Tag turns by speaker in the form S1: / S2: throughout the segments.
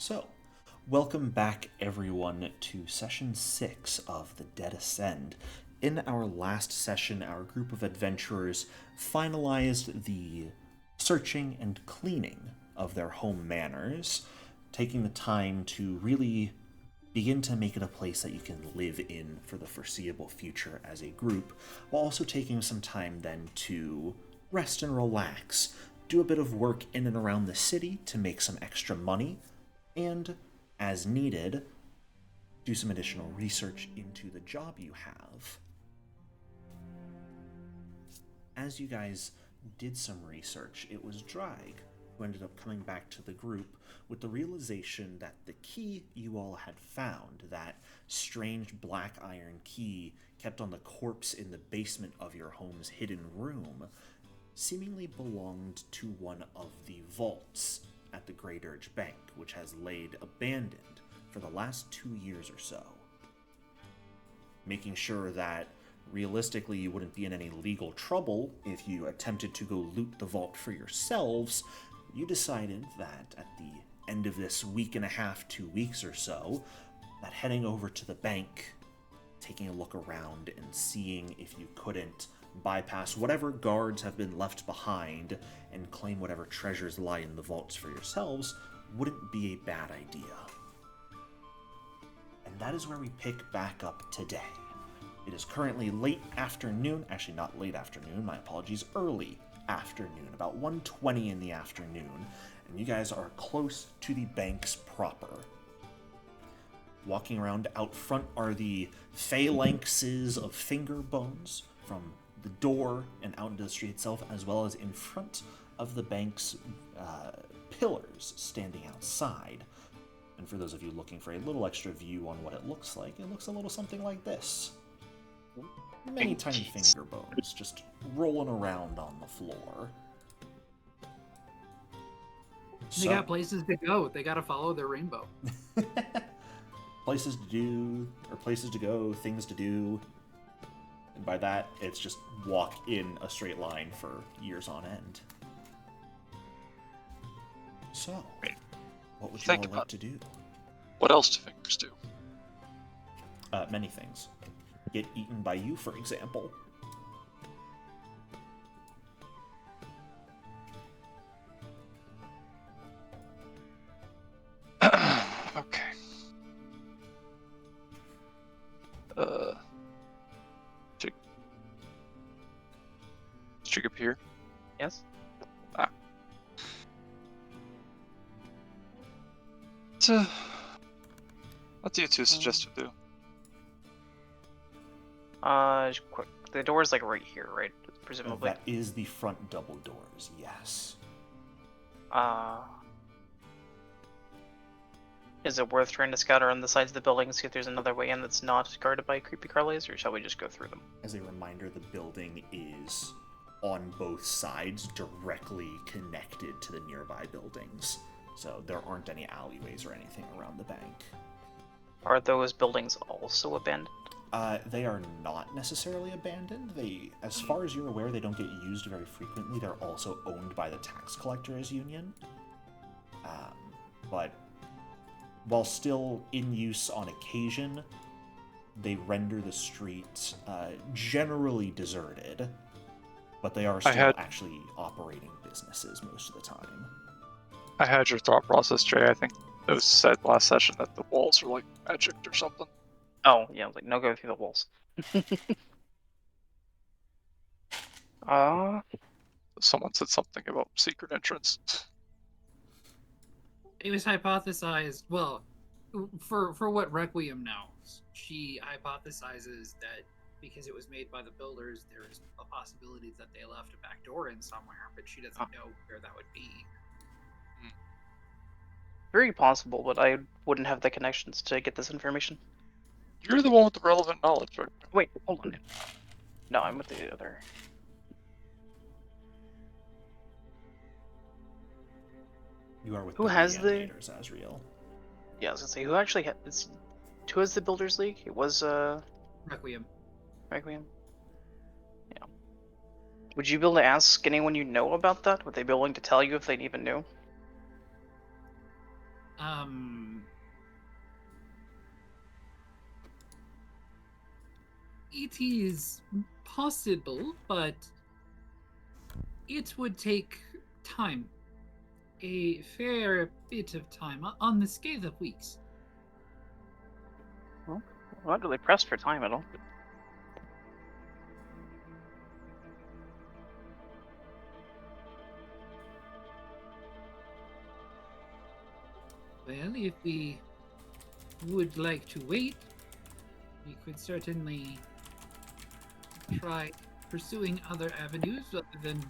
S1: So, welcome back everyone to session 6 of The Dead Ascend. In our last session, our group of adventurers finalized the searching and cleaning of their home manors, taking the time to really begin to make it a place that you can live in for the foreseeable future as a group, while also taking some time then to rest and relax, do a bit of work in and around the city to make some extra money, and, as needed, do some additional research into the job you have. As you guys did some research, it was Drag who ended up coming back to the group with the realization that the key you all had found, that strange black iron key kept on the corpse in the basement of your home's hidden room, seemingly belonged to one of the vaults at the Graydirge Bank, which has laid abandoned for the last 2 years or so. Making sure that realistically you wouldn't be in any legal trouble if you attempted to go loot the vault for yourselves, you decided that at the end of this week and a half, 2 weeks or so, that heading over to the bank, taking a look around and seeing if you couldn't bypass whatever guards have been left behind and claim whatever treasures lie in the vaults for yourselves wouldn't be a bad idea. And that is where we pick back up today. It is currently late afternoon, actually not late afternoon, my apologies, early afternoon, about 1:20 in the afternoon, and you guys are close to the banks proper. Walking around out front are the phalanxes of finger bones from the door and out into the street itself, as well as in front of the bank's pillars standing outside. And for those of you looking for a little extra view on what it looks like a little something like this. Many tiny finger bones just rolling around on the floor.
S2: They got places to go. They gotta follow their rainbow.
S1: Places to do, or places to go, things to do. And by that, it's just walk in a straight line for years on end. So, what would you all like to do?
S3: What else do fingers do?
S1: Many things. Get eaten by you, for example.
S3: Okay. Trig appear?
S4: Yes?
S3: Ah. What do you two suggest to do?
S4: Quick. The door's like right here, right? Presumably.
S1: That is the front double doors, yes.
S4: Is it worth trying to scout around the sides of the building and see if there's another way in that's not guarded by creepy crawlies, or shall we just go through them?
S1: As a reminder, the building is on both sides, directly connected to the nearby buildings. So there aren't any alleyways or anything around the bank.
S4: Are those buildings also abandoned?
S1: They are not necessarily abandoned. They, as far as you're aware, they don't get used very frequently. They're also owned by the tax collectors union. But while still in use on occasion, they render the streets generally deserted. But they are still actually operating businesses most of the time.
S3: I had your thought process, Jay. I think it was said last session that the walls are like magicked or something.
S4: Oh, yeah, like, no go through the walls.
S3: Someone said something about secret entrance.
S2: It was hypothesized, well, for what Requiem knows, she hypothesizes that because it was made by the builders, there's a possibility that they left a back door in somewhere, but she doesn't know where that would be.
S4: Very possible, but I wouldn't have the connections to get this information.
S3: You're the one with the relevant knowledge, right?
S4: Wait, hold on. No, I'm with the other.
S1: You are with
S4: Who
S1: the
S4: has the
S1: Reanimators, Asriel.
S4: Yeah, I was gonna say, who actually has... Who has the Builders League? It was,
S2: Requiem.
S4: Requiem? Yeah. Would you be able to ask anyone you know about that? Would they be willing to tell you if they even knew?
S2: It is possible, but it would take time. A fair bit of time, on the scale of weeks.
S4: Well, we're not really pressed for time at all.
S2: Well, if we would like to wait, we could certainly try pursuing other avenues rather than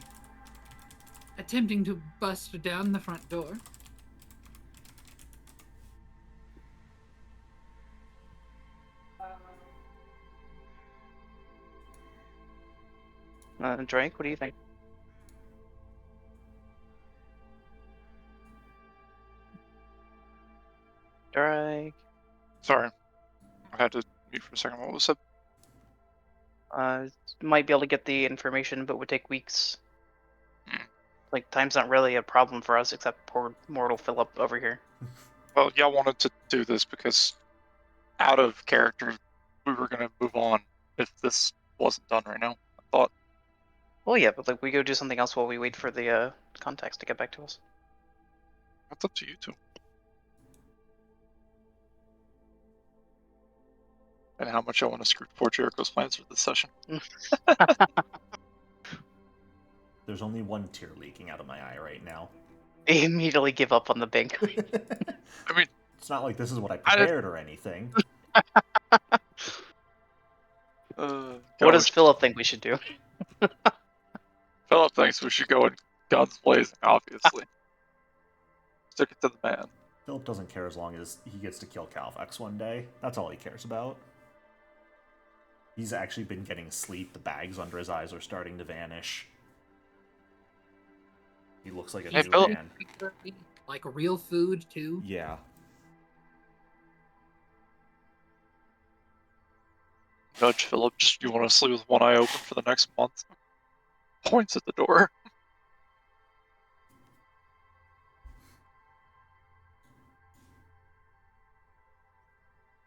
S2: attempting to bust down the front door.
S4: Drake, what do you think? Drake.
S3: Sorry, I had to mute for a second. What was it?
S4: Might be able to get the information, but would take weeks.
S3: Hmm.
S4: Like, time's not really a problem for us, except poor mortal Philip over here.
S3: Well, yeah, I wanted to do this because out of character, we were gonna move on if this wasn't done right now. I thought.
S4: Well, yeah, but like we go do something else while we wait for the contacts to get back to us.
S3: That's up to you two. And how much I want to screw poor Jericho's plans for this session.
S1: There's only one tear leaking out of my eye right now.
S4: I immediately give up on the bank.
S3: I mean,
S1: It's not like this is what I prepared or anything.
S4: What does Philip think we should do?
S3: Philip thinks we should go in guns blazing, obviously. Stick it to the man.
S1: Philip doesn't care as long as he gets to kill Calvex one day. That's all he cares about. He's actually been getting sleep. The bags under his eyes are starting to vanish. He looks like a
S3: Hey,
S1: new
S3: Philip.
S1: man.
S2: Like real food, too.
S1: Yeah.
S3: Nudge Philip, just you want to sleep with one eye open for the next month? Points at the door.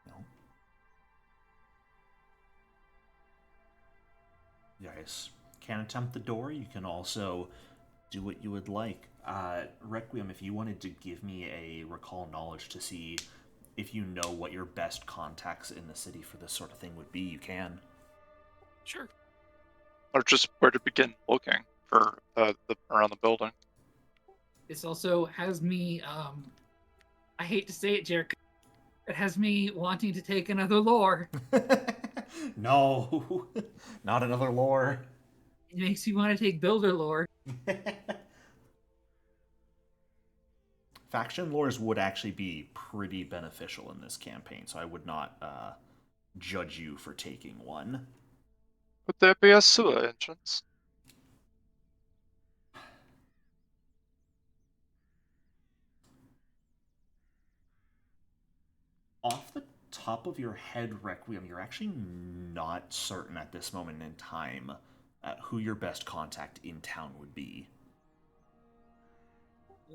S1: No. You guys can attempt the door. You can also do what you would like. Requiem, if you wanted to give me a recall knowledge to see if you know what your best contacts in the city for this sort of thing would be, you can.
S2: Sure.
S3: Or just where to begin looking for around the building.
S2: This also has me, I hate to say it, Jericho, it has me wanting to take another lore.
S1: No, not another lore.
S2: It makes me want to take builder lore.
S1: Faction lores would actually be pretty beneficial in this campaign, so I would not judge you for taking one.
S3: Would there be a sewer entrance?
S1: Off the top of your head, Requiem, you're actually not certain at this moment in time who your best contact in town would be.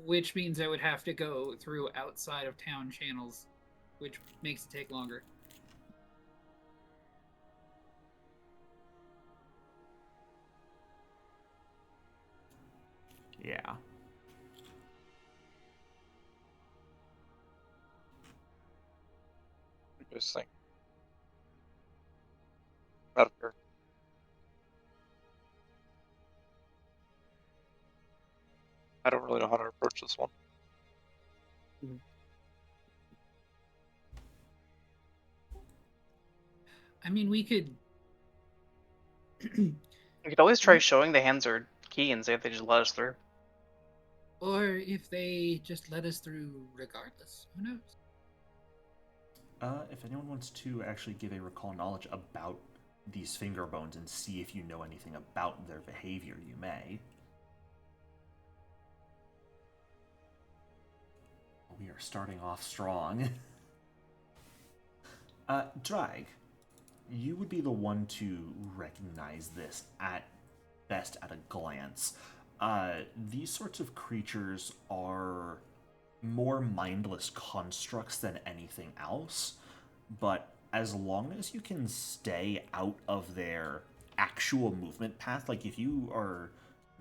S2: Which means I would have to go through outside of town channels, which makes it take longer.
S1: Yeah.
S3: What do you guys think? Out of here. I don't really know how to approach this one.
S2: I mean, we could.
S4: We could always try showing the hands are key and say if they just let us through.
S2: Or if they just let us through regardless. Who knows?
S1: If anyone wants to actually give a recall knowledge about these finger bones and see if you know anything about their behavior, you may. We are starting off strong. Drag, you would be the one to recognize this at best at a glance. These sorts of creatures are more mindless constructs than anything else, but as long as you can stay out of their actual movement path, like if you are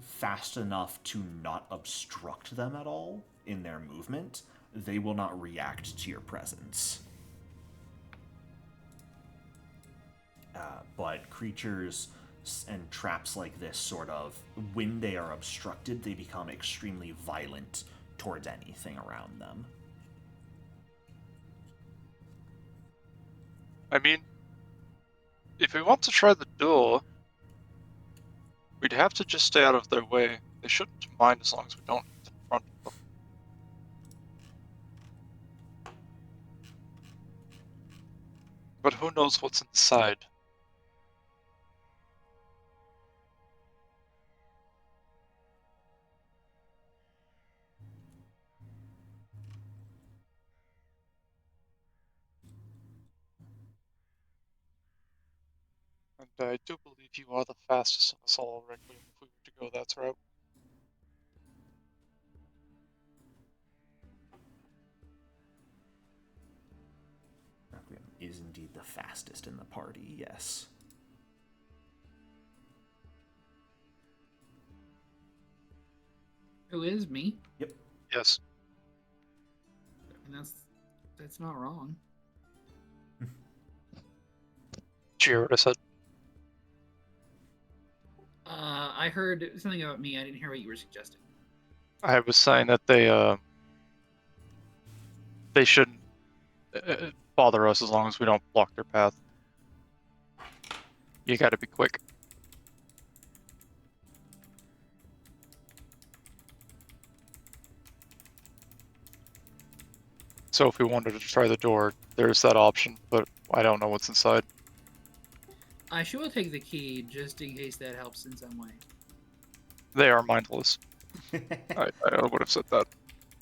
S1: fast enough to not obstruct them at all in their movement, they will not react to your presence. But creatures and traps like this, sort of, when they are obstructed, they become extremely violent towards anything around them.
S3: I mean, if we want to try the door, we'd have to just stay out of their way. They shouldn't mind as long as we don't get in front of them. But who knows what's inside? And I do believe you are the fastest of us all, Requiem, if we were to go that route.
S1: Requiem is indeed the fastest in the party, yes.
S2: Who is me?
S1: Yep.
S3: Yes.
S2: And that's not wrong.
S3: Did you hear what I said?
S2: I heard something about me. I didn't hear what you were suggesting.
S3: I was saying that they shouldn't bother us as long as we don't block their path. You gotta be quick. So if we wanted to try the door, there's that option, but I don't know what's inside.
S2: I sure will take the key just in case that helps in some way.
S3: They are mindless. I would have said that.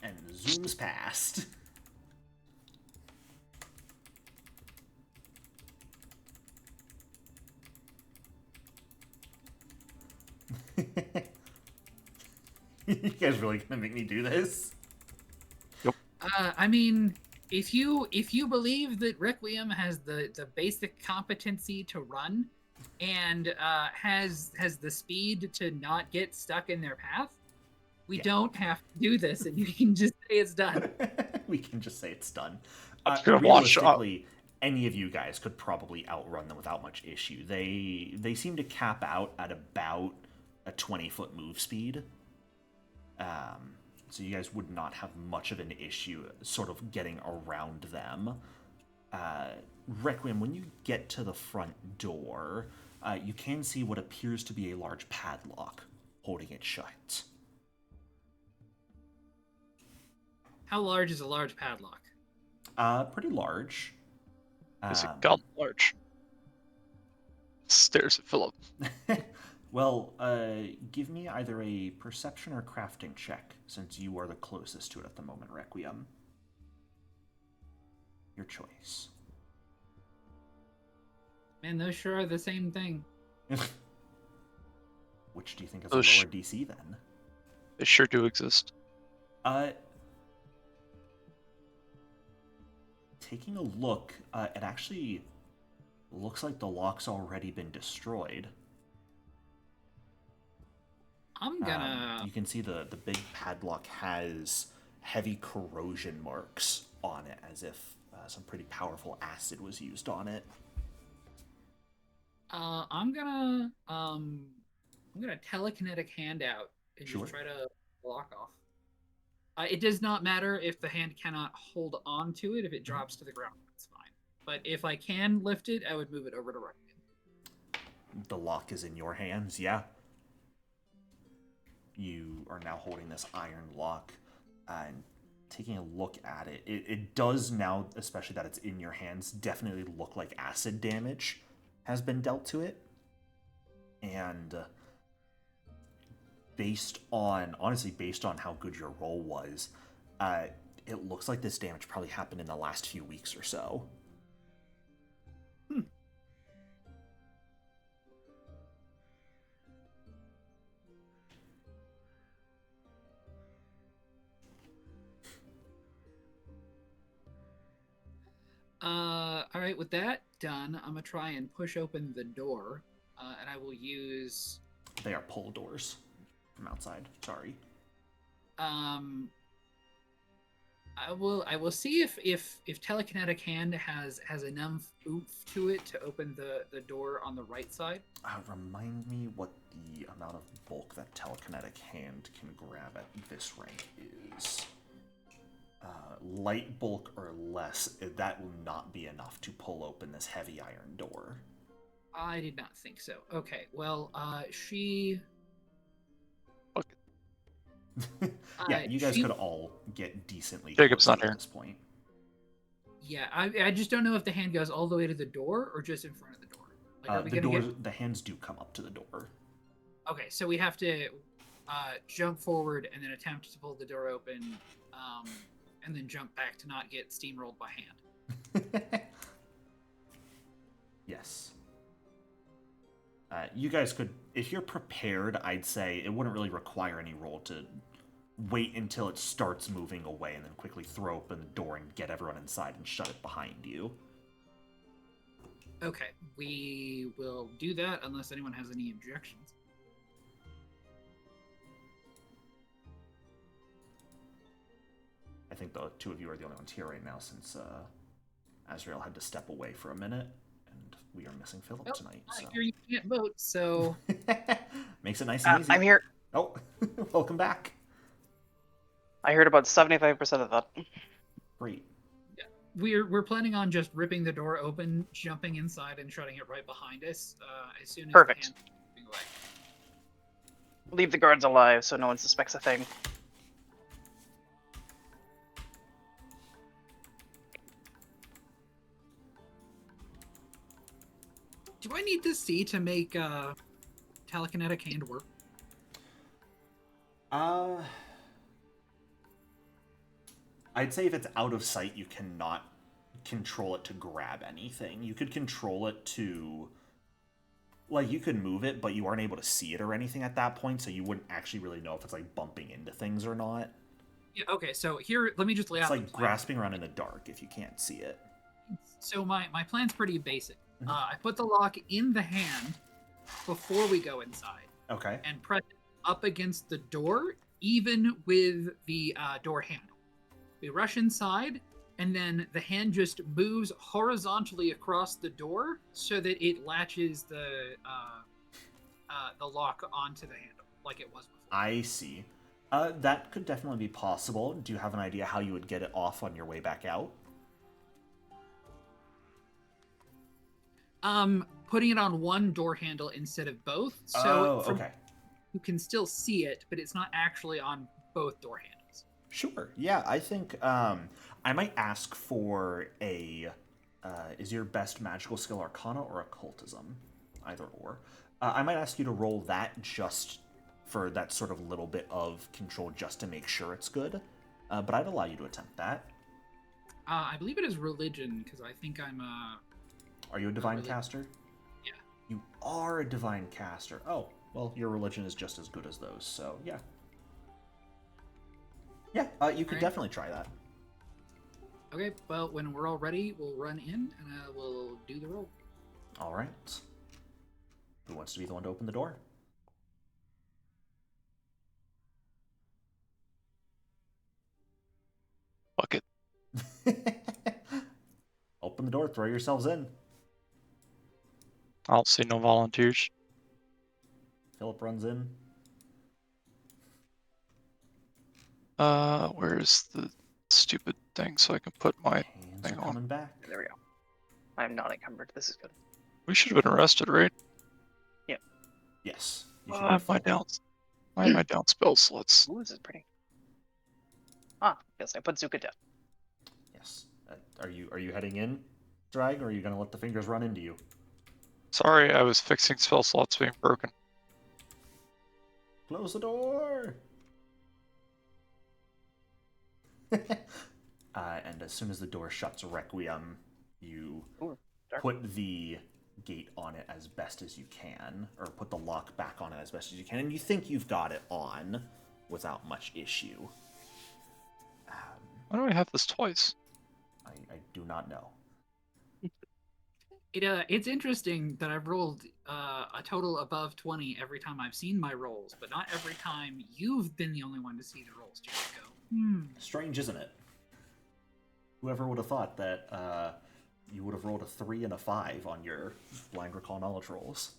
S1: And zooms past. You guys really gonna make me do this?
S2: I mean, if you believe that Requiem has the basic competency to run, and has the speed to not get stuck in their path, we don't have to do this, and you can just say it's done.
S1: We can just say it's done.
S3: I'm just gonna watch.
S1: Realistically, any of you guys could probably outrun them without much issue. They seem to cap out at about a 20-foot move speed. So you guys would not have much of an issue sort of getting around them. Requiem, when you get to the front door, you can see what appears to be a large padlock holding it shut.
S2: How large is a large padlock?
S1: Pretty large.
S3: Is it gun large? Stares at Philip.
S1: Well, give me either a perception or crafting check, since you are the closest to it at the moment, Requiem. Your choice.
S2: Man, those sure are the same thing.
S1: Which do you think is a lower DC, then?
S3: They sure do exist.
S1: Taking a look, it actually looks like the lock's already been destroyed.
S2: I'm gonna...
S1: You can see the big padlock has heavy corrosion marks on it, as if some pretty powerful acid was used on it.
S2: I'm gonna telekinetic hand out and
S1: Sure.
S2: just try to block off. It does not matter if the hand cannot hold on to it. If it drops to the ground, that's fine. But if I can lift it, I would move it over to Requiem.
S1: The lock is in your hands, yeah. You are now holding this iron lock and taking a look at it. It does now, especially that it's in your hands, definitely look like acid damage has been dealt to it. And based on how good your roll was, it looks like this damage probably happened in the last few weeks or so.
S2: All right, with that done, I'm gonna try and push open the door, and I will use.
S1: They are pull doors from outside. Sorry.
S2: I will see if telekinetic hand has enough oomph to it to open the door on the right side.
S1: Remind me what the amount of bulk that telekinetic hand can grab at this rank is. Light bulk or less, that will not be enough to pull open this heavy iron door.
S2: I did not think so. Okay, well, she.
S1: Yeah, you guys
S2: she,
S1: could all get decently
S3: Jacob's
S1: close
S3: not
S1: at
S3: here.
S1: this point.
S2: Yeah, I just don't know if the hand goes all the way to the door or just in front of the door. Like, are we
S1: The
S2: gonna
S1: doors, the hands do come up to the door.
S2: Okay, so we have to jump forward and then attempt to pull the door open, and then jump back to not get steamrolled by hand.
S1: Yes. You guys could, if you're prepared, I'd say it wouldn't really require any roll to wait until it starts moving away and then quickly throw open the door and get everyone inside and shut it behind you.
S2: Okay, we will do that unless anyone has any objections.
S1: I think the two of you are the only ones here right now since Azrael had to step away for a minute, and we are missing Philip tonight.
S2: I
S1: So.
S2: hear you can't vote, so...
S1: Makes it nice and easy.
S4: I'm here.
S1: Oh, welcome back.
S4: I heard about 75% of that.
S1: Great.
S2: Yeah. We're planning on just ripping the door open, jumping inside, and shutting it right behind us as soon as
S4: Perfect.
S2: the hand moving away.
S4: Leave the guards alive so no one suspects a thing.
S2: Do I need to see to make telekinetic hand work?
S1: I'd say if it's out of sight, you cannot control it to grab anything. You could control it to... Like, you could move it, but you aren't able to see it or anything at that point, so you wouldn't actually really know if it's, like, bumping into things or not.
S2: Yeah, okay, so here, let me just lay out
S1: It's
S2: the
S1: like
S2: plan.
S1: grasping around in the dark if you can't see it.
S2: So my plan's pretty basic.
S1: Mhm.
S2: I put the lock in the hand before we go inside
S1: Okay.
S2: and press it up against the door, even with the door handle. We rush inside, and then the hand just moves horizontally across the door so that it latches the lock onto the handle like it was before.
S1: I see. That could definitely be possible. Do you have an idea how you would get it off on your way back out?
S2: Putting it on one door handle instead of both, so
S1: okay.
S2: you can still see it, but it's not actually on both door handles.
S1: Sure. Yeah, I think I might ask for a... is your best magical skill Arcana or Occultism? Either or. I might ask you to roll that just for that sort of little bit of control just to make sure it's good. But I'd allow you to attempt that.
S2: I believe it is religion, because I think I'm
S1: Are you a divine caster?
S2: Yeah.
S1: You are a divine caster. Oh, well, your religion is just as good as those, so yeah. Yeah, you could definitely try that.
S2: Okay, well, when we're all ready, we'll run in and we'll do the roll.
S1: All right. Who wants to be the one to open the door?
S3: Fuck it.
S1: Open the door, throw yourselves in.
S3: I don't see no volunteers.
S1: Philip runs in.
S3: Where's the stupid thing so I can put my
S1: Hands
S3: thing
S1: are
S3: on?
S1: coming back.
S4: There we go. I'm not encumbered. This is good.
S3: We should have been arrested, right?
S1: Yes. You
S3: Why
S1: should
S3: am
S1: be
S3: I
S1: full.
S3: down? Why am I down spell slots?
S4: Ooh, this is pretty. Ah, yes, I put Zuka down.
S1: Yes. Are you heading in, Drag, or are you gonna let the fingers run into you?
S3: Sorry, I was fixing spell slots being broken.
S1: Close the door. And as soon as the door shuts, Requiem, you
S4: Ooh, dark.
S1: put the gate on it as best as you can, or put the lock back on it as best as you can, and you think you've got it on without much issue.
S3: Why do I have this twice?
S1: I do not know.
S2: It's interesting that I've rolled a total above 20 every time I've seen my rolls, but not every time you've been the only one to see the rolls, Jericho.
S1: Strange, isn't it? Whoever would have thought that you would have rolled a 3 and a 5 on your blind recall knowledge rolls.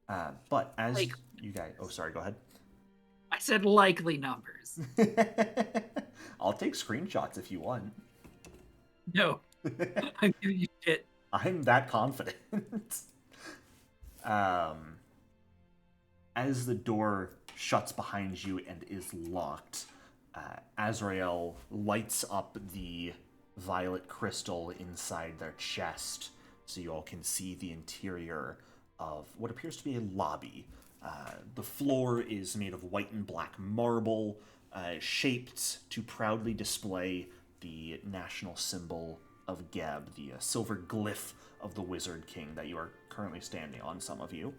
S1: But as
S2: Like-
S1: you guys... Oh, sorry, go ahead.
S2: I said likely numbers.
S1: I'll take screenshots if you want.
S2: No, I'm giving you shit.
S1: I'm that confident. As the door shuts behind you and is locked, Azrael lights up the violet crystal inside their chest so you all can see the interior of what appears to be a lobby. The floor is made of white and black marble, shaped to proudly display the national symbol of Geb, the silver glyph of the Wizard King that you are currently standing on, some of you.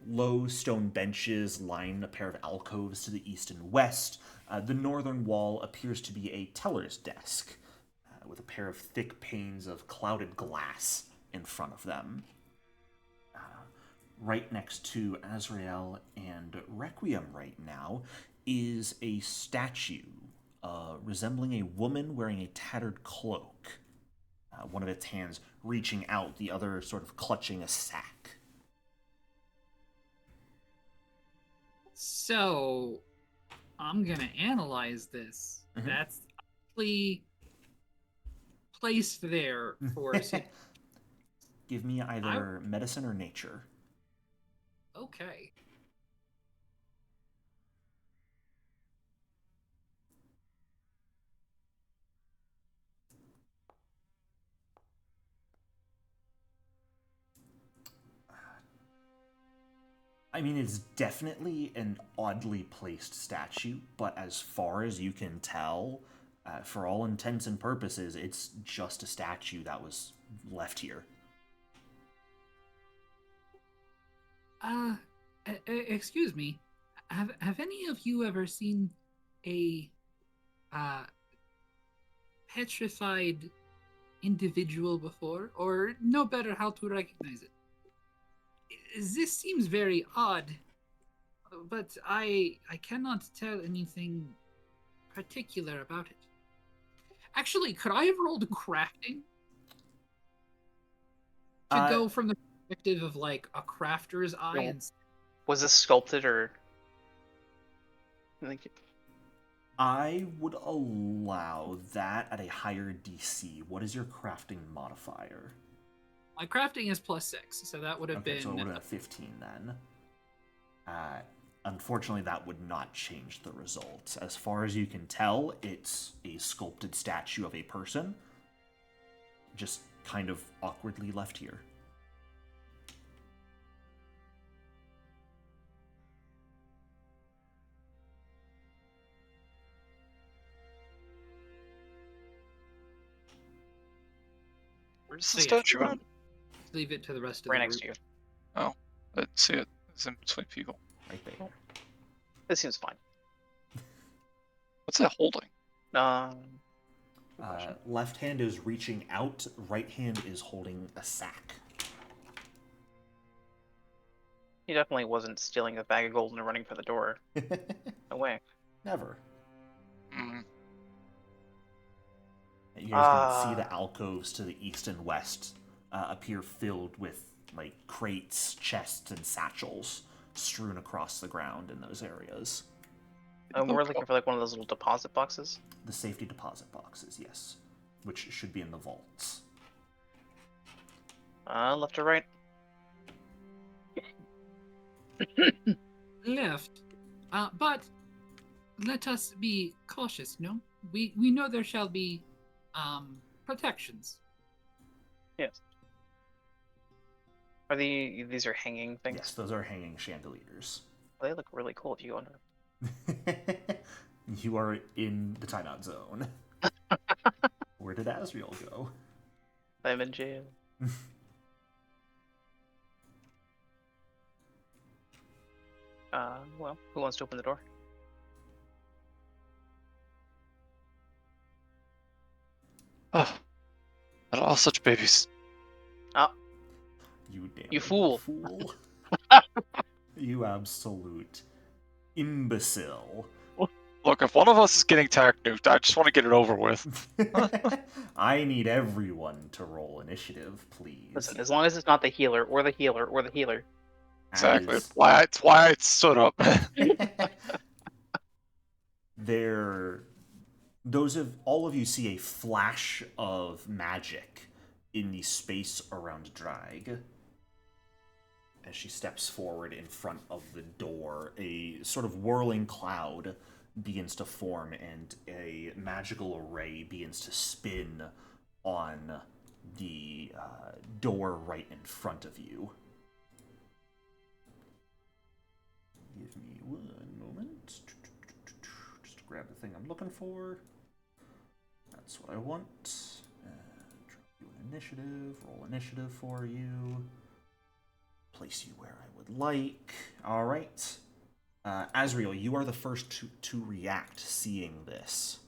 S1: Low stone benches line a pair of alcoves to the east and west. The northern wall appears to be a teller's desk, with a pair of thick panes of clouded glass in front of them. Right next to Azrael and Requiem right now is a statue resembling a woman wearing a tattered cloak. One of its hands reaching out, the other sort of clutching a sack.
S2: So, I'm gonna analyze this.
S1: Mhm.
S2: That's actually placed there for.
S1: Give me either medicine or nature.
S2: Okay.
S1: I mean, it's definitely an oddly placed statue, but as far as you can tell, for all intents and purposes, it's just a statue that was left here.
S2: Excuse me. Have any of you ever seen a petrified individual before, or know better how to recognize it? This seems very odd, but I cannot tell anything particular about it. Actually, could I have rolled crafting to go from the perspective of like a crafter's eye?
S4: No.
S2: And
S4: Was this sculpted or? Like,
S1: I would allow that at a higher DC. What is your crafting modifier?
S2: my crafting is +6, so that would have
S1: Okay,
S2: been.
S1: so it would have been 15 then. Unfortunately, that would not change the result. As far as you can tell, it's a sculpted statue of a person, just kind of awkwardly left here.
S3: Where's
S2: So
S3: the
S2: yeah,
S3: statue
S2: sure.
S3: at?
S2: Leave it to the rest of
S4: right
S2: the
S4: next to
S2: group.
S4: you.
S3: Oh, I didn't see it. It's in between people.
S1: Right there.
S4: This seems fine.
S3: What's that holding?
S4: Good question.
S1: Left hand is reaching out, right hand is holding a sack.
S4: He definitely wasn't stealing a bag of gold and running for the door. No way.
S1: Never.
S3: Mm,
S1: You guys can see the alcoves to the east and west appear filled with like crates, chests, and satchels strewn across the ground in those areas.
S4: We're looking for like one of those little deposit boxes.
S1: The safety deposit boxes, yes, which should be in the vaults.
S4: Left or right?
S2: Left. But let us be cautious, no? We know there shall be protections.
S4: Yes. Are these are hanging things?
S1: Yes, those are hanging chandeliers.
S4: They look really cool if you go under them.
S1: You are in the timeout zone. Where did Azrael go?
S4: I'm in jail. Well, who wants to open the door?
S3: Oh, They're all such babies.
S1: You damn
S4: You fool.
S1: fool. You absolute imbecile.
S3: Look, if one of us is getting tack nuked, I just want to get it over with.
S1: I need everyone to roll initiative, please.
S4: Listen, as long as it's not the healer or the healer or the healer.
S3: Exactly.
S1: As
S3: It's why I stood up.
S1: all of you see a flash of magic in the space around Drag. As she steps forward in front of the door, a sort of whirling cloud begins to form and a magical array begins to spin on the door right in front of you. Give me one moment. Just to grab the thing I'm looking for. That's what I want. Drop you an initiative. Roll initiative for you. Place you where I would like. Alright. Azriel, you are the first to react seeing this.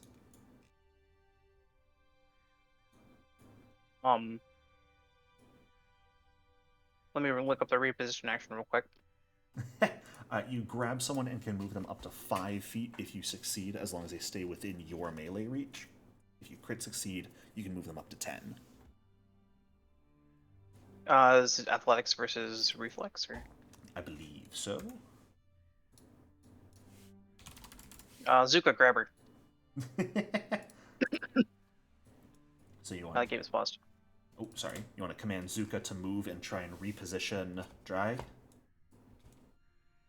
S4: Let me look up the reposition action real quick.
S1: You grab someone and can move them up to 5 feet if you succeed, as long as they stay within your melee reach. If you crit succeed, you can move them up to 10.
S4: Is it athletics versus reflex, or?
S1: I believe so.
S4: Zuka, grab her.
S1: So you
S4: That
S1: want?
S4: game is paused.
S1: Oh, sorry. You want to command Zuka to move and try and reposition Drag?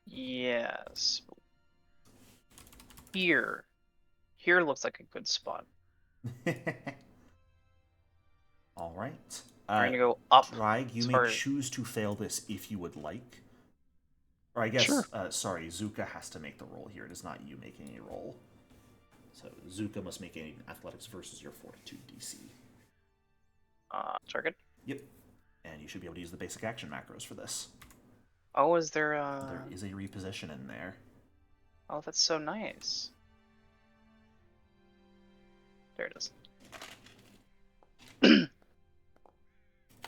S4: Yes. Here. Here looks like a good spot.
S1: All right.
S4: Trying to go up.
S1: Drag, you
S4: as
S1: may
S4: far as-
S1: choose to fail this if you would like. Or I guess,
S3: Sure.
S1: Sorry, Zuka has to make the roll here. It is not you making a roll. So Zuka must make an athletics versus your fortitude DC.
S4: Target.
S1: Yep. And you should be able to use the basic action macros for this.
S4: Oh, is there
S1: There is a reposition in there.
S4: Oh, that's so nice. There it is.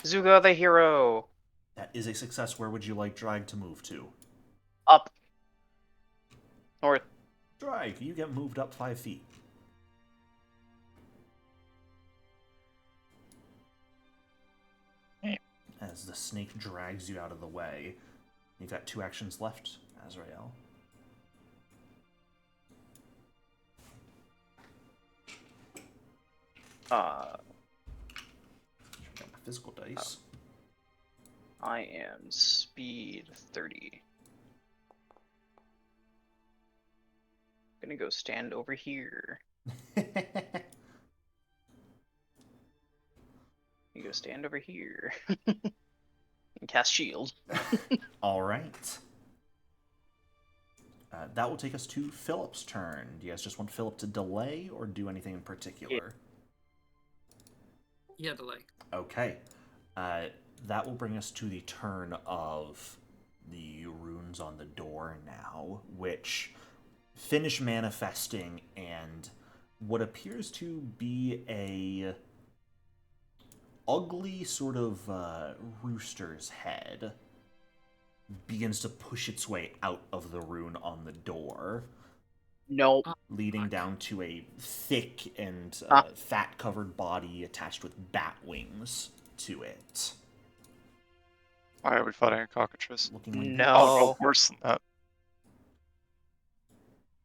S4: Zuga the hero!
S1: That is a success. Where would you like Drag to move to?
S4: Up. North.
S1: Drag, you get moved up 5 feet. As the snake drags you out of the way. You've got 2 actions left, Azrael. Got my physical dice.
S4: I am speed 30. Gonna go stand over here. You go stand over here. And cast shield.
S1: All right. That will take us to Philip's turn. Do you guys just want Philip to delay or do anything in particular?
S2: Yeah, delay.
S1: Okay. That will bring us to the turn of the runes on the door now, which finish manifesting, and what appears to be a ugly sort of rooster's head begins to push its way out of the rune on the door,
S4: Nope.
S1: leading down to a thick and fat-covered body attached with bat wings to it.
S3: Why are we fighting a cockatrice?
S1: Looking like
S4: No.
S3: Oh, no, worse than that.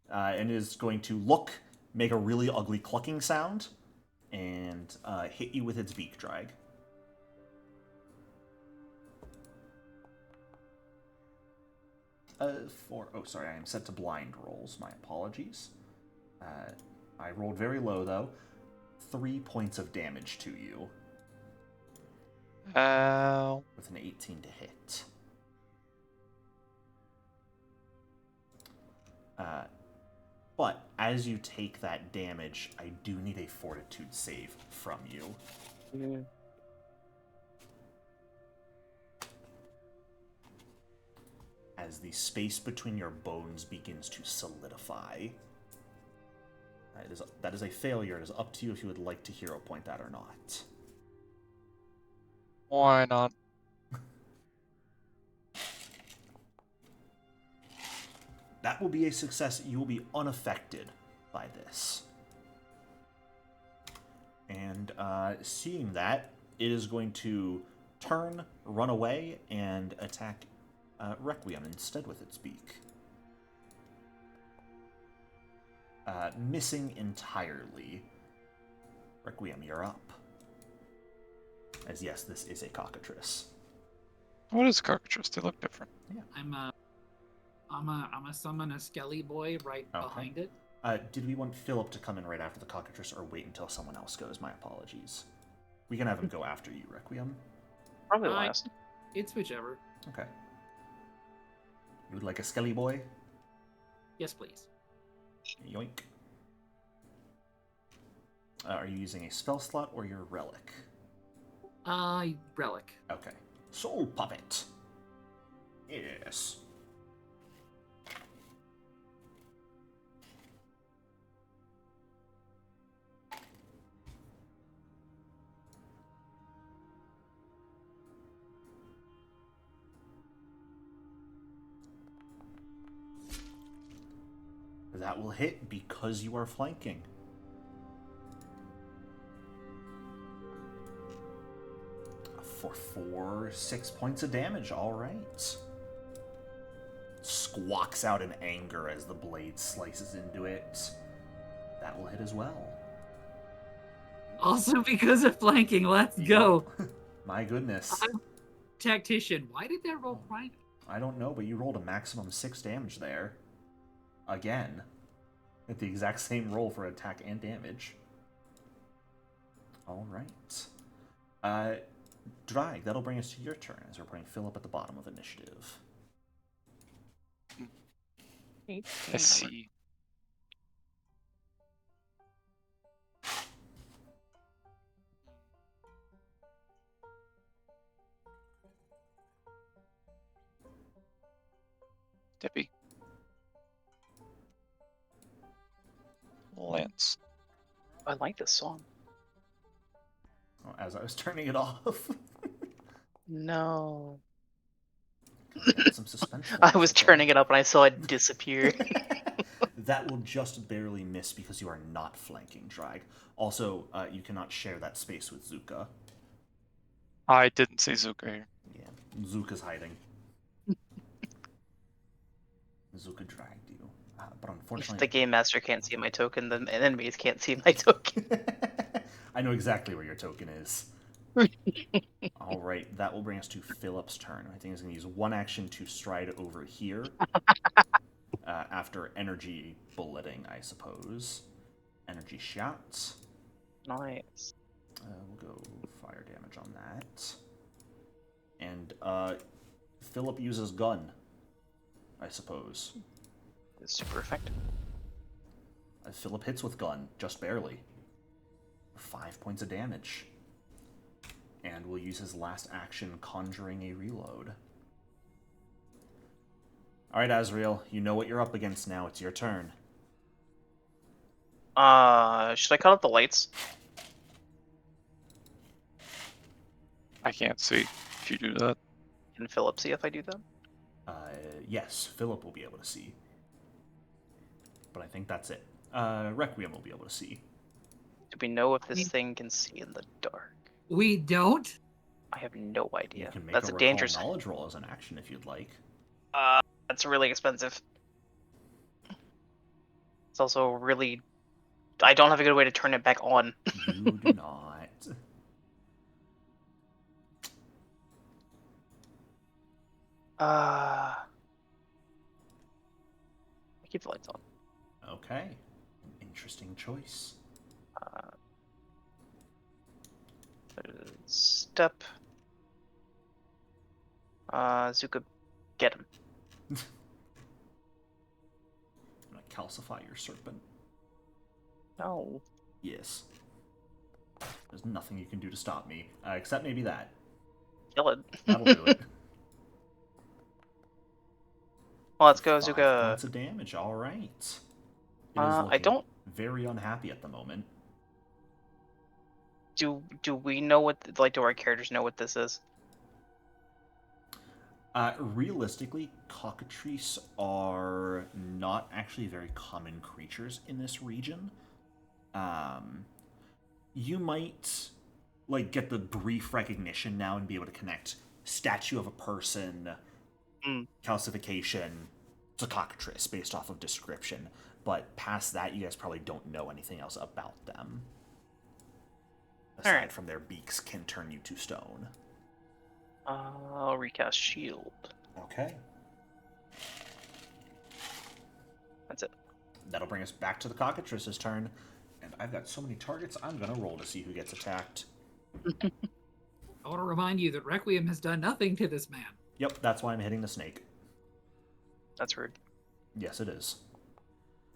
S1: and is going to make a really ugly clucking sound, and hit you with its beak drag. Sorry, I am set to blind rolls. My apologies. I rolled very low, though. 3 points of damage to you
S3: Ow.
S1: with an 18 to hit. But as you take that damage, I do need a fortitude save from you. As the space between your bones begins to solidify. That is a failure. It is up to you if you would like to hero point that or not.
S3: Why not?
S1: That will be a success. You will be unaffected by this. And seeing that, it is going to turn, run away, and attack Requiem instead with its beak. Missing entirely. Requiem, you're up. As yes, this is a cockatrice.
S3: What is cockatrice? They look different.
S1: Yeah.
S2: I'm a summon a skelly boy right behind it.
S1: Did we want Philip to come in right after the cockatrice, or wait until someone else goes? My apologies. We can have him go after you, Requiem.
S4: Probably last.
S2: It's whichever.
S1: Okay. You would like a skelly boy?
S2: Yes, please.
S1: Yoink. Are you using a spell slot or your relic?
S2: Relic.
S1: Okay. Soul Puppet. Yes. That will hit because you are flanking. For 6 points of damage, alright. Squawks out in anger as the blade slices into it. That will hit as well.
S2: Also because of flanking, let's go.
S1: My goodness.
S2: Tactician, why did that roll prime?
S1: I don't know, but you rolled a maximum 6 damage there. Again. At the exact same roll for attack and damage. Alright. Drag, that'll bring us to your turn, as we're putting Philip at the bottom of initiative.
S3: I see. Dippy. Lance.
S4: I like this song.
S1: Oh, as I was turning it off.
S4: No.
S1: Some suspension.
S4: I was turning it up and I saw it disappear.
S1: That will just barely miss because you are not flanking Drag. Also, you cannot share that space with Zuka.
S3: I didn't see Zuka here.
S1: Yeah, Zuka's hiding. Zuka dragged you. But unfortunately...
S4: If the game master can't see my token, the enemies can't see my token.
S1: I know exactly where your token is. Alright, that will bring us to Philip's turn. I think he's going to use one action to stride over here. After energy bulleting, I suppose. Energy shots.
S4: Nice.
S1: We'll go fire damage on that. And Philip uses gun, I suppose.
S4: It's super effective.
S1: Philip hits with gun, just barely. 5 points of damage. And will use his last action, conjuring a reload. Alright, Azrael, you know what you're up against now. It's your turn.
S4: Should I cut off the lights?
S3: I can't see if you do that.
S4: Can Philip see if I do that?
S1: Yes, Philip will be able to see. But I think that's it. Requiem will be able to see.
S4: Do we know if this thing can see in the dark?
S2: We don't?
S4: I have no idea.
S1: You can make
S4: That's
S1: a
S4: a
S1: recall
S4: dangerous.
S1: knowledge roll as an action if you'd like.
S4: That's really expensive. It's also really. I don't have a good way to turn it back on.
S1: You do not.
S4: I keep the lights on.
S1: Okay. An interesting choice.
S4: Step. Zuka, get him.
S1: I'm gonna calcify your serpent.
S4: No.
S1: Yes. There's nothing you can do to stop me, except maybe that.
S4: Kill it.
S1: That'll do it.
S4: Well, let's go,
S1: 5
S4: Zuka.
S1: points of damage. All right. It is
S4: I
S1: looking
S4: don't.
S1: very unhappy at the moment.
S4: Do we know what, like, do our characters know what this is?
S1: Realistically, cockatrice are not actually very common creatures in this region. You might like get the brief recognition now and be able to connect statue of a person, calcification to cockatrice based off of description. But past that, you guys probably don't know anything else about them. Aside
S4: Alright.
S1: from their beaks can turn you to stone.
S4: I'll recast shield.
S1: Okay.
S4: That's it.
S1: That'll bring us back to the cockatrice's turn. And I've got so many targets, I'm going to roll to see who gets attacked.
S2: I want to remind you that Requiem has done nothing to this man.
S1: Yep, that's why I'm hitting the snake.
S4: That's rude.
S1: Yes, it is.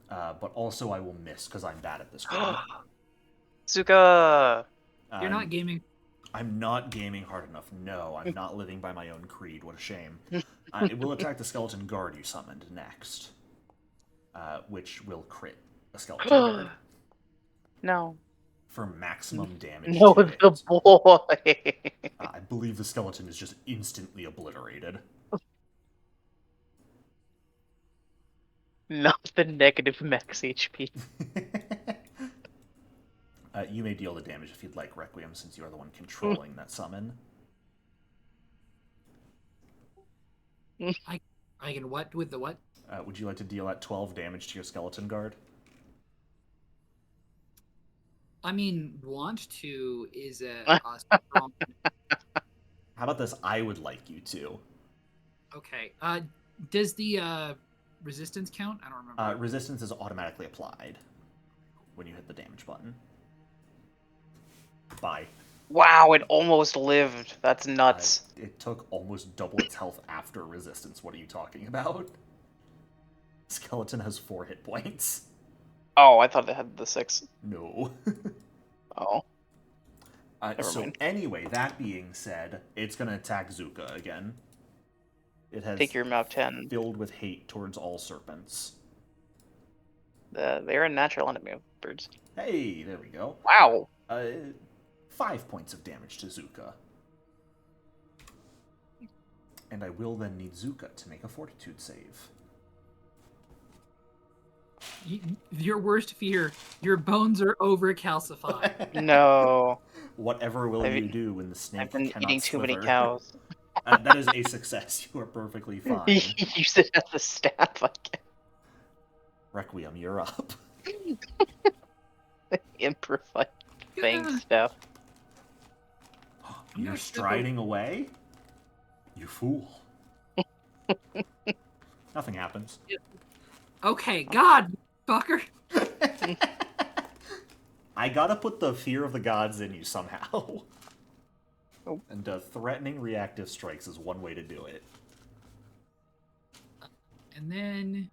S1: But also I will miss because I'm bad at this game.
S4: Zuka!
S2: You're not gaming.
S1: I'm not gaming hard enough. No, I'm not living by my own creed. What a shame. It will attack the skeleton guard you summoned next. Which will crit a skeleton guard.
S4: No.
S1: For maximum damage
S4: No,
S1: to it.
S4: the boy!
S1: I believe the skeleton is just instantly obliterated.
S4: Not the negative max HP.
S1: You may deal the damage if you'd like, Requiem, since you are the one controlling that summon.
S2: I can what with the what?
S1: Would you like to deal that 12 damage to your skeleton guard?
S2: I mean, want to is a strong.
S1: How about this? I would like you to.
S2: Okay. Does the resistance count? I don't remember.
S1: Resistance is automatically applied when you hit the damage button. Bye.
S4: Wow, it almost lived. That's nuts.
S1: It took almost double its health after resistance. What are you talking about? Skeleton has 4 hit points.
S4: Oh, I thought they had the 6.
S1: No.
S4: Oh.
S1: So
S4: mind.
S1: anyway, that being said, it's going to attack Zuka again. It has
S4: Take your map 10.
S1: filled with hate towards all serpents.
S4: They're a natural enemy of birds.
S1: Hey, there we go.
S4: Wow.
S1: 5 points of damage to Zuka. And I will then need Zuka to make a fortitude save.
S2: Your worst fear. Your bones are over calcified.
S4: No.
S1: Whatever will you do when the snake
S4: I've been
S1: cannot
S4: eating too many
S1: slither?
S4: cows.
S1: That is a success. You are perfectly fine.
S4: Use it as a staff, I guess.
S1: Requiem, you're up.
S4: Improvise fang staff.
S1: You're striding away? You fool. Nothing happens.
S2: Okay, God, fucker.
S1: I gotta put the fear of the gods in you somehow.
S4: Oh.
S1: And threatening reactive strikes is one way to do it.
S2: And then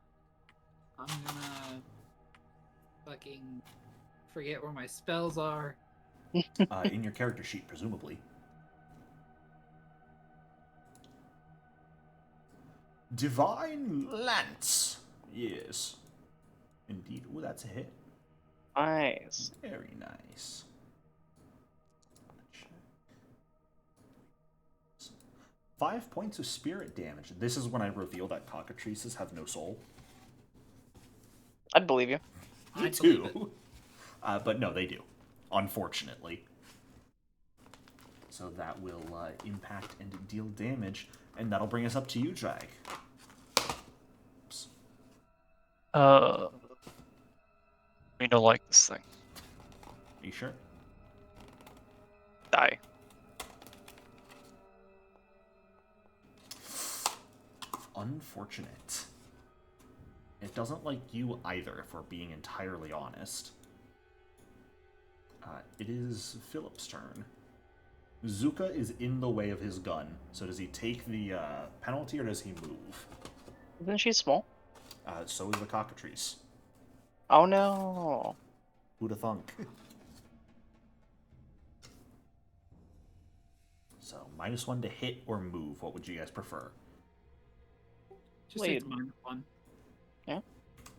S2: I'm gonna fucking forget where my spells are.
S1: In your character sheet, presumably. Divine Lance. Yes. Indeed. Ooh, that's a hit.
S4: Nice.
S1: Very nice. 5 points of spirit damage. This is when I reveal that cockatrices have no soul.
S4: I'd believe you.
S1: Me
S2: I'd believe
S1: too. But no, they do. Unfortunately. So that will impact and deal damage, and that'll bring us up to you, Drag. Oops.
S3: We don't like this thing.
S1: Are you sure?
S3: Die.
S1: Unfortunate. It doesn't like you either, if we're being entirely honest. It is Philip's turn. Zuka is in the way of his gun, so does he take the penalty or does he move?
S4: Isn't she small?
S1: So is the cockatrice.
S4: Oh no.
S1: Who'da thunk? So, -1 to hit or move. What would you guys prefer?
S2: Just take the -1.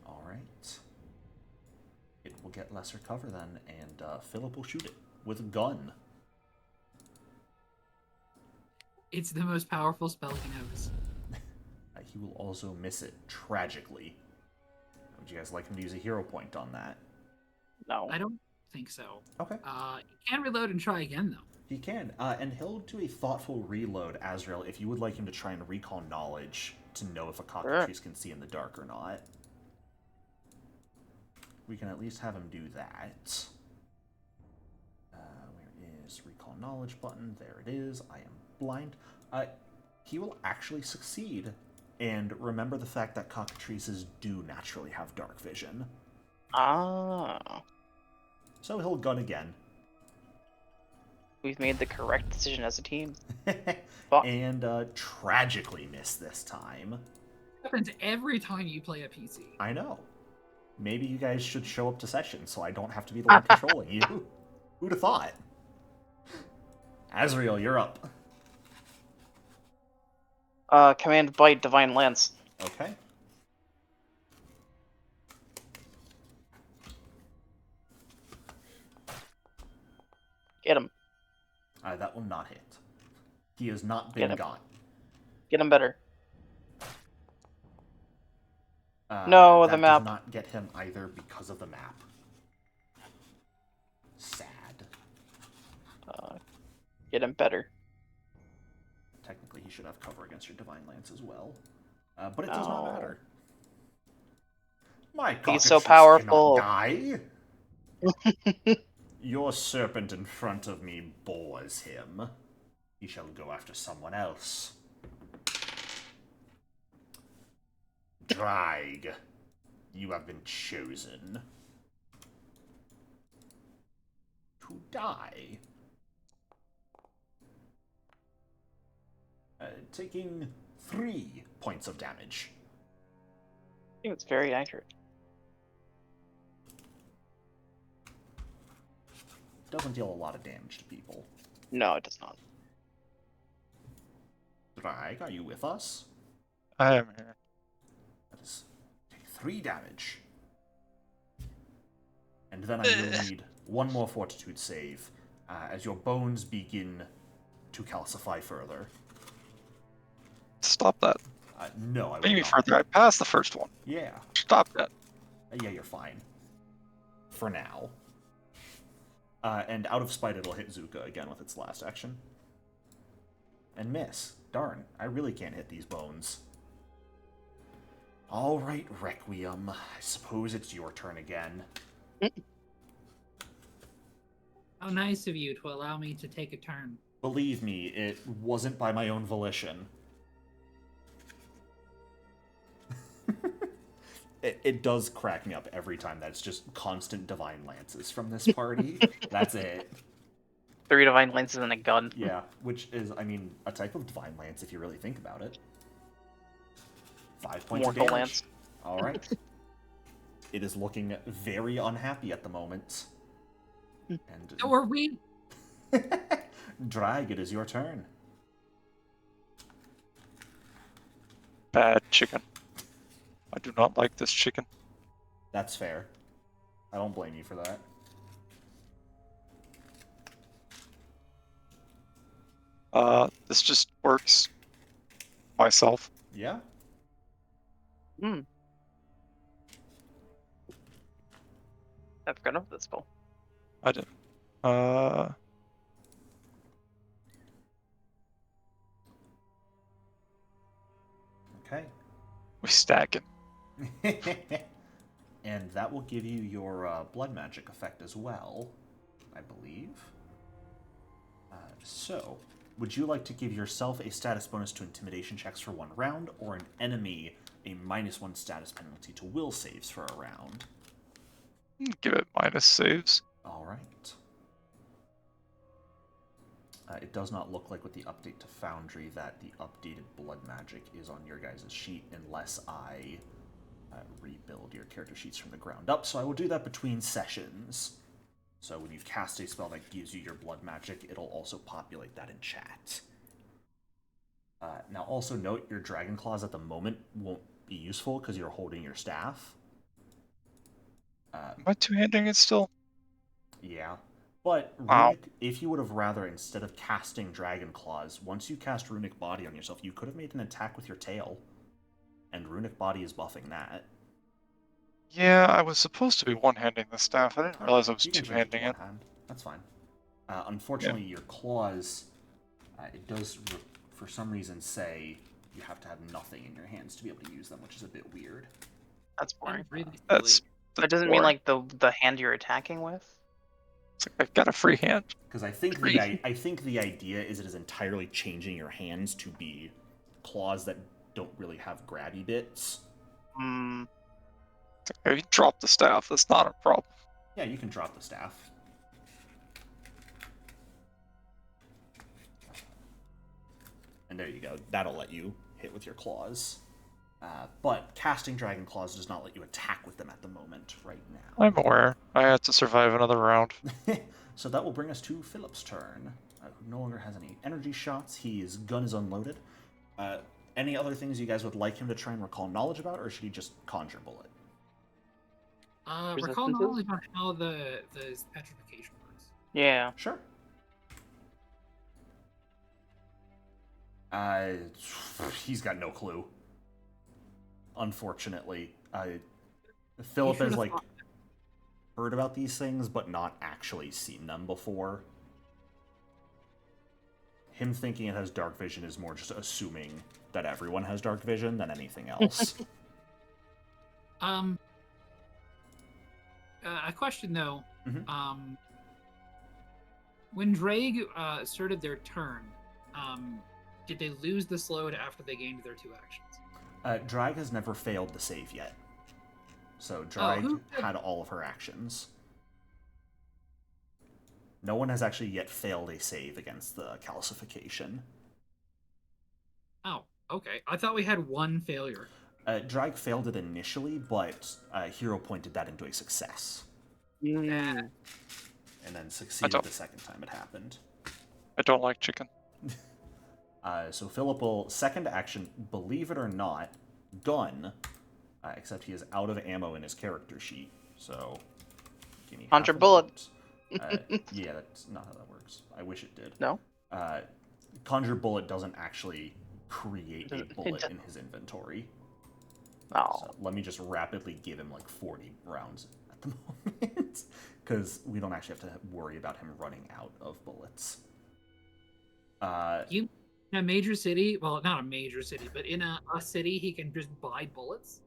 S1: Alright. It will get lesser cover then, and Philip will shoot it. with gun.
S2: It's the most powerful spell he knows.
S1: He will also miss it tragically. Would you guys like him to use a hero point on that?
S4: No.
S2: I don't think so.
S1: Okay.
S2: He can reload and try again, though.
S1: He can, and he'll do a thoughtful reload, Azrael, if you would like him to try and recall knowledge to know if a cockatrice can see in the dark or not. We can at least have him do that. Where is recall knowledge button? There it is. I am blind. He will actually succeed. And remember the fact that cockatrices do naturally have dark vision.
S4: Ah.
S1: So he'll gun again.
S4: We've made the correct decision as a team.
S1: And tragically missed this time.
S2: It happens every time you play a PC.
S1: I know. Maybe you guys should show up to session so I don't have to be the one controlling you. Who'd have thought? Azrael, you're up.
S4: Command Bite Divine Lance.
S1: Okay.
S4: Get him.
S1: That will not hit. He has not been got.
S4: Get him better. No, the map.
S1: Does not get him either because of the map. Sad.
S4: Get him better.
S1: Technically, he should have cover against your Divine Lance as well. But it does not matter. My
S4: He's so
S1: cockatrice
S4: powerful.
S1: cannot die. Your serpent in front of me bores him. He shall go after someone else. Drag, you have been chosen to die. Taking 3 points of damage.
S4: I think it's very accurate.
S1: Doesn't deal a lot of damage to people.
S4: No, it does not.
S1: Drag, are you with us?
S3: I am here.
S1: That is take 3 damage. And then I will need 1 more fortitude save as your bones begin to calcify further.
S3: Stop that.
S1: No, I will
S3: Maybe
S1: not.
S3: further. I passed the first one.
S1: Yeah.
S3: Stop that.
S1: Yeah, you're fine. For now. And out of spite, it'll hit Zuka again with its last action. And miss. Darn, I really can't hit these bones. Alright, Requiem. I suppose it's your turn again.
S2: How nice of you to allow me to take a turn.
S1: Believe me, it wasn't by my own volition. It does crack me up every time. That's just constant Divine Lances from this party. That's it.
S4: 3 Divine Lances and a gun.
S1: Yeah, which is, I mean, a type of Divine Lance if you really think about it. 5 points
S4: Mortal
S1: of damage.
S4: Lance.
S1: Alright. It is looking very unhappy at the moment. And
S2: So are we.
S1: Drag, it is your turn.
S3: Bad chicken. I do not like this chicken.
S1: That's fair. I don't blame you for that.
S3: This just works myself.
S1: Yeah?
S4: I forgot about this spell.
S3: I did.
S1: Okay.
S3: We stacking.
S1: And that will give you your blood magic effect as well, I believe. So, would you like to give yourself a status bonus to intimidation checks for 1 round, or an enemy a -1 status penalty to will saves for a round?
S3: Give it minus saves.
S1: Alright. It does not look like with the update to Foundry that the updated blood magic is on your guys' sheet unless I rebuild your character sheets from the ground up, so I will do that between sessions. So when you cast a spell that gives you your blood magic, it'll also populate that in chat. Now also note your Dragon Claws at the moment won't be useful because you're holding your staff.
S3: Am I two-handing it still?
S1: Yeah. But
S3: Wow.
S1: runic, if you would have rather, instead of casting Dragon Claws, once you cast Runic Body on yourself, you could have made an attack with your tail. And Runic Body is buffing that.
S3: Yeah, I was supposed to be one-handing the staff. I didn't realize I was
S1: You can change it to
S3: two-handing
S1: one
S3: it.
S1: hand. That's fine. Unfortunately, your claws, it does, for some reason, say you have to have nothing in your hands to be able to use them, which is a bit weird.
S4: That's boring.
S2: Really silly.
S3: That's
S4: That doesn't mean like the hand you're attacking with.
S3: It's like I've got a free hand.
S1: Because I think the idea is it is entirely changing your hands to be claws that don't really have grabby bits.
S4: Hmm.
S3: I can drop the staff. That's not a problem.
S1: Yeah, you can drop the staff. And there you go. That'll let you hit with your claws. But casting Dragon Claws does not let you attack with them at the moment right now.
S3: I'm aware. I had to survive another round.
S1: So that will bring us to Philip's turn, who no longer has any energy shots. His gun is unloaded. Any other things you guys would like him to try and recall knowledge about, or should he just conjure bullet?
S2: Recall
S4: Resistances?
S2: knowledge on how the petrification works.
S4: Yeah.
S1: Sure. He's got no clue. Unfortunately, Philip has like heard about these things, but not actually seen them before. Him thinking it has dark vision is more just assuming that everyone has dark vision than anything else.
S2: A question though.
S1: Mhm.
S2: When Drake started their turn, did they lose the slowed after they gained their 2 actions?
S1: Drag has never failed the save yet. So Drag
S2: who-
S1: had all of her actions. No one has actually yet failed a save against the calcification.
S2: Oh, okay. I thought we had 1 failure.
S1: Drag failed it initially, but Hero pointed that into a success.
S4: Mm.
S1: And then succeeded the second time it happened.
S3: I don't like chicken.
S1: So Philip will, second action, believe it or not, gun, except he is out of ammo in his character sheet. So, give me
S4: Conjure
S1: half a
S4: bullet.
S1: moment. Yeah, that's not how that works. I wish it did.
S4: No.
S1: Conjure bullet doesn't actually create a
S4: It
S1: bullet
S4: doesn't.
S1: in his inventory.
S4: Oh.
S1: So let me just rapidly give him like 40 rounds at the moment, because we don't actually have to worry about him running out of bullets.
S2: In a major city, well, not a major city, but in a city, he can just buy bullets?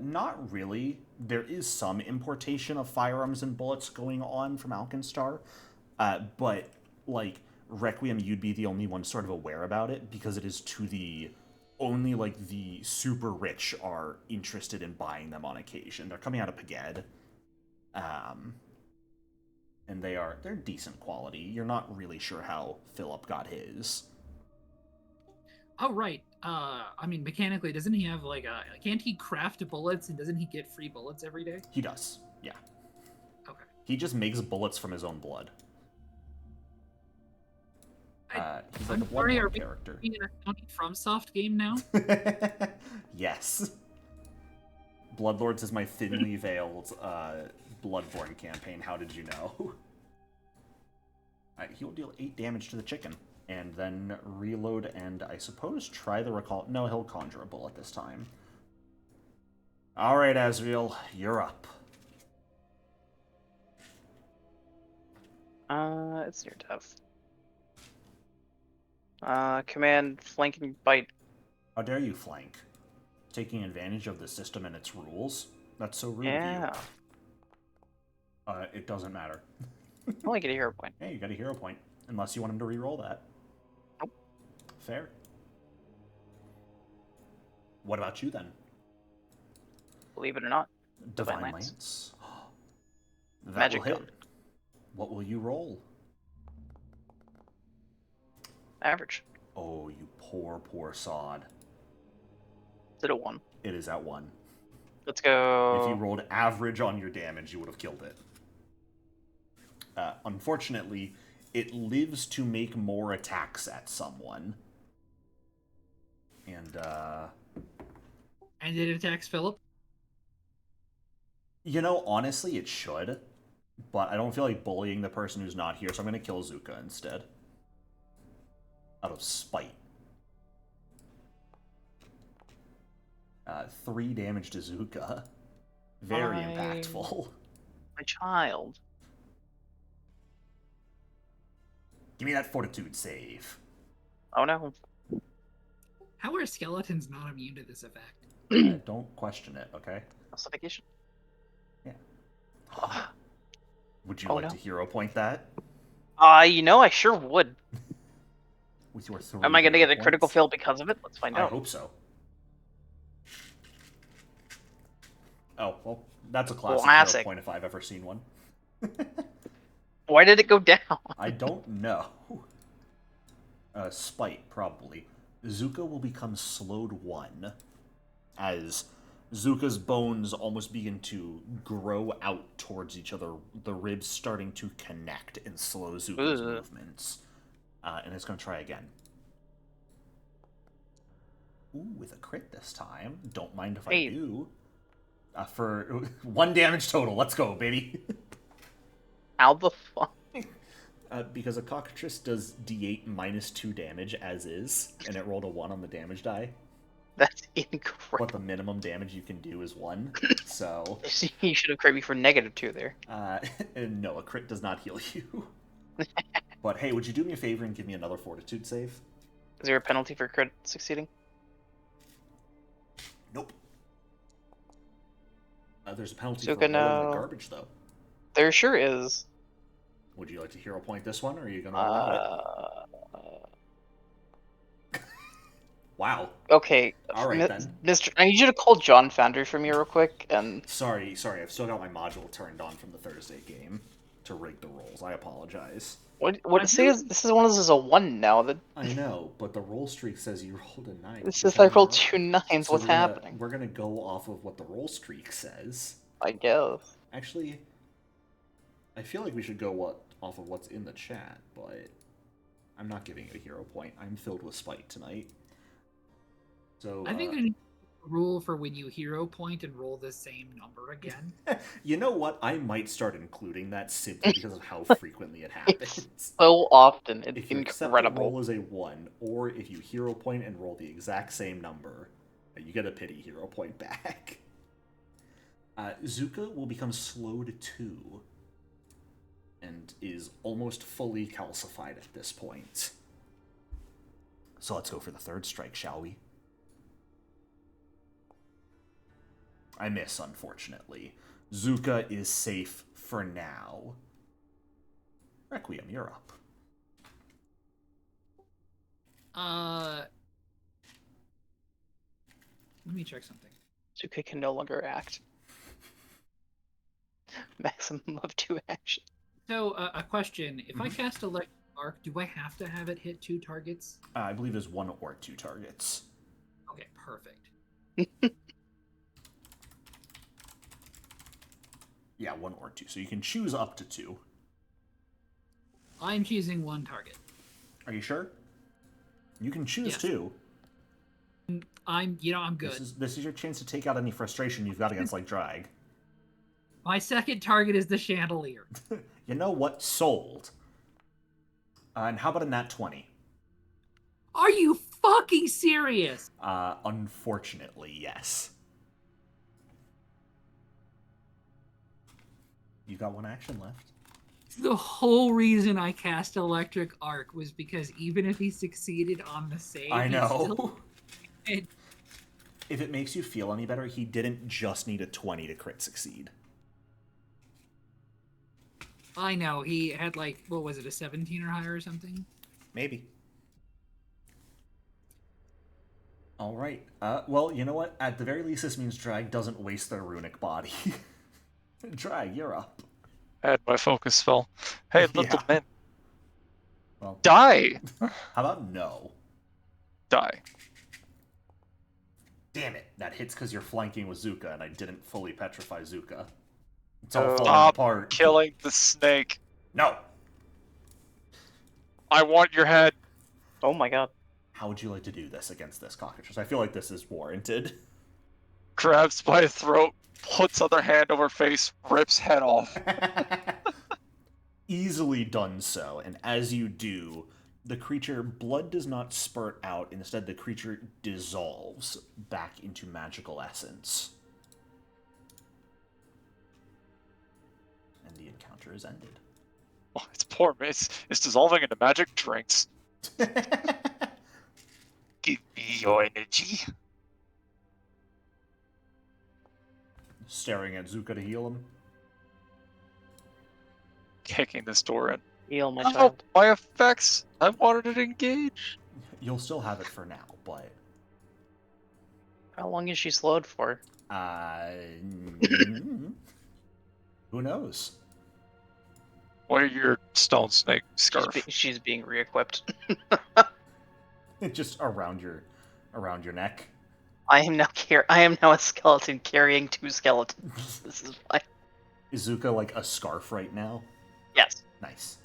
S1: Not really. There is some importation of firearms and bullets going on from Alkenstar, but, like, Requiem, you'd be the only one sort of aware about it, because it is to the... Only, like, the super rich are interested in buying them on occasion. They're coming out of Paged. And they're decent quality. You're not really sure how Philip got his.
S2: Oh, right. I mean, mechanically, doesn't he have like can't he craft bullets and doesn't he get free bullets every day?
S1: He does, yeah.
S2: Okay.
S1: He just makes bullets from his own blood. He's like a Bloodborne character.
S2: In a County FromSoft game now?
S1: Yes. Bloodlords is my thinly veiled Bloodborne campaign. How did you know? He will deal 8 damage to the chicken, and then reload and, I suppose, try the recall. No, he'll conjure a bullet this time. Alright, Asriel, you're up.
S4: It's near death. Command flank and bite.
S1: How dare you flank? Taking advantage of the system and its rules? That's so rude
S4: Yeah.
S1: of you. It doesn't matter.
S4: I only get a hero point.
S1: Hey, you got a hero point. Unless you want him to re-roll that.
S4: Nope.
S1: Fair. What about you then?
S4: Believe it or not.
S1: Divine
S4: Divine
S1: Lance.
S4: Lance.
S1: That
S4: Magic
S1: will hit.
S4: gun.
S1: What will you roll?
S4: Average.
S1: Oh, you poor, poor sod.
S4: Is it a 1?
S1: It is at 1.
S4: Let's go.
S1: If you rolled average on your damage, you would have killed it. Unfortunately, it lives to make more attacks at someone. And
S2: And it attacks Philip?
S1: you know, honestly, it should. But I don't feel like bullying the person who's not here, so I'm going to kill Zuka instead. Out of spite. 3 damage to Zuka. Very impactful.
S4: My child.
S1: Give me that fortitude save.
S4: Oh no.
S2: How are skeletons not immune to this effect?
S1: Don't question it, okay?
S4: Classification.
S1: Yeah.
S4: Oh,
S1: Would you
S4: Oh,
S1: like
S4: no.
S1: to hero point that?
S4: you know, I sure would.
S1: With your 3
S4: Am I gonna
S1: hero
S4: get a critical
S1: points?
S4: fail because of it? Let's find
S1: I
S4: out.
S1: hope so. Oh, well, that's a classic hero point if I've ever seen one.
S4: Why did it go down?
S1: I don't know. Spite, probably. Zuka will become slowed 1 as Zuka's bones almost begin to grow out towards each other, the ribs starting to connect and slow Zuka's movements. And it's going to try again. Ooh, with a crit this time. Don't mind if I do. For 1 damage total. Let's go, baby.
S4: How the fuck?
S1: Because a cockatrice does d8 minus 2 damage as is, and it rolled a 1 on the damage die.
S4: That's incredible.
S1: But the minimum damage you can do is 1, so...
S4: You should have crit me for -2 there.
S1: No, a crit does not heal you. But hey, would you do me a favor and give me another fortitude save?
S4: Is there a penalty for crit succeeding?
S1: Nope. There's a penalty
S4: Zuka,
S1: for rolling
S4: no.
S1: the garbage, though.
S4: There sure is.
S1: Would you like to hero point this one, or are you going to allow it? Wow.
S4: Okay.
S1: All right, then.
S4: Mr. I need you to call John Foundry for me real quick, and...
S1: Sorry, I've still got my module turned on from the Thursday game to rig the rolls. I apologize.
S4: What it says? This is one of those is a 1 now. That
S1: I know, but the roll streak says you rolled a 9.
S4: this is I rolled 2 9s.
S1: So
S4: What's happening?
S1: We're gonna go off of what the roll streak says.
S4: I guess.
S1: Actually, I feel like we should go off of what's in the chat, but I'm not giving it a hero point. I'm filled with spite tonight. So
S2: I think there's a rule for when you hero point and roll the same number again.
S1: you know what? I might start including that simply because of how frequently it happens.
S4: So often, it's
S1: If you accept the
S4: incredible.
S1: roll as a 1, or if you hero point and roll the exact same number, you get a pity hero point back. Zuka will become slowed 2, and is almost fully calcified at this point. So let's go for the 3rd strike, shall we? I miss, unfortunately. Zuka is safe for now. Requiem, you're up.
S2: Let me check something.
S4: Zuka can no longer act. Maximum of 2 action.
S2: So, a question. If I cast Electric Arc, do I have to have it hit 2 targets?
S1: I believe there's 1 or 2 targets.
S2: Okay, perfect.
S1: Yeah, 1 or 2. So you can choose up to 2.
S2: I'm choosing 1 target.
S1: Are you sure? You can choose 2.
S2: I'm good.
S1: This is your chance to take out any frustration you've got against, like, Drag.
S2: My 2nd target is the chandelier.
S1: You know what? Sold. And how about a nat 20?
S2: Are you fucking serious?
S1: Unfortunately, yes. You got 1 action left.
S2: The whole reason I cast Electric Arc was because even if he succeeded on the save,
S1: I know.
S2: Still...
S1: If it makes you feel any better, he didn't just need a 20 to crit succeed.
S2: I know. He had, like, what was it, a 17 or higher or something?
S1: Maybe. All right. Well, you know what? At the very least, this means Drag doesn't waste their runic body. Drag, you're up.
S3: I had my focus spell. Hey, little man.
S1: Well,
S3: Die!
S1: How about no?
S3: Die.
S1: Damn it. That hits because you're flanking with Zuka, and I didn't fully petrify Zuka. It's all falling
S3: Stop
S1: apart.
S3: killing the snake.
S1: No!
S3: I want your head.
S4: Oh my god.
S1: How would you like to do this against this cockatrice? I feel like this is warranted.
S3: Grabs by throat, puts other hand over face, rips head off.
S1: easily done so, and as you do, the creature, blood does not spurt out. Instead, the creature dissolves back into magical essence. And the encounter is ended.
S3: Oh, it's poor, man. It's dissolving into magic drinks. Give me your energy.
S1: Staring at Zuka to heal him.
S3: Kicking this door in.
S4: Heal my
S3: Oh,
S4: child.
S3: my effects! I wanted it engaged.
S1: You'll still have it for now, but...
S4: How long is she slowed for?
S1: Who knows?
S3: Wear your stone snake scarf.
S4: She's being re-equipped.
S1: Just around your neck.
S4: I am now a skeleton carrying 2 skeletons. This is fine.
S1: Is Zuka like a scarf right now?
S4: Yes.
S1: Nice.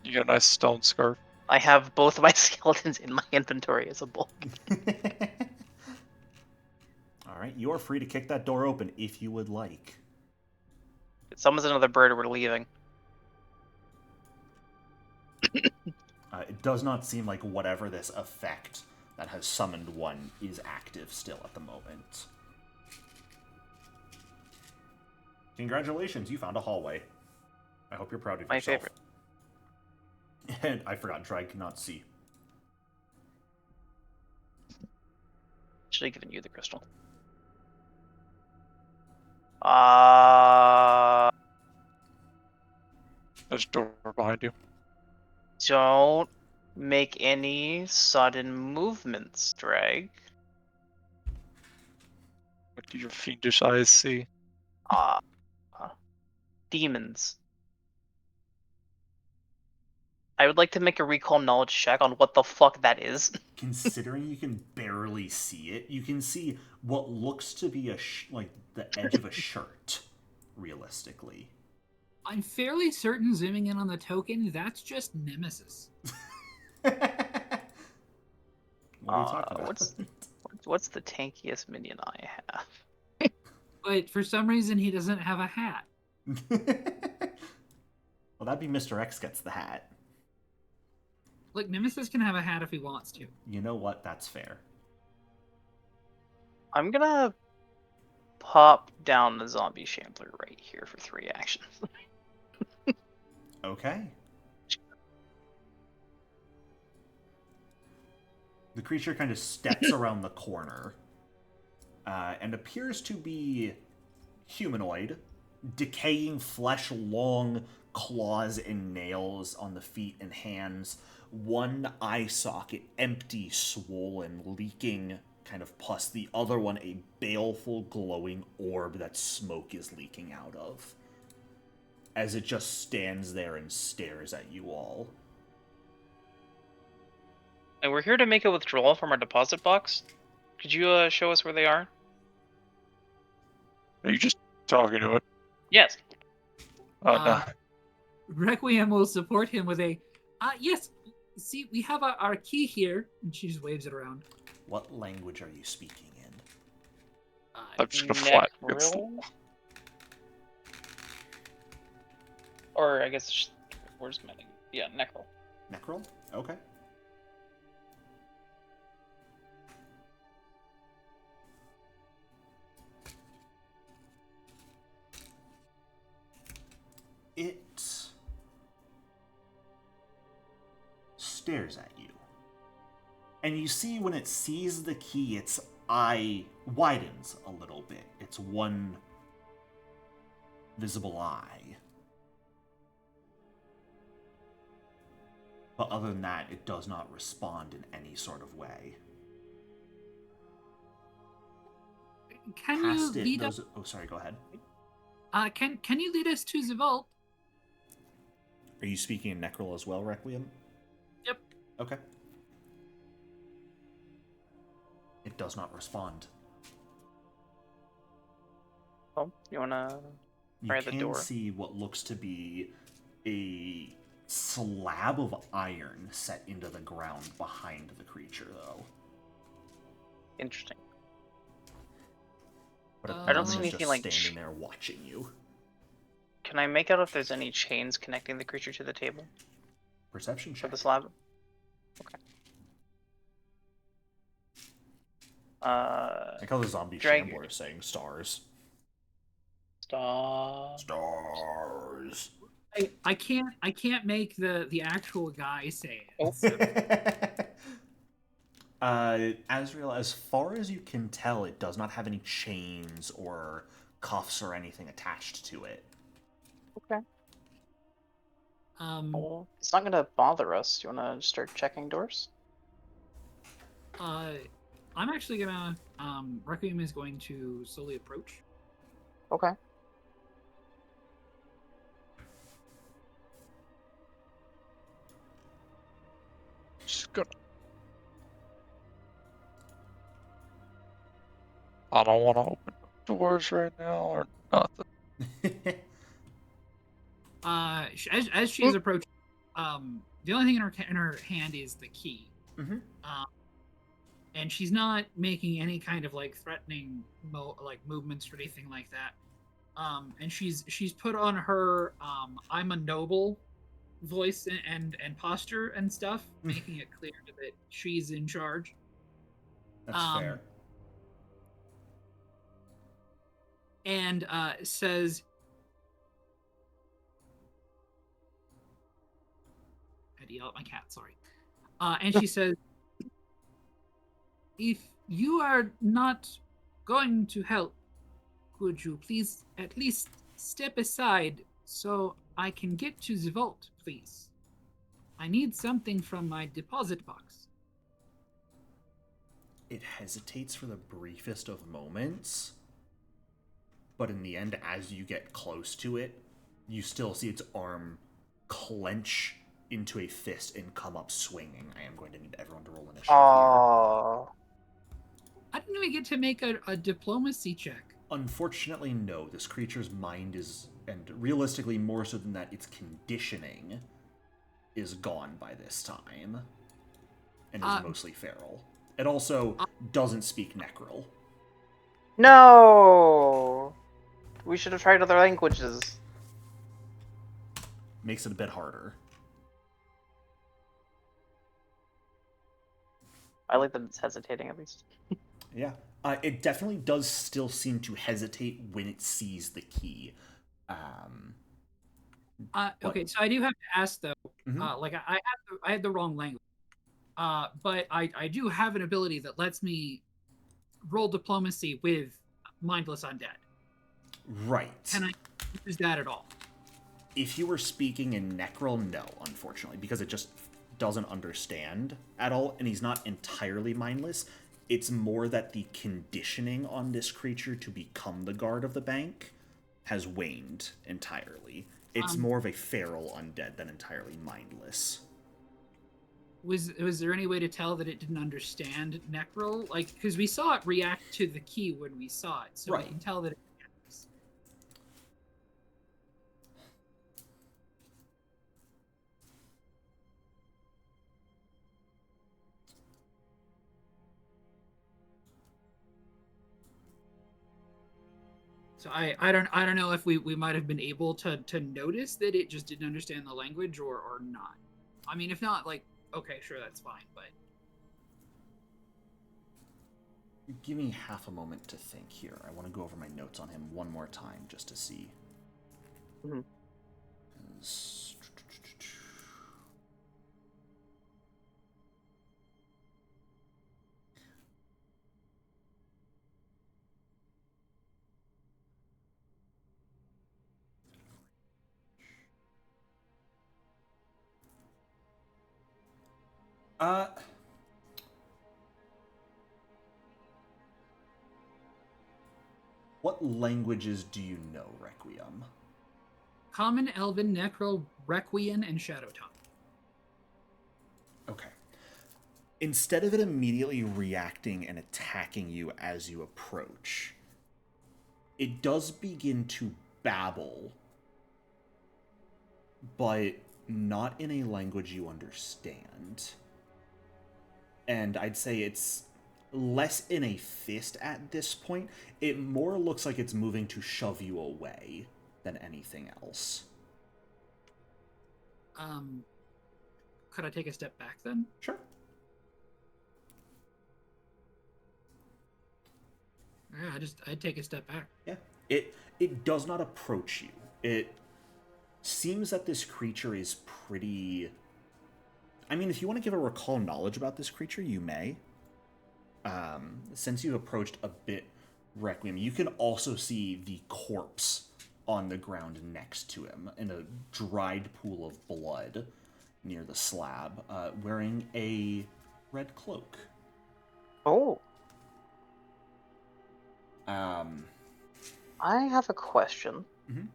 S3: You got a nice stone scarf.
S4: I have both of my skeletons in my inventory as a bulk.
S1: Alright, you are free to kick that door open if you would like.
S4: If it summons another bird, we're leaving.
S1: It does not seem like whatever this effect that has summoned one is active still at the moment. Congratulations, you found a hallway. I hope you're proud of
S4: My
S1: yourself.
S4: favorite.
S1: And I forgot, Drag cannot see.
S4: Should have given you the crystal.
S3: There's a door behind you.
S4: Don't make any sudden movements, Drag.
S3: What do your fiendish eyes see?
S4: Demons. I would like to make a recall knowledge check on what the fuck that is.
S1: Considering you can barely see it, you can see what looks to be like the edge of a shirt, realistically.
S2: I'm fairly certain, zooming in on the token, that's just Nemesis.
S1: What are you talking about?
S4: What's the tankiest minion I have?
S2: But for some reason, he doesn't have a hat.
S1: Well, that'd be Mr. X gets the hat.
S2: Look, Nemesis can have a hat if he wants to.
S1: You know what? That's fair.
S4: I'm gonna pop down the zombie shambler right here for 3 actions.
S1: Okay. The creature kind of steps around the corner and appears to be humanoid, decaying flesh, long claws and nails on the feet and hands, one eye socket empty, swollen, leaking kind of pus, the other one a baleful, glowing orb that smoke is leaking out of, as it just stands there and stares at you all.
S4: And we're here to make a withdrawal from our deposit box. Could you show us where they are?
S3: Are you just talking to it?
S4: Yes.
S3: Oh, no.
S2: Requiem will support him with a, yes, see, we have our key here. And she just waves it around.
S1: What language are you speaking in?
S3: I'm just gonna flat.
S4: Necril? Or I guess, where's my name? Yeah, Necril.
S1: Necrol? Okay. It stares at you. And you see when it sees the key, its eye widens a little bit. It's one visible eye. But other than that, it does not respond in any sort of way.
S2: Can
S1: Past
S2: you
S1: it,
S2: lead
S1: those...
S2: us?
S1: Oh, sorry, go ahead.
S2: Can you lead us to the vault?
S1: Are you speaking in Necrol as well, Requiem?
S2: Yep.
S1: Okay. It does not respond.
S4: Oh, you wanna try the door?
S1: You can see what looks to be a slab of iron set into the ground behind the creature, though.
S4: Interesting.
S1: But
S2: I don't
S1: it's
S2: see
S1: just
S4: anything like
S1: standing there watching you.
S4: Can I make out if there's any chains connecting the creature to the table
S1: Perception
S4: for
S1: check.
S4: the slab? Okay.
S1: I call the zombie shambler saying stars.
S4: Stop.
S1: Stars.
S2: I can't make the actual guy say it.
S4: Oh.
S2: So.
S1: Azrael, as far as you can tell, it does not have any chains or cuffs or anything attached to it.
S4: Okay.
S2: Well,
S4: It's not gonna bother us. Do you wanna start checking doors?
S2: I'm actually gonna Requiem is going to slowly approach.
S4: Okay.
S3: Just gonna. I don't want to open doors right now or nothing.
S2: As she's approaching, the only thing in her hand is the key.
S1: Mm-hmm.
S2: And she's not making any kind of like threatening movements or anything like that. And she's put on her I'm a noble voice and posture and stuff, making it clear that she's in charge.
S1: That's fair.
S2: And says, I had to yell at my cat, sorry. And she says, if you are not going to help, could you please at least step aside so I can get to the vault, please? I need something from my deposit box.
S1: It hesitates for the briefest of moments, but in the end, as you get close to it, you still see its arm clench into a fist and come up swinging. I am going to need everyone to roll initiative here.
S2: I didn't even get to make a diplomacy check.
S1: Unfortunately, no. This creature's mind is, and realistically more so than that, its conditioning is gone by this time. And is mostly feral. It also doesn't speak Necrol.
S4: No! We should have tried other languages.
S1: Makes it a bit harder.
S4: I like that it's hesitating at least.
S1: Yeah. It definitely does still seem to hesitate when it sees the key.
S2: Okay, so I do have to ask though.
S1: Mm-hmm.
S2: I had the wrong language. But I do have an ability that lets me roll diplomacy with mindless undead.
S1: Right.
S2: Can I use that at all?
S1: If you were speaking in Necrol, no, unfortunately, because it just doesn't understand at all, and he's not entirely mindless. It's more that the conditioning on this creature to become the guard of the bank has waned entirely. It's more of a feral undead than entirely mindless.
S2: Was there any way to tell that it didn't understand Necrol? Like, because we saw it react to the key when we saw it, so
S1: right.
S2: we can tell that it. So I don't know if we might have been able to notice that it just didn't understand the language or not. I mean, if not, like, okay, sure, that's fine, but
S1: give me half a moment to think here. I want to go over my notes on him one more time just to see.
S4: Mm-hmm.
S1: What languages do you know, Requiem?
S2: Common, Elven, Necrol, Requiem, and Shadow Tongue.
S1: Okay. Instead of it immediately reacting and attacking you as you approach, it does begin to babble, but not in a language you understand. And I'd say it's less in a fist at this point. It more looks like it's moving to shove you away than anything else.
S2: Could I take a step back then?
S1: Sure.
S2: Yeah, I'd take a step back.
S1: Yeah. It does not approach you. It seems that this creature is pretty... I mean, if you want to give a recall knowledge about this creature, you may. Since you've approached a bit, Requiem, you can also see the corpse on the ground next to him in a dried pool of blood near the slab, wearing a red cloak.
S4: Oh.
S1: I
S4: have a question.
S1: Mm-hmm.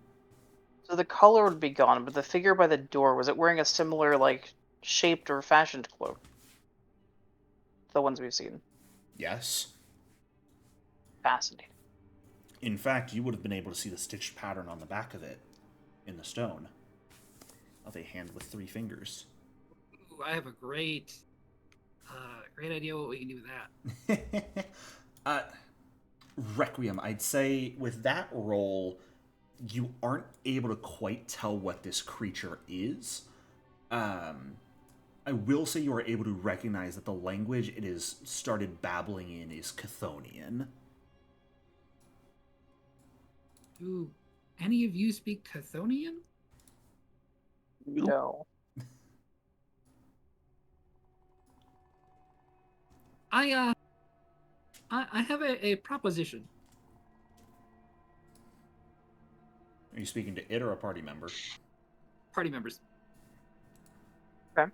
S4: So the color would be gone, but the figure by the door, was it wearing a similar, like, shaped or fashioned cloak? The ones we've seen.
S1: Yes.
S4: Fascinating.
S1: In fact, you would have been able to see the stitched pattern on the back of it in the stone of a hand with 3 fingers.
S2: Ooh, I have a great idea what we can do with that.
S1: Requiem, I'd say with that roll, you aren't able to quite tell what this creature is. I will say you are able to recognize that the language it is started babbling in is Chthonian.
S2: Do any of you speak Chthonian?
S4: No.
S2: I have a proposition.
S1: Are you speaking to it or a party member?
S2: Party members.
S4: Okay.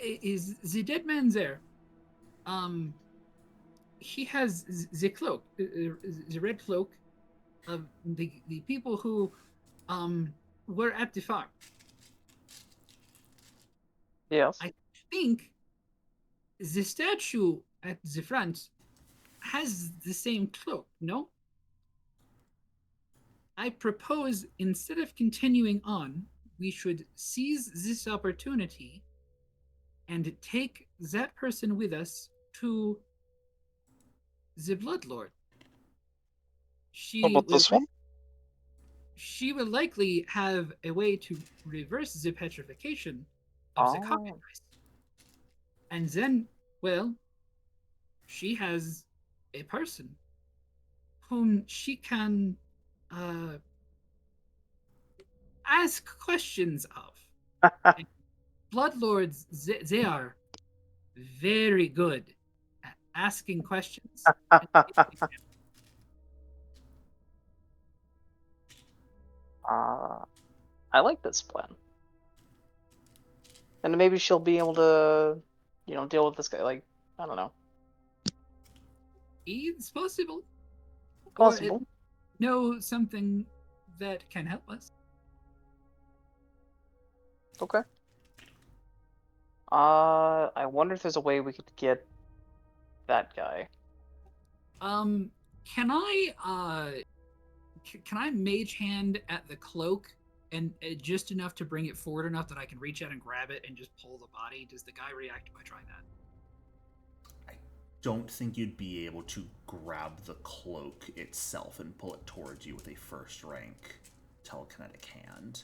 S2: Is the dead man there? He has the cloak, the red cloak of the people who were at the farm.
S4: Yes.
S2: I think the statue at the front has the same cloak, no? I propose instead of continuing on, we should seize this opportunity and take that person with us to the Bloodlord.
S3: How about this one?
S2: She will likely have a way to reverse the petrification of the cockatrice. And then, well, she has a person whom she can ask questions of. Bloodlords, they are very good at asking questions.
S4: I like this plan. And maybe she'll be able to, deal with this guy. Like, I don't know.
S2: It's possible.
S4: Possible.
S2: Or know something that can help us.
S4: Okay. I wonder if there's a way we could get that guy.
S2: Can I mage hand at the cloak and just enough to bring it forward enough that I can reach out and grab it and just pull the body? Does the guy react if I try that?
S1: I don't think you'd be able to grab the cloak itself and pull it towards you with a first rank telekinetic hand.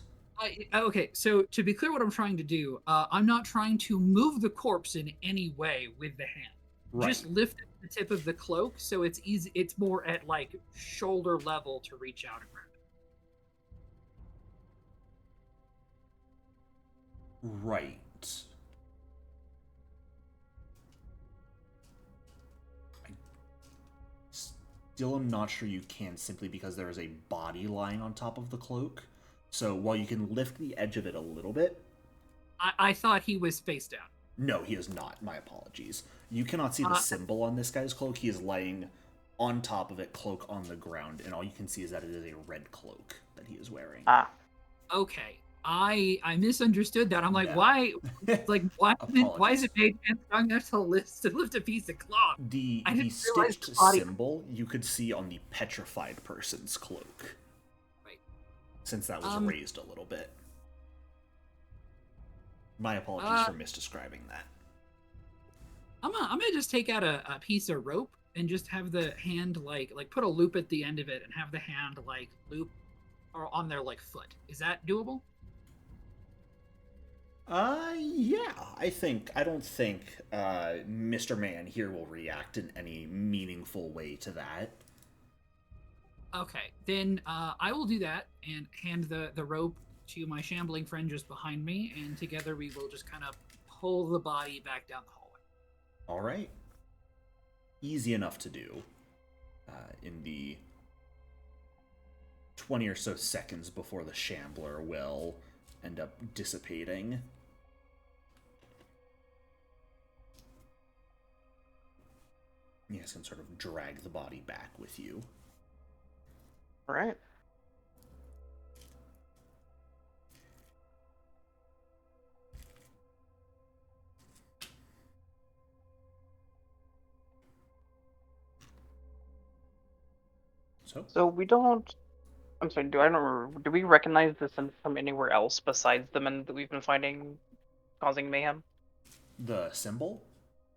S2: Okay, so to be clear what I'm trying to do, I'm not trying to move the corpse in any way with the hand. Right. Just lift the tip of the cloak so it's easy. It's more at like shoulder level to reach out and grab it.
S1: Right. I still am not sure you can simply because there is a body lying on top of the cloak. So while you can lift the edge of it a little bit...
S2: I thought he was face down.
S1: No, he is not. My apologies. You cannot see the symbol on this guy's cloak. He is laying on top of it, cloak on the ground, and all you can see is that it is a red cloak that he is wearing.
S2: Okay. I misunderstood that. I'm like,
S1: Yeah.
S2: why is it made strong enough to lift a piece of cloth?
S1: The stitched symbol you could see on the petrified person's cloak. Since that was raised a little bit. My apologies for misdescribing that.
S2: I'm gonna just take out a piece of rope and just have the hand like put a loop at the end of it and have the hand like loop or on their like foot. Is that doable?
S1: Yeah, I don't think Mr. Man here will react in any meaningful way to that.
S2: Okay, then I will do that and hand the rope to my shambling friend just behind me, and together we will just kind of pull the body back down the hallway.
S1: All right. Easy enough to do. In the 20 or so seconds before the shambler will end up dissipating. You guys can sort of drag the body back with you.
S4: All right. So we don't. I'm sorry. I don't remember. Do we recognize this from anywhere else besides the men that we've been finding, causing mayhem?
S1: The symbol?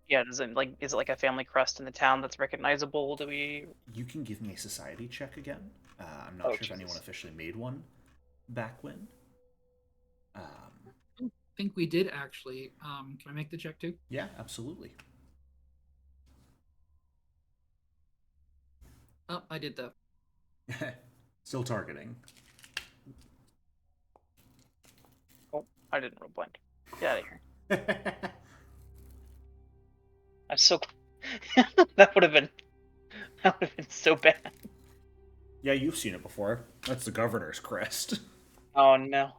S4: Yeah. Is it like a family crest in the town that's recognizable? Do we?
S1: You can give me a society check again. I'm not
S4: Oh,
S1: sure if
S4: Jesus.
S1: anyone officially made one back when.
S2: I think we did actually. Can I make the check too?
S1: Yeah, absolutely.
S2: Oh, I did that.
S1: Still targeting.
S4: Oh, I didn't roll blind. Get out of here. I'm so. That would have been so bad.
S1: Yeah, you've seen it before. That's the governor's crest.
S4: Oh no.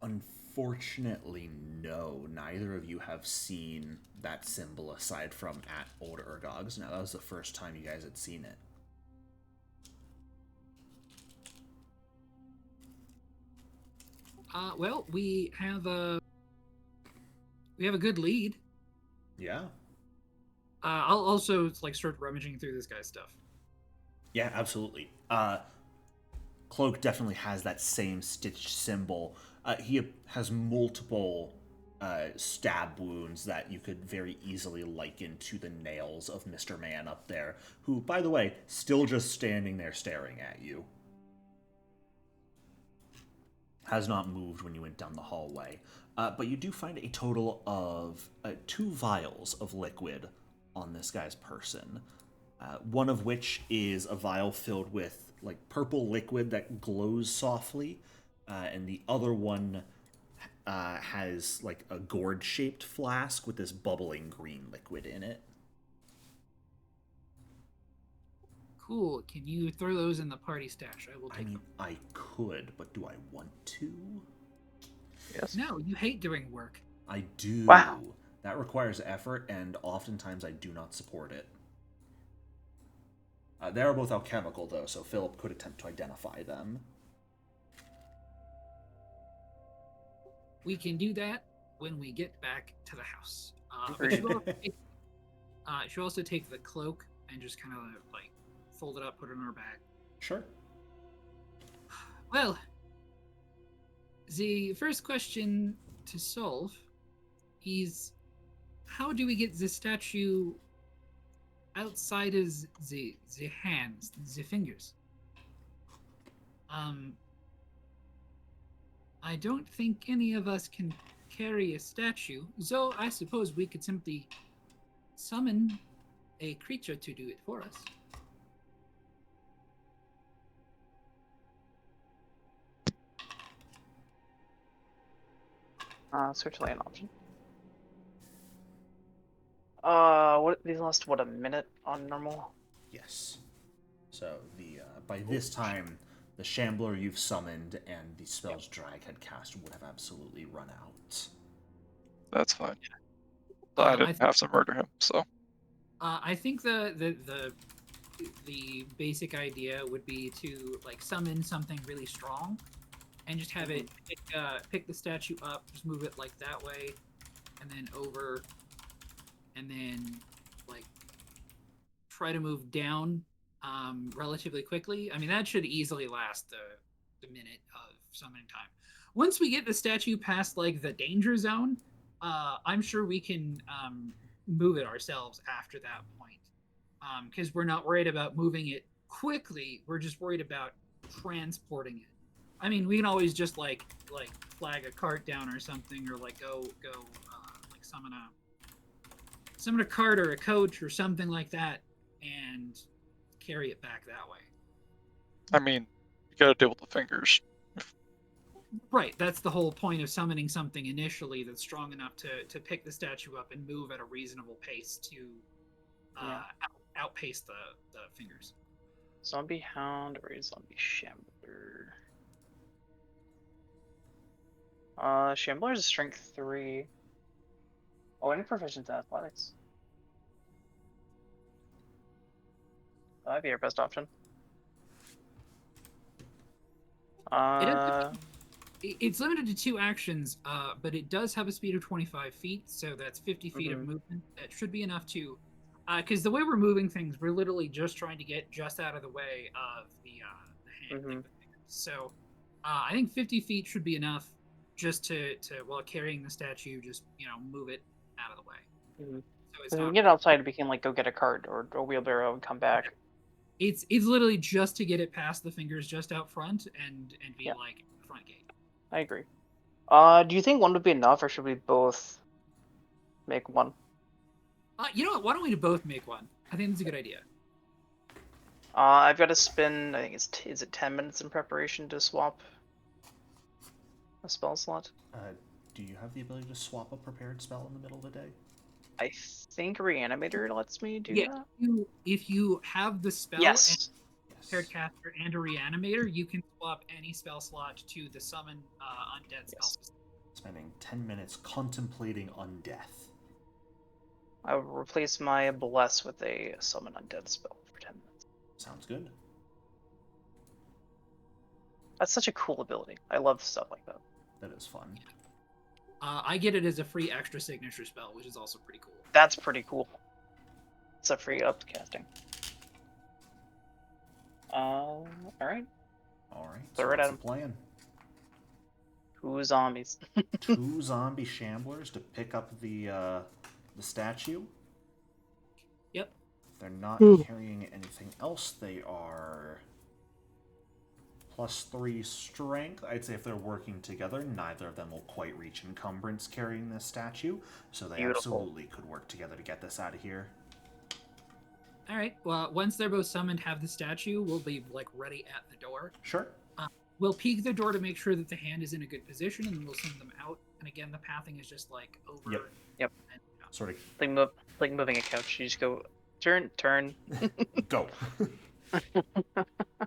S1: Unfortunately, no. Neither of you have seen that symbol aside from at Old Urgog's. Now, that was the first time you guys had seen it.
S2: Well, we have a good lead.
S1: Yeah.
S2: I'll also like start rummaging through this guy's stuff.
S1: Yeah, absolutely. Cloak definitely has that same stitched symbol. He has multiple stab wounds that you could very easily liken to the nails of Mr. Man up there, who, by the way, still just standing there staring at you. Has not moved when you went down the hallway. But you do find a total of 2 vials of liquid on this guy's person. One of which is a vial filled with like purple liquid that glows softly, and the other one has like a gourd-shaped flask with this bubbling green liquid in it.
S2: Cool. Can you throw those in the party stash? I will take them.
S1: I could, but do I want to?
S4: Yes.
S2: No, you hate doing work.
S1: I do.
S4: Wow.
S1: That requires effort, and oftentimes I do not support it. They are both alchemical, though, so Philip could attempt to identify them.
S2: We can do that when we get back to the house.
S4: Agreed.
S2: She'll also take the cloak and just kind of like fold it up, put it in her bag.
S1: Sure.
S2: Well, the first question to solve is how do we get the statue outside of the hands, the fingers? I don't think any of us can carry a statue, though I suppose we could simply summon a creature to do it for us.
S4: Certainly an option. What these last a minute on normal?
S1: Yes. So the by this time, the Shambler you've summoned and the spells Drag had cast would have absolutely run out.
S3: That's fine. I didn't have to murder him, so.
S2: I think the basic idea would be to like summon something really strong, and just have it pick the statue up, just move it like that way, and then over, and then like try to move down relatively quickly. I mean, that should easily last the minute of summoning time. once we get the statue past like the danger zone, I'm sure we can move it ourselves after that point. Because we're not worried about moving it quickly. We're just worried about transporting it. I mean, we can always just like flag a cart down or something, or like go like summon a cart or a coach or something like that, and carry it back that way.
S3: I mean, you gotta deal with the fingers.
S2: Right, that's the whole point of summoning something initially that's strong enough to pick the statue up and move at a reasonable pace to outpace the fingers.
S4: Zombie Hound or a Zombie Shambler? Shambler is a strength 3. Oh, any proficient in athletics. That'd be our best option.
S2: It's limited to 2 actions, but it does have a speed of 25 feet, so that's 50 feet of movement. That should be enough to, because the way we're moving things, we're literally just trying to get just out of the way of the hand. Like the fingers. So I think 50 feet should be enough just to while carrying the statue, just move it out of the way. So it's
S4: If we
S2: not.
S4: can get outside, we can like go get a cart or a wheelbarrow and come back.
S2: It's literally just to get it past the fingers just out front and be like front gate.
S4: I agree. Do you think one would be enough, or should we both make one?
S2: You know what? Why don't we both make one? I think that's a good idea.
S4: I've got to spend, I think is it 10 minutes in preparation to swap a spell slot?
S1: Do you have the ability to swap a prepared spell in the middle of the day?
S4: I think Reanimator lets me do that.
S2: If you have the spell
S4: Yes.
S2: and prepared caster and a Reanimator, you can swap any spell slot to the summon undead spell.
S1: Spending 10 minutes contemplating undeath.
S4: I will replace my Bless with a summon undead spell for 10 minutes.
S1: Sounds good.
S4: That's such a cool ability. I love stuff like that.
S1: That is fun.
S2: I get it as a free extra signature spell, which is also pretty cool.
S4: That's pretty cool. It's a free upcasting. Alright.
S1: Alright,
S4: Throw
S1: so
S4: it at
S1: what's
S4: him.
S1: the plan?
S4: 2 zombies.
S1: 2 zombie shamblers to pick up the statue.
S2: Yep.
S1: They're not carrying anything else. They are +3 strength. I'd say if they're working together, neither of them will quite reach encumbrance carrying this statue, so they absolutely could work together to get this out of here.
S2: All right. Well, once they're both summoned, have the statue, we'll be like ready at the door.
S1: Sure.
S2: We'll peek the door to make sure that the hand is in a good position, and then we'll send them out. And again, the pathing is just like over.
S4: Yep.
S2: And,
S1: Sort of.
S4: Like moving a couch. You just go turn.
S1: Go.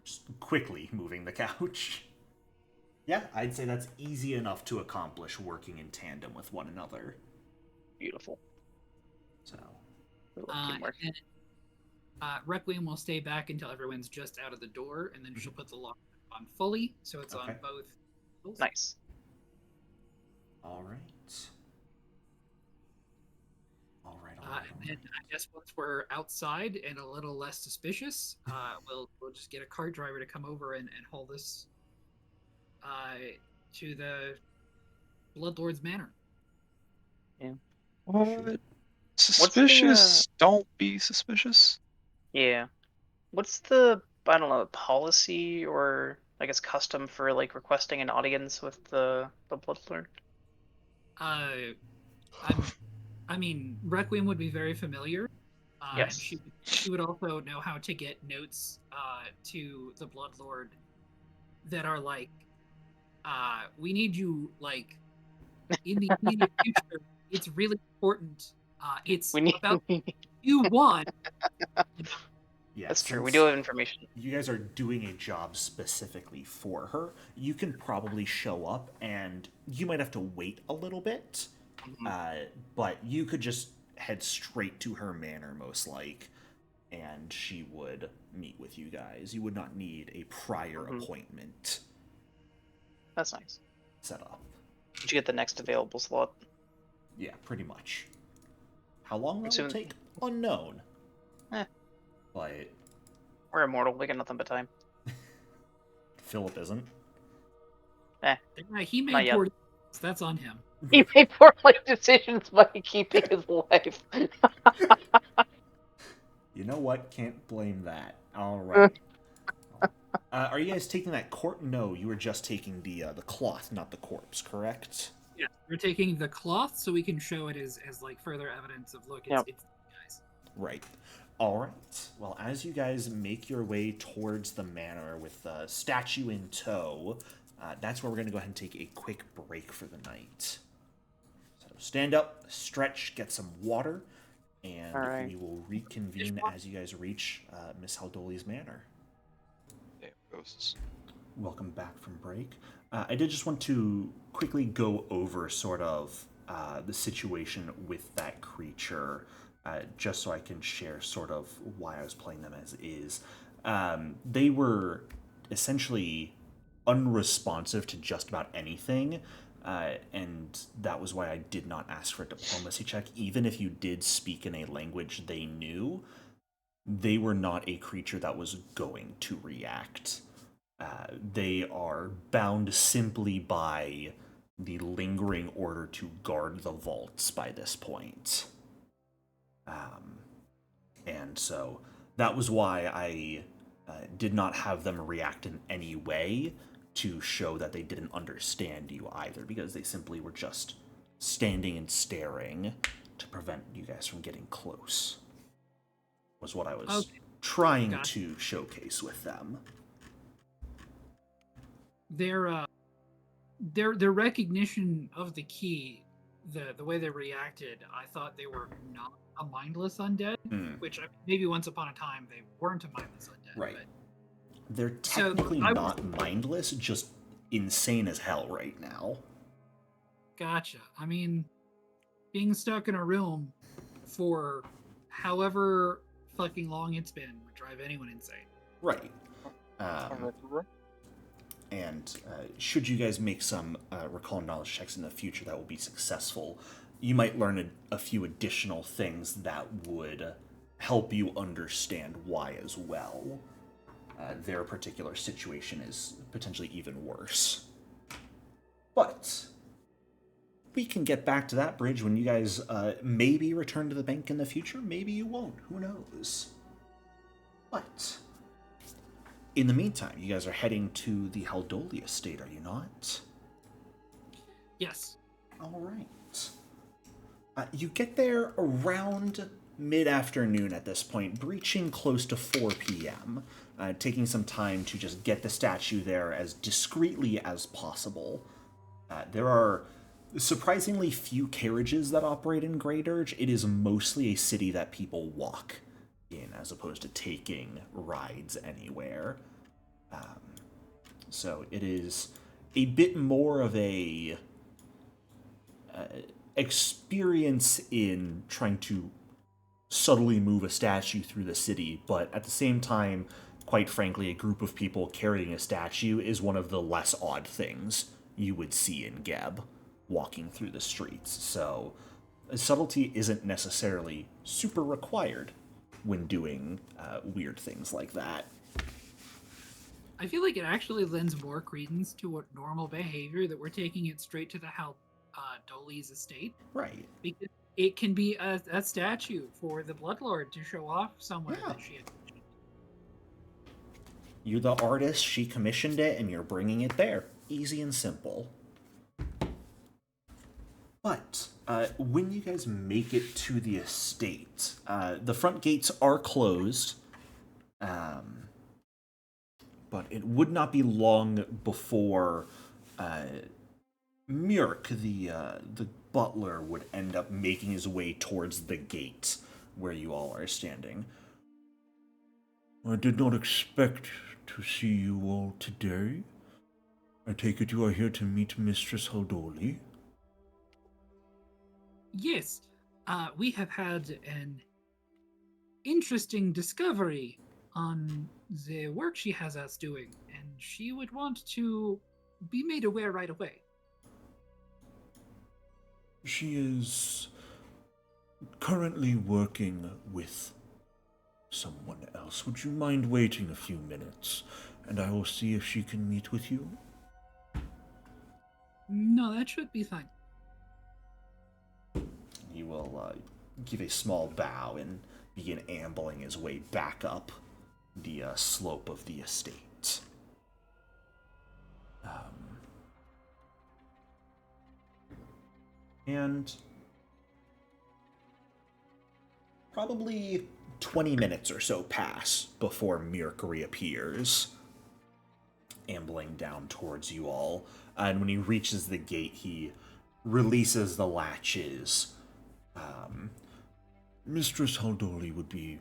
S1: Just quickly moving the couch. Yeah, I'd say that's easy enough to accomplish working in tandem with one another.
S4: Beautiful.
S1: So.
S4: Teamwork.
S2: Requiem will stay back until everyone's just out of the door, and then she'll put the lock on fully, so it's on both.
S4: Nice.
S2: And then I guess once we're outside and a little less suspicious, we'll just get a cart driver to come over and haul this to the Bloodlord's Manor.
S4: Yeah.
S3: What? Suspicious? Don't be suspicious.
S4: Yeah. What's the, I don't know, policy or I guess custom for like requesting an audience with the Bloodlord?
S2: I mean, Requiem would be very familiar.
S4: Yes.
S2: And she would also know how to get notes to the Bloodlord that are like, we need you, like, in the immediate future. It's really important. It's about you want.
S1: Yeah,
S4: that's true. We do have information.
S1: You guys are doing a job specifically for her. You can probably show up, and you might have to wait a little bit. But you could just head straight to her manor, most like, and she would meet with you guys. You would not need a prior appointment.
S4: That's nice.
S1: Set up.
S4: Did you get the next available slot?
S1: Yeah, pretty much. How long that will take? Unknown. But
S4: we're immortal. We got nothing but time.
S1: Philip isn't.
S4: Eh,
S2: Yeah, he
S4: Not
S2: made
S4: yet.
S2: poor decisions. That's on him.
S4: he made poor life decisions by keeping his life.
S1: You know what? Can't blame that. All right. Are you guys taking that corpse? No, you were just taking the cloth, not the corpse, correct?
S2: Yeah, we're taking the cloth so we can show it as like further evidence of look.
S4: Yep.
S2: It's guys.
S1: Right. All right. Well, as you guys make your way towards the manor with the statue in tow, that's where we're going to go ahead and take a quick break for the night. So stand up, stretch, get some water, and
S4: All right.
S1: we will reconvene as you guys reach Miss Haldoli's manor.
S3: Damn ghosts.
S1: Welcome back from break. I did just want to quickly go over sort of the situation with that creature, just so I can share sort of why I was playing them as is. They were essentially unresponsive to just about anything, and that was why I did not ask for a diplomacy check. Even if you did speak in a language they knew, they were not a creature that was going to react. They are bound simply by the lingering order to guard the vaults by this point. And so that was why I did not have them react in any way to show that they didn't understand you either, because they simply were just standing and staring to prevent you guys from getting close, was what I was trying to showcase with them.
S2: Their recognition of the key, the way they reacted, I thought they were not a mindless undead, which maybe once upon a time they weren't a mindless undead.
S1: Right.
S2: But...
S1: They're technically not mindless, just insane as hell right now.
S2: Gotcha. I mean, being stuck in a room for however fucking long it's been would drive anyone insane.
S1: Right. And should you guys make some recall knowledge checks in the future that will be successful, you might learn a few additional things that would help you understand why as well. Their particular situation is potentially even worse. But we can get back to that bridge when you guys maybe return to the bank in the future. Maybe you won't. Who knows? But in the meantime, you guys are heading to the Haldoli estate, are you not?
S2: Yes.
S1: All right. You get there around mid-afternoon at this point, breaching close to 4 p.m., taking some time to just get the statue there as discreetly as possible. There are surprisingly few carriages that operate in Graydirge. It is mostly a city that people walk in, as opposed to taking rides anywhere. So it is a bit more of a experience in trying to subtly move a statue through the city, but at the same time, quite frankly, a group of people carrying a statue is one of the less odd things you would see in Geb walking through the streets. So subtlety isn't necessarily super required when doing weird things like that.
S2: I feel like it actually lends more credence to what normal behavior that we're taking it straight to the Doli's estate.
S1: Right.
S2: Because it can be a statue for the Bloodlord to show off somewhere that she had commissioned.
S1: You're the artist, she commissioned it, and you're bringing it there. Easy and simple. But when you guys make it to the estate, the front gates are closed, but it would not be long before Murk, the butler, would end up making his way towards the gate where you all are standing. I did not expect to see you all today. I take it you are here to meet Mistress Haldoli?
S2: Yes, we have had an interesting discovery on the work she has us doing, and she would want to be made aware right away.
S1: She is currently working with someone else. Would you mind waiting a few minutes, and I will see if she can meet with you?
S2: No, that should be fine.
S1: He will give a small bow and begin ambling his way back up the slope of the estate. And probably 20 minutes or so pass before Mirk reappears, ambling down towards you all. And when he reaches the gate, he releases the latches. Mistress Haldoli would be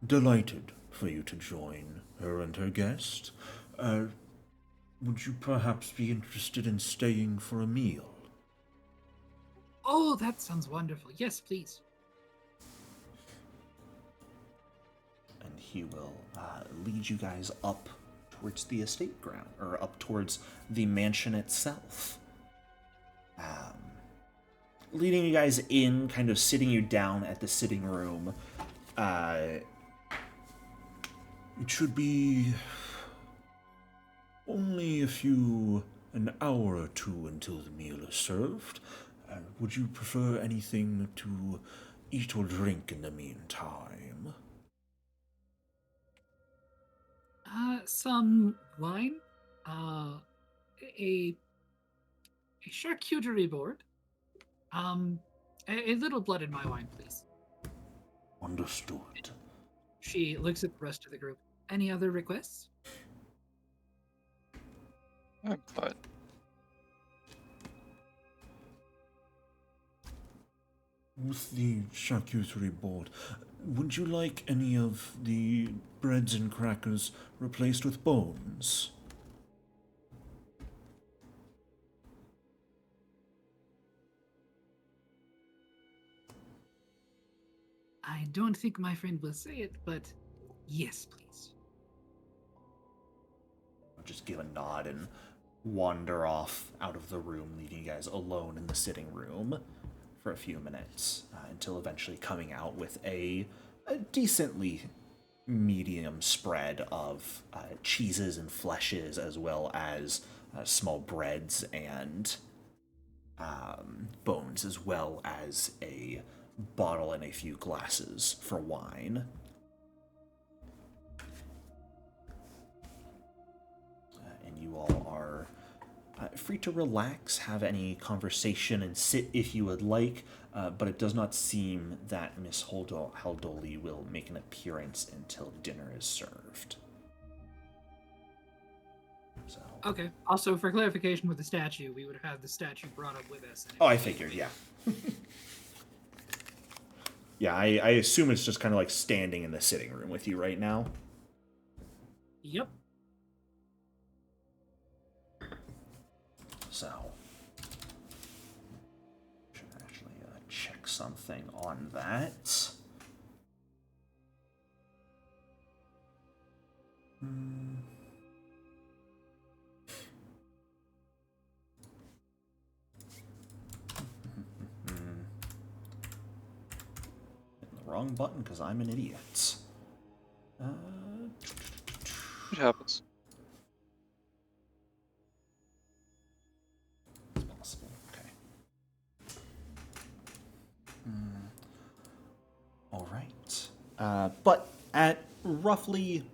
S1: delighted for you to join her and her guest. Would you perhaps be interested in staying for a meal?
S2: Oh, that sounds wonderful. Yes, please.
S1: And he will lead you guys up towards the estate ground, or up towards the mansion itself. Leading you guys in, kind of sitting you down at the sitting room. It should be only an hour or two until the meal is served. Would you prefer anything to eat or drink in the meantime?
S2: Some wine, a charcuterie board, a little blood in my wine, please.
S1: Understood.
S2: She looks at the rest of the group. Any other requests?
S3: I'm fine.
S1: With the charcuterie board, would you like any of the breads and crackers replaced with bones?
S2: I don't think my friend will say it, but yes, please.
S1: I'll just give a nod and wander off out of the room, leaving you guys alone in the sitting room for a few minutes, until eventually coming out with a decently medium spread of cheeses and fleshes, as well as small breads and bones, as well as a bottle and a few glasses for wine. And you all are free to relax, have any conversation, and sit if you would like, but it does not seem that Miss Haldoli will make an appearance until dinner is served. So.
S2: Okay. Also, for clarification with the statue, we would have the statue brought up with us.
S1: Oh, I figured, yeah. Yeah, I assume it's just kind of like standing in the sitting room with you right now.
S2: Yep.
S1: So, should actually check something on that. Wrong button because I'm an idiot.
S3: It happens.
S1: It's possible. Okay. All right. But at roughly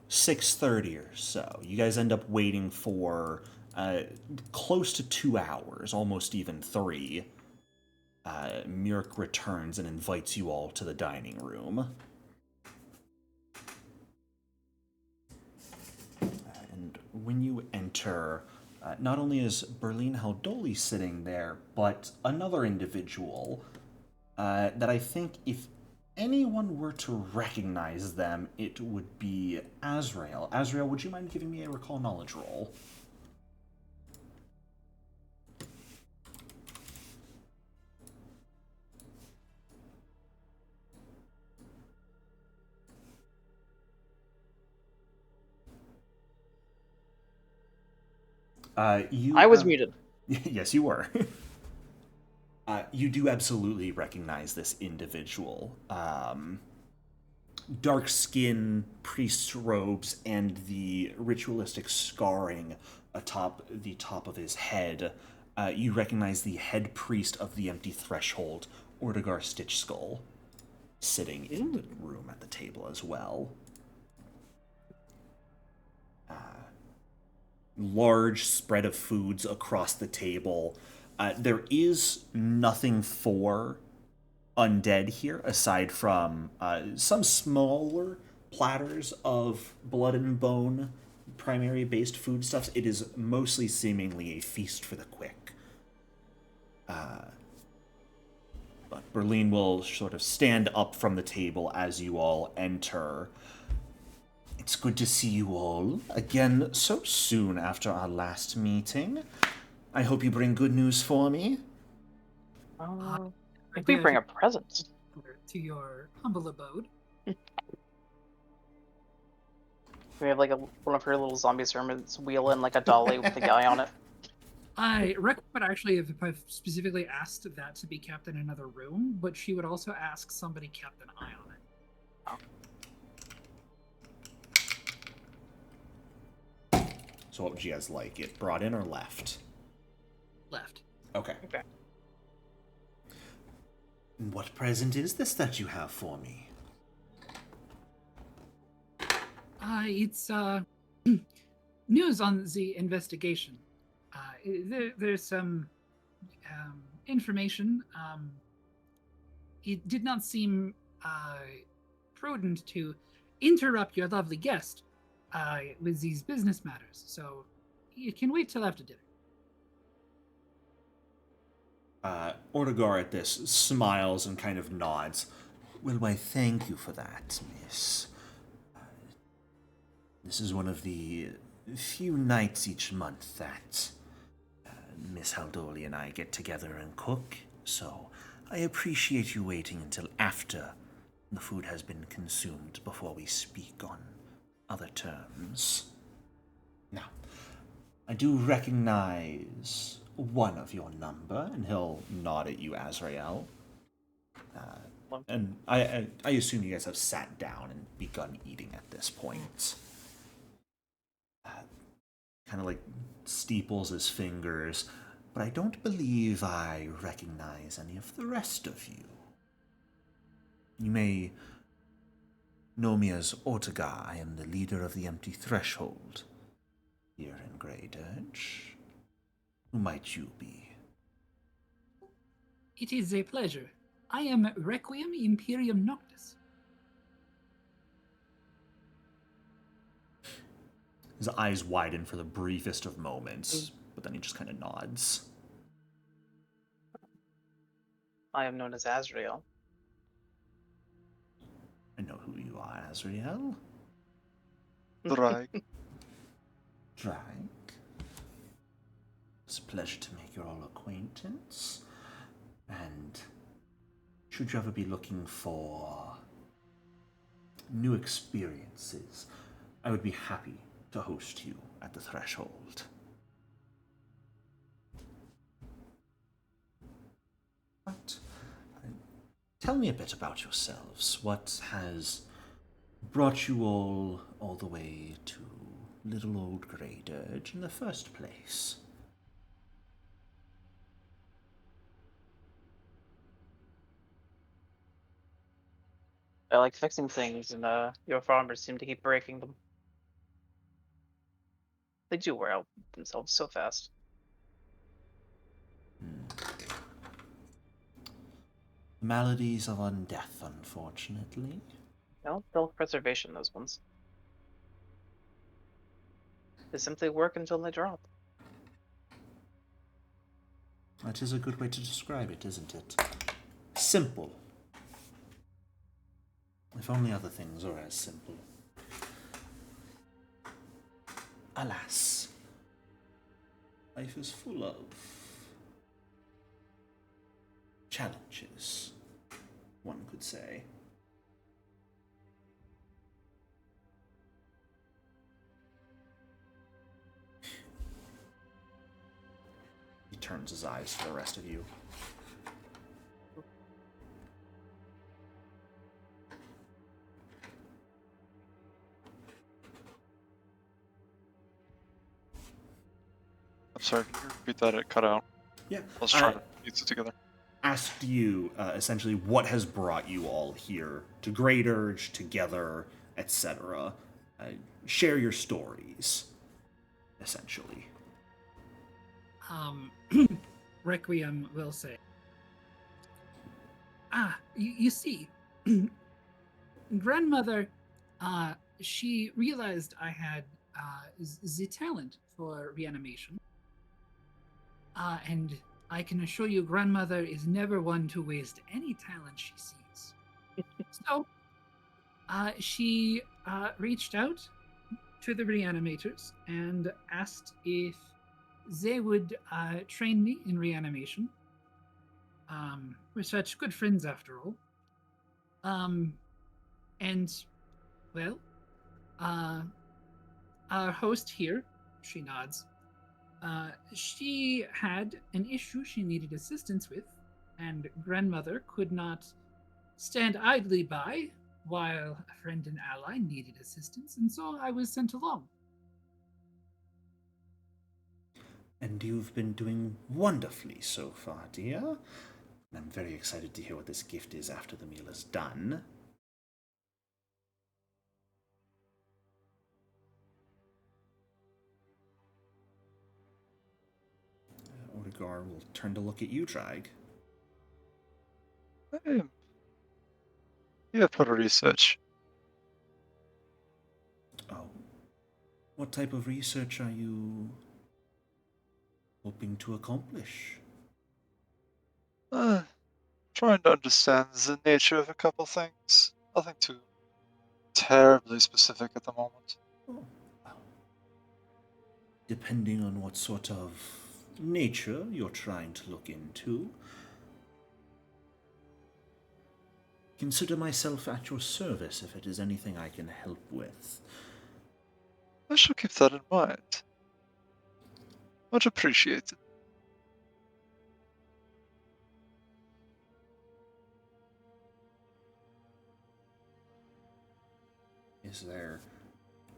S1: 6:30 or so, you guys end up waiting for close to 2 hours, almost even 3. Mirk returns and invites you all to the dining room. And when you enter, not only is Berlin Haldoli sitting there, but another individual that I think if anyone were to recognize them, it would be Azrael. Azrael, would you mind giving me a recall knowledge roll?
S4: I was muted.
S1: Yes, you were. You do absolutely recognize this individual. Dark skin, priest's robes, and the ritualistic scarring atop the top of his head You recognize the head priest of the Empty Threshold, Ordegar Stitchskull, sitting in the room at the table as well. Large spread of foods across the table. There is nothing for undead here, aside from some smaller platters of blood and bone primary based foodstuffs. It is mostly seemingly a feast for the quick. But Berlin will sort of stand up from the table as you all enter. It's good to see you all again so soon after our last meeting. I hope you bring good news for me.
S4: If we bring a present.
S2: To your humble abode.
S4: We have like one of her little zombie sermons wheeling like a dolly with a guy on it.
S2: Rick would actually have specifically asked that to be kept in another room, but she would also ask somebody kept an eye on it.
S1: So what would you guys like? It brought in or left?
S2: Left.
S1: Okay.
S4: Okay.
S1: What present is this that you have for me?
S2: It's news on the investigation. There's some information. It did not seem prudent to interrupt your lovely guest with these business matters, so you can wait till after dinner.
S1: Ordegar at this smiles and kind of nods. Well, why, thank you for that, miss. This is one of the few nights each month that Miss Haldoli and I get together and cook, so I appreciate you waiting until after the food has been consumed before we speak on other terms. Now, I do recognize one of your number, and he'll nod at you, Azrael. And I assume you guys have sat down and begun eating at this point. Kind of like steeples his fingers, but I don't believe I recognize any of the rest of you. You may know me as Ortega. I am the leader of the Empty Threshold here in Graydirge. Who might you be?
S2: It is a pleasure. I am Requiem Imperium Noctis.
S1: His eyes widen for the briefest of moments, but then he just kind of nods.
S4: I am known as Azrael.
S1: I know who you are, Azrael.
S3: Drag.
S1: Drag. It's a pleasure to make your all acquaintance. And should you ever be looking for new experiences, I would be happy to host you at the Threshold. But tell me a bit about yourselves. What has brought you all the way to little old Graydirge in the first place?
S4: I like fixing things, and your farmers seem to keep breaking them. They do wear out themselves so fast.
S1: Maladies of undeath, unfortunately.
S4: No, self-preservation, those ones. They simply work until they drop.
S1: That is a good way to describe it, isn't it? Simple. If only other things were as simple. Alas, life is full of challenges, one could say. He turns his eyes to the rest of you.
S3: I'm sorry, can you repeat that? It cut out.
S1: Yeah.
S3: Let's try to piece it together.
S1: Asked you essentially what has brought you all here to Graydirge together, etc. Share your stories, essentially.
S2: Um, Requiem will say, you see, grandmother, she realized I had the talent for reanimation. And I can assure you, grandmother is never one to waste any talent she sees. So, she reached out to the reanimators and asked if they would train me in reanimation. We're such good friends after all. Um, and, well, uh, our host here, she nods, she had an issue she needed assistance with, and grandmother could not stand idly by while a friend and ally needed assistance, and so I was sent along.
S1: And you've been doing wonderfully so far, dear. I'm very excited to hear what this gift is after the meal is done. Odegar will turn to look at you, Drag.
S3: Yeah, for research.
S1: Oh. What type of research are you hoping to accomplish?
S3: Trying to understand the nature of a couple things. Nothing too terribly specific at the moment.
S1: Oh, well. Depending on what sort of nature you're trying to look into, consider myself at your service if it is anything I can help with.
S3: I shall keep that in mind. Much appreciated.
S1: Is there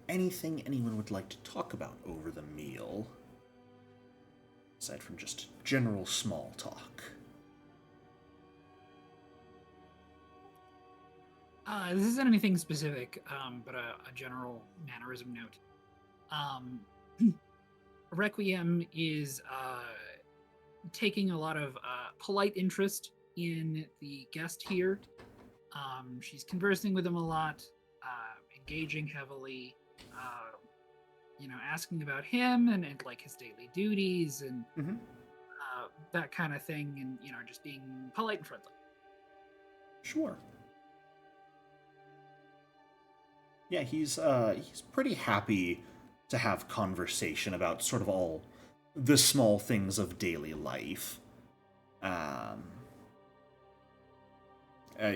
S1: anything anyone would like to talk about over the meal? Aside from just general small talk.
S2: This isn't anything specific, but a general mannerism note. Requiem is taking a lot of polite interest in the guest here. She's conversing with him a lot, engaging heavily, asking about him and like his daily duties and that kind of thing, and just being polite and friendly.
S1: Sure. Yeah, he's pretty happy to have conversation about sort of all the small things of daily life.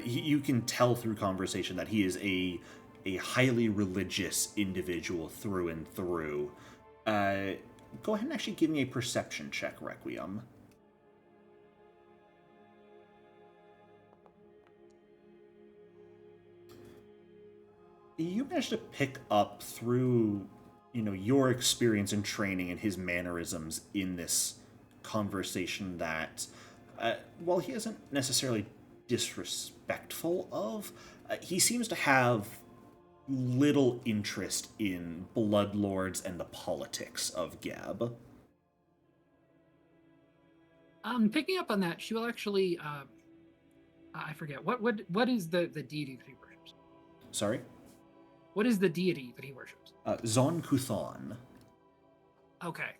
S1: You can tell through conversation that he is a highly religious individual through and through. Go ahead and actually give me a perception check, Requiem. You managed to pick up through, your experience and training and his mannerisms in this conversation that, while he isn't necessarily disrespectful of, he seems to have little interest in bloodlords and the politics of Geb.
S2: Picking up on that, she will actually. I forget what is the deity that he worships.
S1: Sorry?
S2: What is the deity that he worships?
S1: Zon Kuthon.
S2: Okay.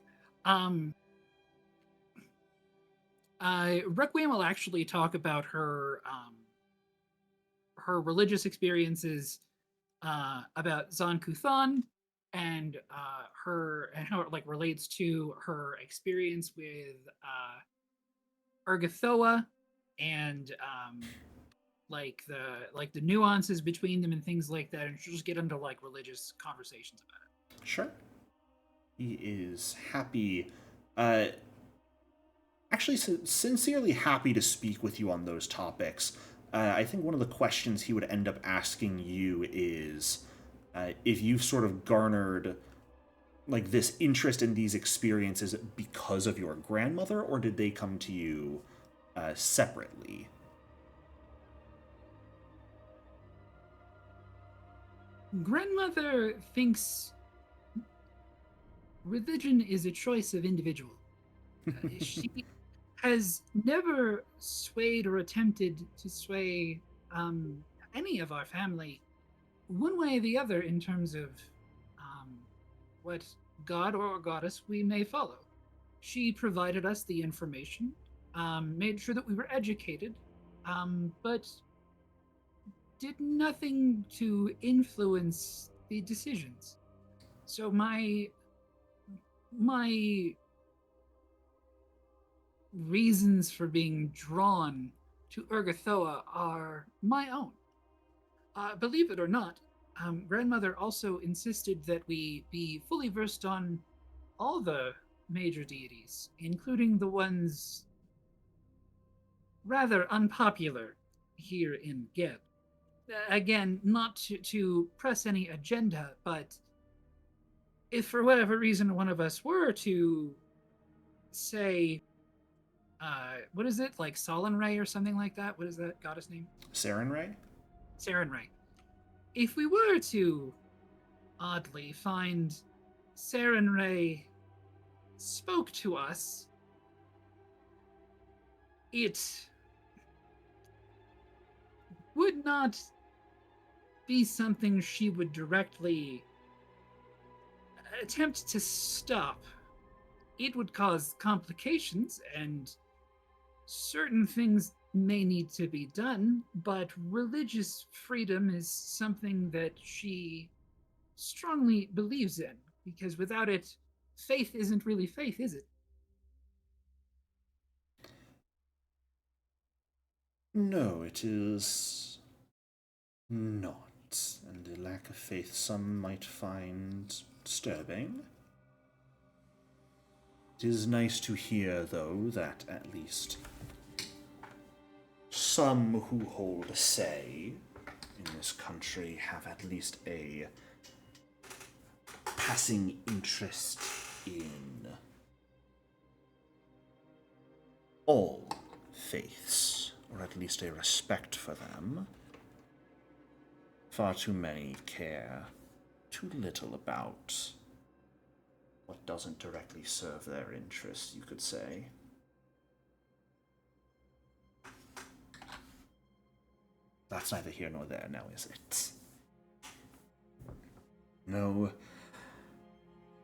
S2: Requiem will actually talk about her religious experiences, about Zon Kuthon, and how it like relates to her experience with Ergothoa, and the nuances between them and things like that, and she'll just get into like religious conversations about it.
S1: Sure. He is happy, actually sincerely happy to speak with you on those topics. I think one of the questions he would end up asking you is if you've sort of garnered like this interest in these experiences because of your grandmother, or did they come to you separately?
S2: Grandmother thinks religion is a choice of individual. She has never swayed or attempted to sway any of our family one way or the other in terms of um, what god or goddess we may follow. She provided us the information, made sure that we were educated, but did nothing to influence the decisions. So my reasons for being drawn to Urgathoa are my own. Believe it or not, grandmother also insisted that we be fully versed on all the major deities, including the ones rather unpopular here in Geb. Again, not to press any agenda, but if for whatever reason one of us were to say, what is it, like Solenray or something like that? What is that goddess name?
S1: Sarenrae?
S2: Sarenray. If we were to oddly find Sarenray spoke to us, it would not be something she would directly attempt to stop. It would cause complications, and certain things may need to be done, but religious freedom is something that she strongly believes in, because without it, faith isn't really faith, is it?
S1: No, it is not. And a lack of faith some might find disturbing. It is nice to hear, though, that at least some who hold a say in this country have at least a passing interest in all faiths, or at least a respect for them. Far too many care too little about what doesn't directly serve their interests, you could say. That's neither here nor there now, is it? No.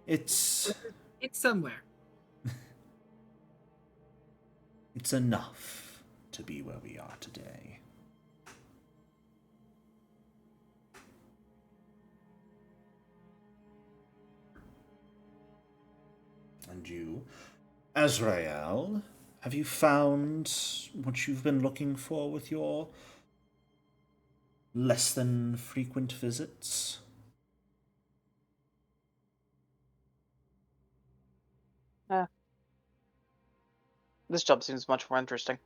S1: It's
S2: somewhere.
S1: It's enough to be where we are today. And you, Azrael, have you found what you've been looking for with your less than frequent visits?
S4: Eh, this job seems much more interesting.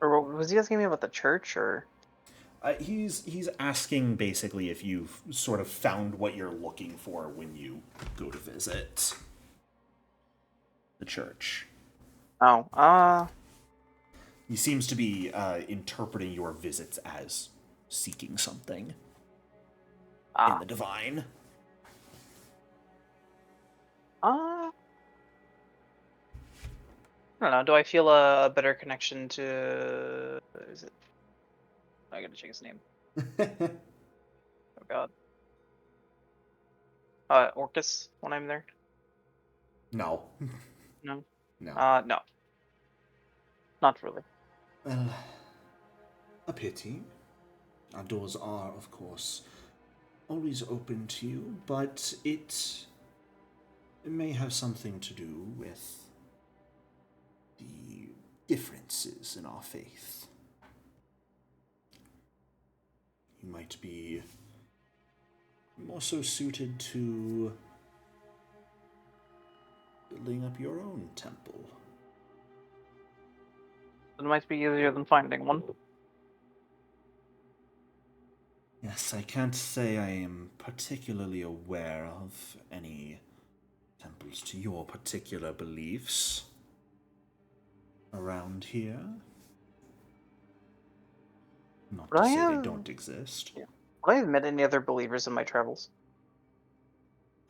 S4: Or was he asking me about the church, or?
S1: He's asking basically if you've sort of found what you're looking for when you go to visit the church.
S4: Oh,
S1: He seems to be interpreting your visits as seeking something in the divine.
S4: I don't know. Do I feel a better connection to? Is it? I gotta check his name. Oh God. Orcus when I'm there.
S1: No.
S4: No.
S1: No.
S4: No. Not really.
S1: Well, a pity. Our doors are, of course, always open to you, but it may have something to do with the differences in our faith. You might be more so suited to building up your own temple.
S4: It might be easier than finding one.
S1: Yes, I can't say I am particularly aware of any temples to your particular beliefs around here. Not
S4: But
S1: to
S4: I
S1: say they
S4: have-
S1: don't exist.
S4: Yeah. Have I met any other believers in my travels?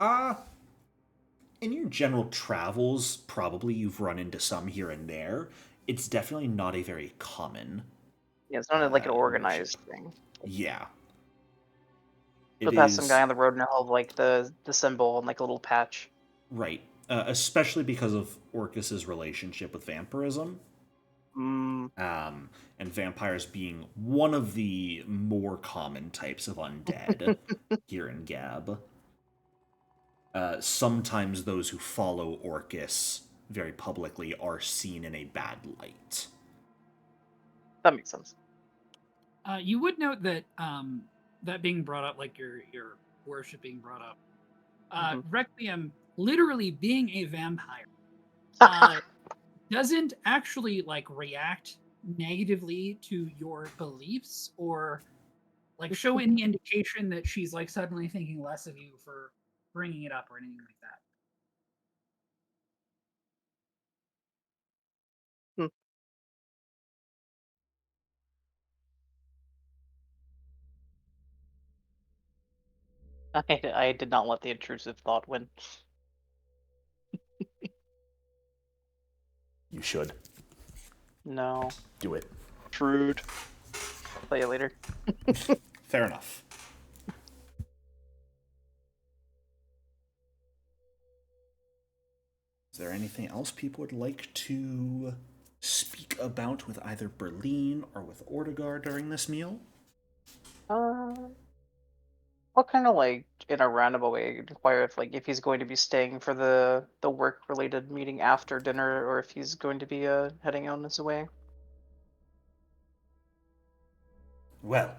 S1: In your general travels, probably you've run into some here and there. It's definitely not a very common.
S4: Yeah, it's not like an organized
S1: worship.
S4: thing.
S1: Yeah.
S4: Go
S1: It
S4: past some guy
S1: is
S4: on the road and he'll have like the symbol and like a little patch.
S1: right, especially because of Orcus's relationship with vampirism.
S4: Mm,
S1: And vampires being one of the more common types of undead here in Gab. Sometimes those who follow Orcus very publicly are seen in a bad light.
S4: that makes sense.
S2: You would note that that being brought up, like your worship being brought up, Requiem literally being a vampire doesn't actually like react negatively to your beliefs or like show any indication that she's like suddenly thinking less of you for bringing it up or anything like that.
S4: Hmm. I did not let the intrusive thought win.
S1: You should.
S4: No.
S1: Do it.
S3: Rude.
S4: I'll tell you later.
S1: Fair enough. Is there anything else people would like to speak about with either Berlin or with Ortegar during this meal?
S4: I'll kind of like in a roundabout way inquire if he's going to be staying for the work related meeting after dinner or if he's going to be heading on his way.
S1: Well,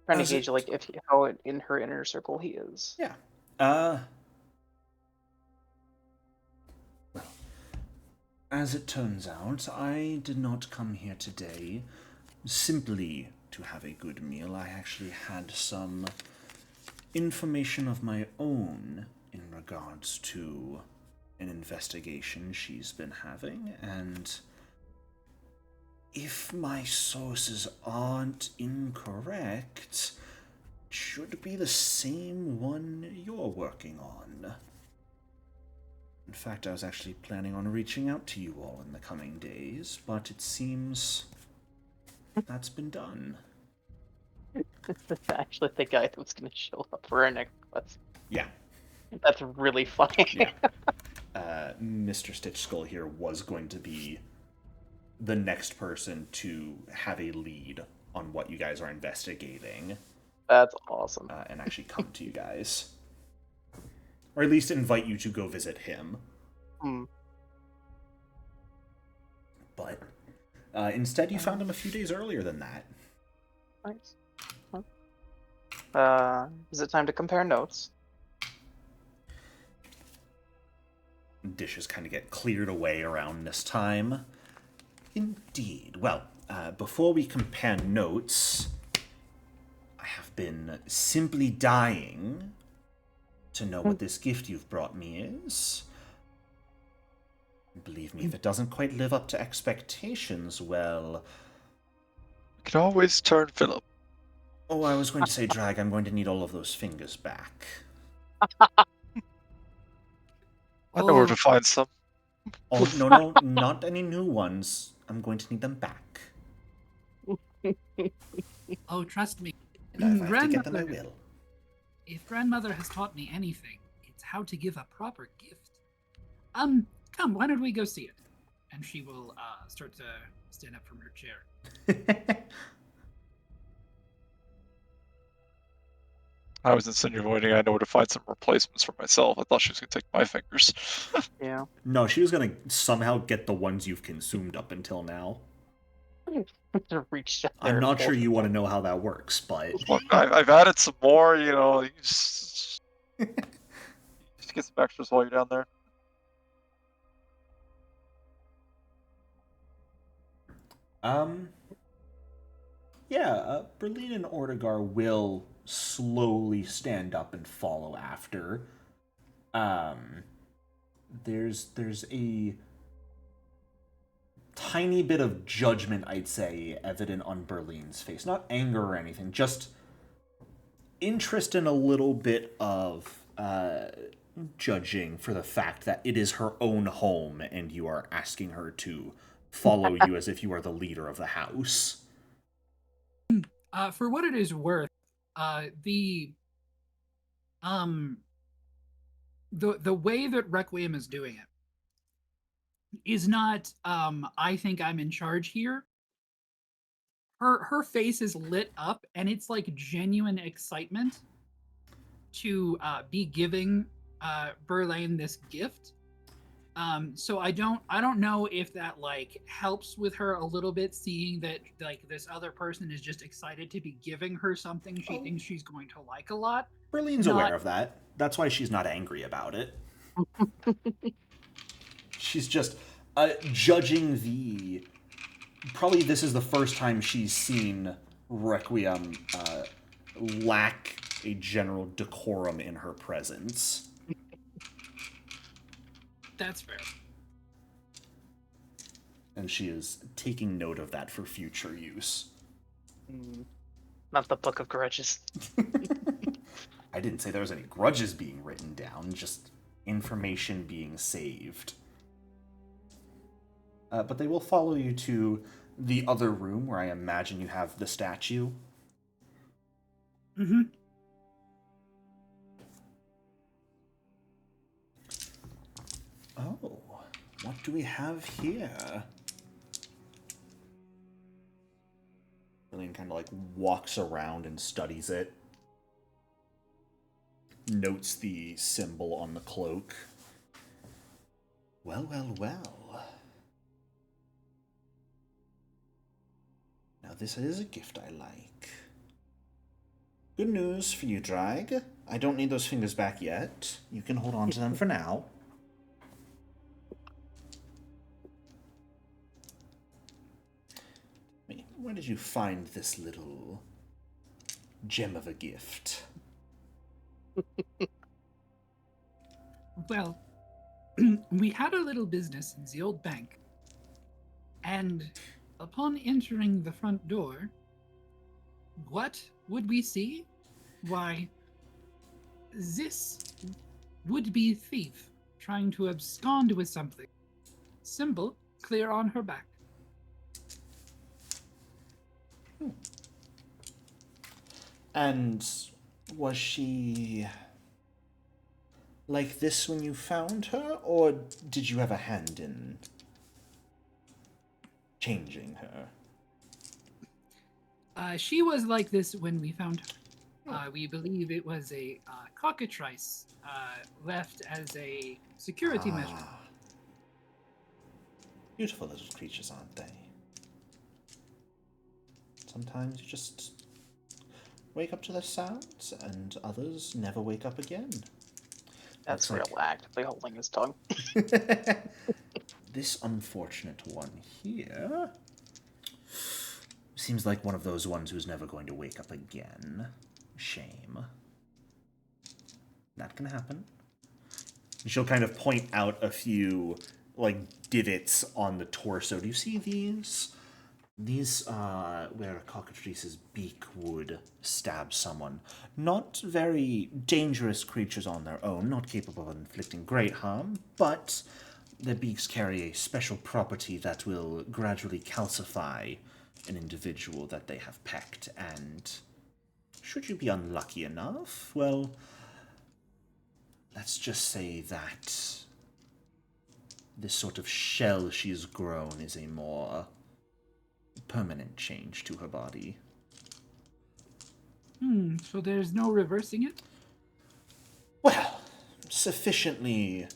S4: Trying to
S1: as
S4: gauge
S1: it-
S4: like how in her inner circle he is.
S1: yeah. Well, as it turns out, I did not come here today simply to have a good meal. I actually had some information of my own in regards to an investigation she's been having, and if my sources aren't incorrect, it should be the same one you're working on. In fact, I was actually planning on reaching out to you all in the coming days, but it seems that's been done.
S4: Actually, the guy that was going to show up for our next quest.
S1: Yeah.
S4: That's really funny.
S1: Yeah. Mr. Stitch Skull here was going to be the next person to have a lead on what you guys are investigating.
S4: That's awesome.
S1: And actually come to you guys. Or at least invite you to go visit him. But instead you found him a few days earlier than that.
S4: Nice. Is it time to compare notes?
S1: Dishes kind of get cleared away around this time. Indeed. Well, before we compare notes, I have been simply dying to know what this gift you've brought me is. Believe me, if it doesn't quite live up to expectations, well...
S3: We can always turn Philip.
S1: Oh, I was going to say, Drag, I'm going to need all of those fingers back.
S3: I know where to find some.
S1: Oh, no, not any new ones. I'm going to need them back.
S2: Oh, trust me.
S1: And if I have to get them, I will.
S2: If grandmother has taught me anything, it's how to give a proper gift. Come, why don't we go see it? And she will start to stand up from her chair.
S3: I was insinuating I know where to find some replacements for myself. I thought she was going to take my fingers.
S4: Yeah.
S1: No, she was going to somehow get the ones you've consumed up until now.
S4: Reach out
S1: I'm
S4: there
S1: not
S4: and
S1: sure
S4: pull
S1: you
S4: it.
S1: want to know how that works, but...
S3: Look, I've added some more, you know. You just get some extras while you're down there.
S1: Um, yeah, Berlin and Ortegar will slowly stand up and follow after. Um, there's a tiny bit of judgment, I'd say, evident on Berlin's face. Not anger or anything, just interest in a little bit of judging for the fact that it is her own home and you are asking her to follow you as if you are the leader of the house.
S2: For what it is worth, the um the way that Requiem is doing it is not I think I'm in charge here. Her face is lit up and it's like genuine excitement to be giving Berlin this gift. So I don't know if that like helps with her a little bit, seeing that like this other person is just excited to be giving her something she thinks she's going to like a lot.
S1: Berlin's
S2: Not
S1: aware of that. That's why she's not angry about it. She's just judging the. Probably this is the first time she's seen Requiem lack a general decorum in her presence.
S2: That's fair.
S1: And she is taking note of that for future use.
S4: Not the Book of Grudges.
S1: I didn't say there was any grudges being written down, just information being saved. But they will follow you to the other room where I imagine you have the statue.
S2: Mm-hmm.
S1: Oh, what do we have here? Lillian kind of like walks around and studies it. Notes the symbol on the cloak. Well, well, well. Now this is a gift I like. Good news for you, Drag. I don't need those fingers back yet. You can hold on to them for now. Where did you find this little gem of a gift?
S2: Well, we had a little business in the old bank, and upon entering the front door, what would we see? Why, this would-be thief trying to abscond with something. Symbol clear on her back.
S1: And was she like this when you found her, or did you have a hand in changing her?
S2: She was like this when we found her. We believe it was a cockatrice left as a security measure.
S1: Beautiful little creatures, aren't they? Sometimes you just wake up to their sounds, and others never wake up again.
S4: That's
S1: Looks
S4: real actively holding his tongue.
S1: This unfortunate one here seems like one of those ones who's never going to wake up again. Shame. That can happen. She'll kind of point out a few, like, divots on the torso. Do you see these? These, where a cockatrice's beak would stab someone. Not very dangerous creatures on their own, not capable of inflicting great harm, but their beaks carry a special property that will gradually calcify an individual that they have pecked, and should you be unlucky enough, well, let's just say that this sort of shell she's grown is a more permanent change to her body.
S2: So there's no reversing it?
S1: Well, sufficiently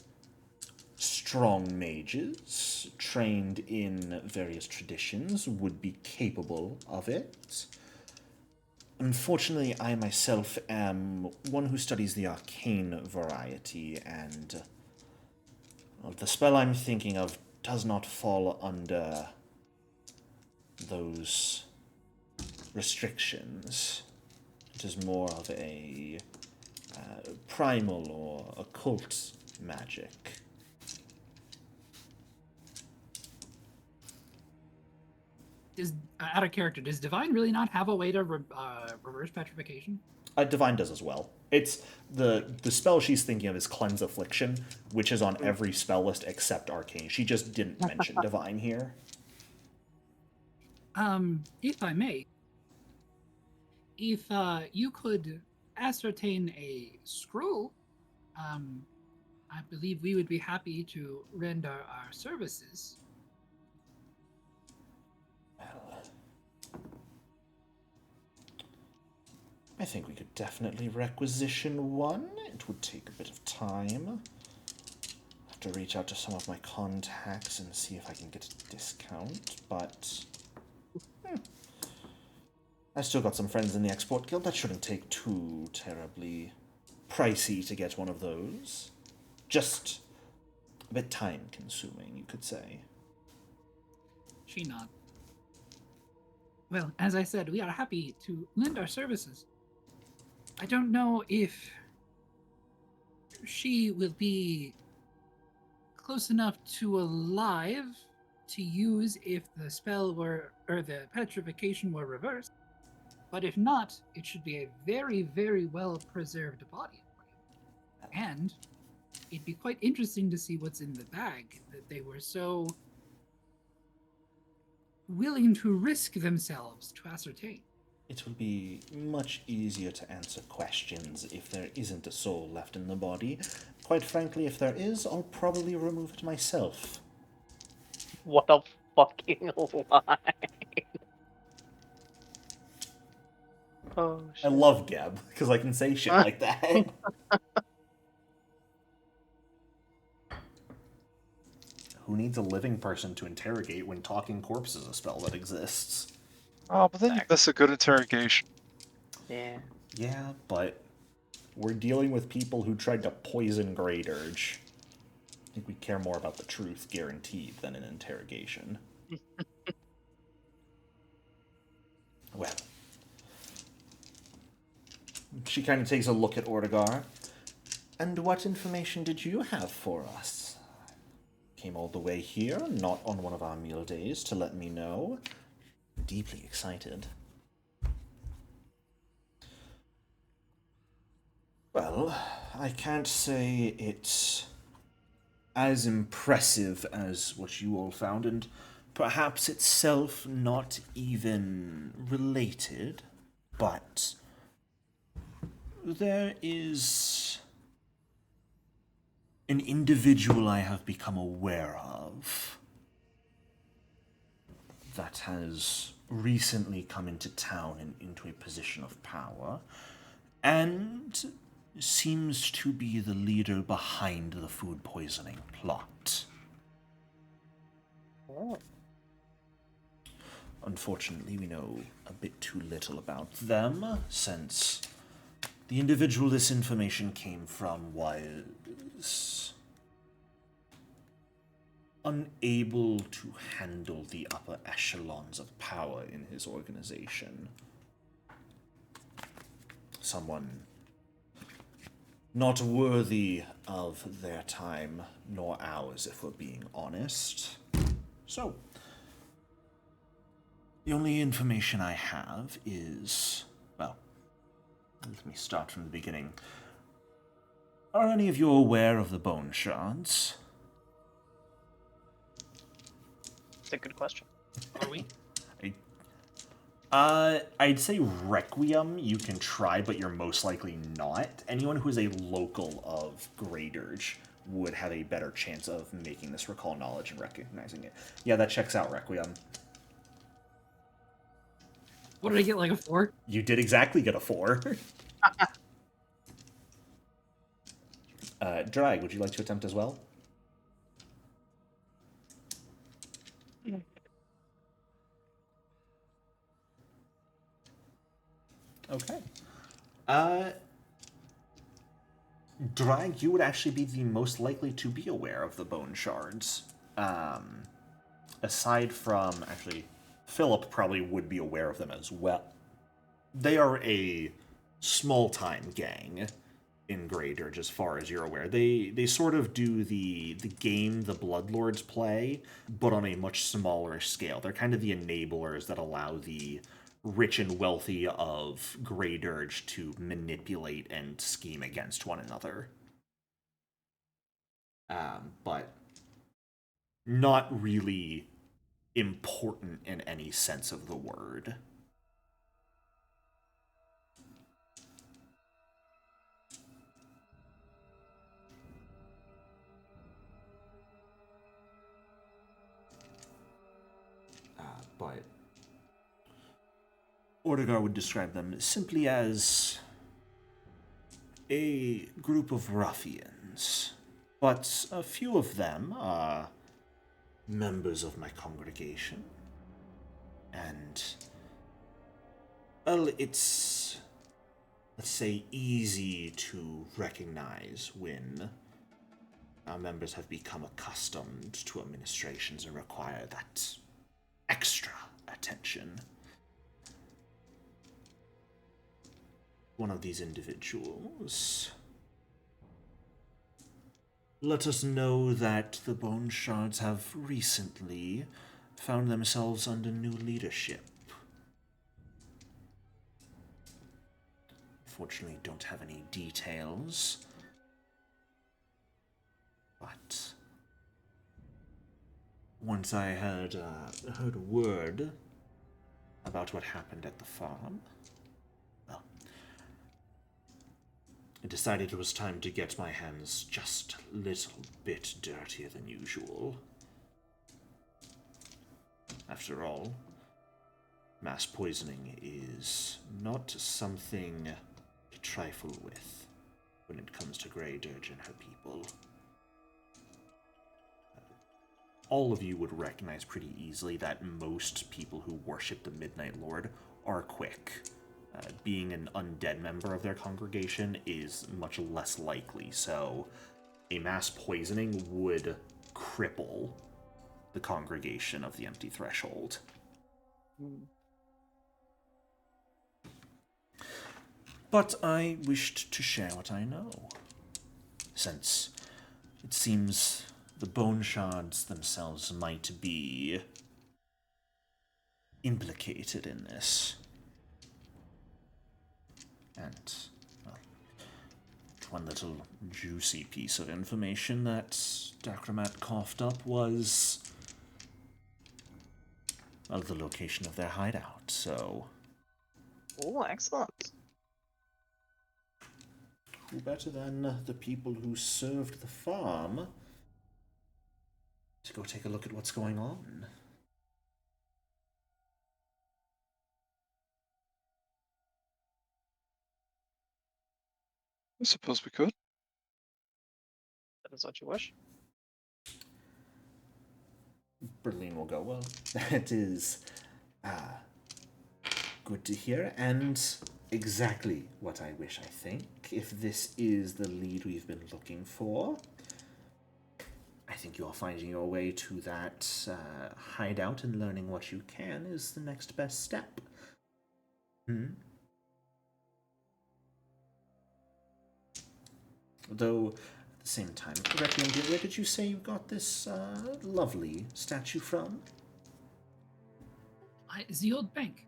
S1: strong mages, trained in various traditions, would be capable of it. Unfortunately, I myself am one who studies the arcane variety, and well, the spell I'm thinking of does not fall under those restrictions. It is more of a primal or occult magic.
S2: Out of character, does Divine really not have a way to reverse petrification?
S1: Divine does as well. It's the spell she's thinking of is Cleanse Affliction, which is on every spell list except Arcane. She just didn't mention Divine here.
S2: If I may, if you could ascertain a scroll, I believe we would be happy to render our services.
S1: Well, I think we could definitely requisition one. It would take a bit of time. I have to reach out to some of my contacts and see if I can get a discount, but I've still got some friends in the Export Guild. That shouldn't take too terribly pricey to get one of those. Just a bit time-consuming, you could say.
S2: She nodded. Well, as I said, we are happy to lend our services. I don't know if she will be close enough to alive to use if the spell were, or the petrification were reversed. But if not, it should be a very, very well-preserved body for you. And it'd be quite interesting to see what's in the bag, that they were so willing to risk themselves to ascertain.
S1: It will be much easier to answer questions if there isn't a soul left in the body. Quite frankly, if there is, I'll probably remove it myself.
S4: What a fucking lie. Oh, shit.
S1: I love Geb, because I can say shit like that. Who needs a living person to interrogate when talking corpse is a spell that exists?
S3: Oh, but then you miss a good interrogation.
S4: Yeah.
S1: Yeah, but we're dealing with people who tried to poison Graydirge. I think we care more about the truth, guaranteed, than an interrogation. Well. She kind of takes a look at Ortegar. And what information did you have for us? Came all the way here, not on one of our meal days, to let me know. Deeply excited. Well, I can't say it's as impressive as what you all found, and perhaps itself not even related, but there is an individual I have become aware of that has recently come into town and into a position of power, and seems to be the leader behind the food poisoning plot.
S4: Oh.
S1: Unfortunately, we know a bit too little about them, since the individual this information came from was unable to handle the upper echelons of power in his organization. Someone not worthy of their time, nor ours, if we're being honest. So, the only information I have is, well, let me start from the beginning. Are any of you aware of the bone shards?
S4: It's a good question.
S2: Are we?
S1: I'd say Requiem you can try, but you're most likely not. Anyone who is a local of Graydirge would have a better chance of making this recall knowledge and recognizing it. Yeah, that checks out, Requiem.
S2: What did I get, like a 4?
S1: You did exactly get a 4. Drag, would you like to attempt as well? Okay. Drag, you would actually be the most likely to be aware of the bone shards. Aside from, actually, Philip probably would be aware of them as well. They are a small-time gang in Graydirge, as far as you're aware. They sort of do the game the Bloodlords play, but on a much smaller scale. They're kind of the enablers that allow the rich and wealthy of Graydirge to manipulate and scheme against one another. But not really important in any sense of the word. But Ordegar would describe them simply as a group of ruffians. But a few of them are members of my congregation. And, well, it's, let's say, easy to recognize when our members have become accustomed to administrations and require that extra attention. One of these individuals let us know that the Bone Shards have recently found themselves under new leadership. Fortunately, don't have any details, but once I heard a word about what happened at the farm, well, I decided it was time to get my hands just a little bit dirtier than usual. After all, mass poisoning is not something to trifle with when it comes to Graydirge and her people. All of you would recognize pretty easily that most people who worship the Midnight Lord are quick. Being an undead member of their congregation is much less likely, so a mass poisoning would cripple the congregation of the Empty Threshold. But I wished to share what I know, since it seems the Bone Shards themselves might be implicated in this. And, well, one little juicy piece of information that Dakramat coughed up was, well, the location of their hideout, so...
S4: Oh, excellent.
S1: Who better than the people who served the farm to go take a look at what's going on?
S3: I suppose we could.
S4: That is what you wish.
S1: Berlin will go, well, that is good to hear, and exactly what I wish, I think. If this is the lead we've been looking for, I think you're finding your way to that hideout and learning what you can is the next best step. Though, at the same time, correctly, where did you say you got this lovely statue from?
S2: It's the old bank.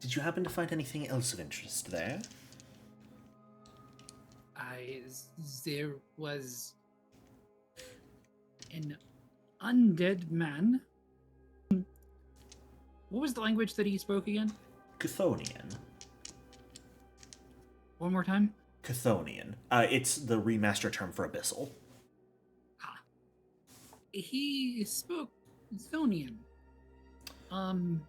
S1: Did you happen to find anything else of interest there?
S2: There was an undead man. What was the language that he spoke again?
S1: Chthonian.
S2: One more time?
S1: Chthonian. It's the remaster term for abyssal.
S2: He spoke Chthonian. I'm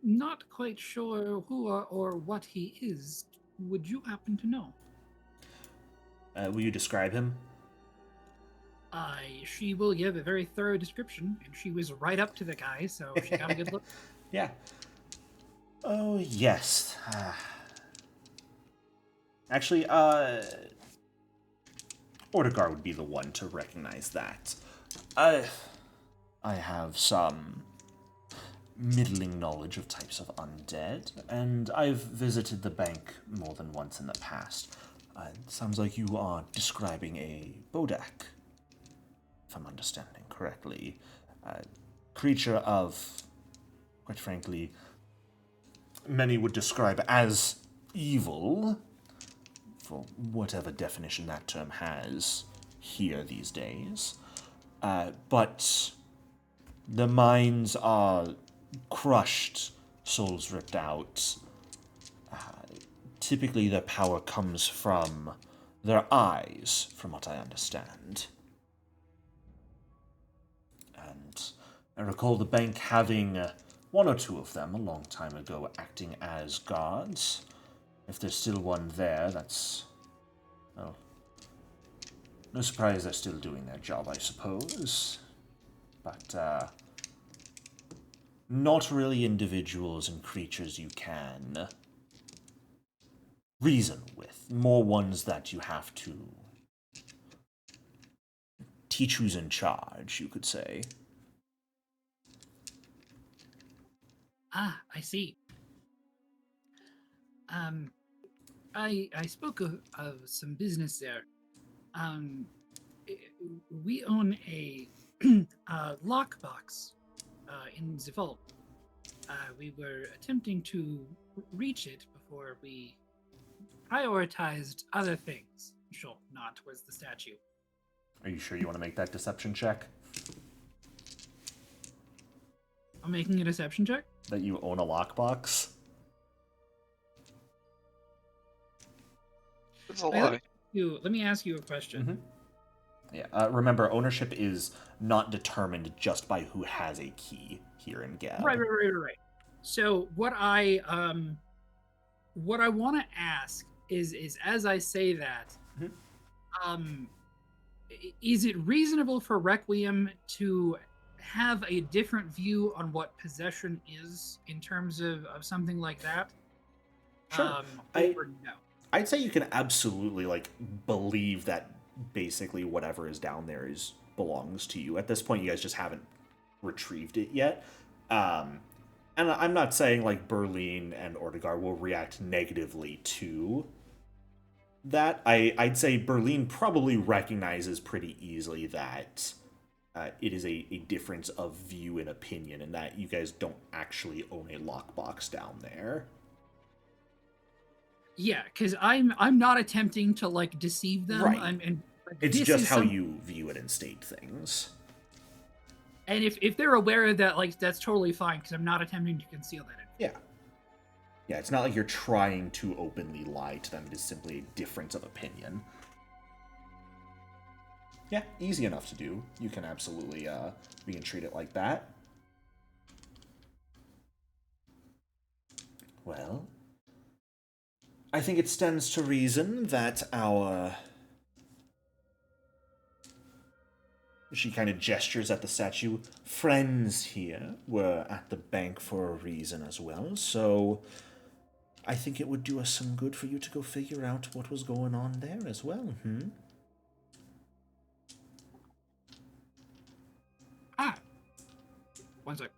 S2: not quite sure who or what he is. Would you happen to know?
S1: Will you describe him?
S2: She will give a very thorough description, and she was right up to the guy, so she got a good look.
S1: Yeah. Oh, yes. Actually, Ordegar would be the one to recognize that. I have some middling knowledge of types of undead, and I've visited the bank more than once in the past. It sounds like you are describing a Bodak, if I'm understanding correctly. Creature of, quite frankly, many would describe as evil, for whatever definition that term has here these days. But the minds are crushed, souls ripped out. Typically their power comes from their eyes, from what I understand. And I recall the bank having one or two of them a long time ago acting as guards. If there's still one there, that's... well, no surprise they're still doing their job, I suppose. But, not really individuals and creatures you can reason with. More ones that you have to teach who's in charge, you could say.
S2: Ah, I see. I spoke of some business there. We own a lockbox in the vault. We were attempting to reach it before we prioritized other things. Sure, not towards the statue.
S1: Are you sure you want to make that deception check?
S2: I'm making a deception check?
S1: That you own a lockbox?
S3: It's a lie.
S2: Let me ask you a question.
S1: Mm-hmm. Yeah, remember, ownership is not determined just by who has a key here in Gab.
S2: Right. So what I want to ask is as I say that, is it reasonable for Requiem to have a different view on what possession is in terms of something like that?
S1: Sure.
S2: Or no?
S1: I'd say you can absolutely, believe that basically whatever is down there belongs to you. At this point, you guys just haven't retrieved it yet. And I'm not saying, Berlin and Ordegar will react negatively to that. I'd say Berlin probably recognizes pretty easily that it is a difference of view and opinion, and that you guys don't actually own a lockbox down there.
S2: Yeah, because I'm not attempting to deceive them.
S1: Right. It's just how you view it and state things.
S2: And if they're aware of that, that's totally fine, because I'm not attempting to conceal that.
S1: Yeah. Yeah, it's not like you're trying to openly lie to them. It is simply a difference of opinion. Yeah, easy enough to do. You can absolutely, we can treat it like that. Well, I think it stands to reason that our... She kind of gestures at the statue. Friends here were at the bank for a reason as well, so I think it would do us some good for you to go figure out what was going on there as well,
S2: One sec.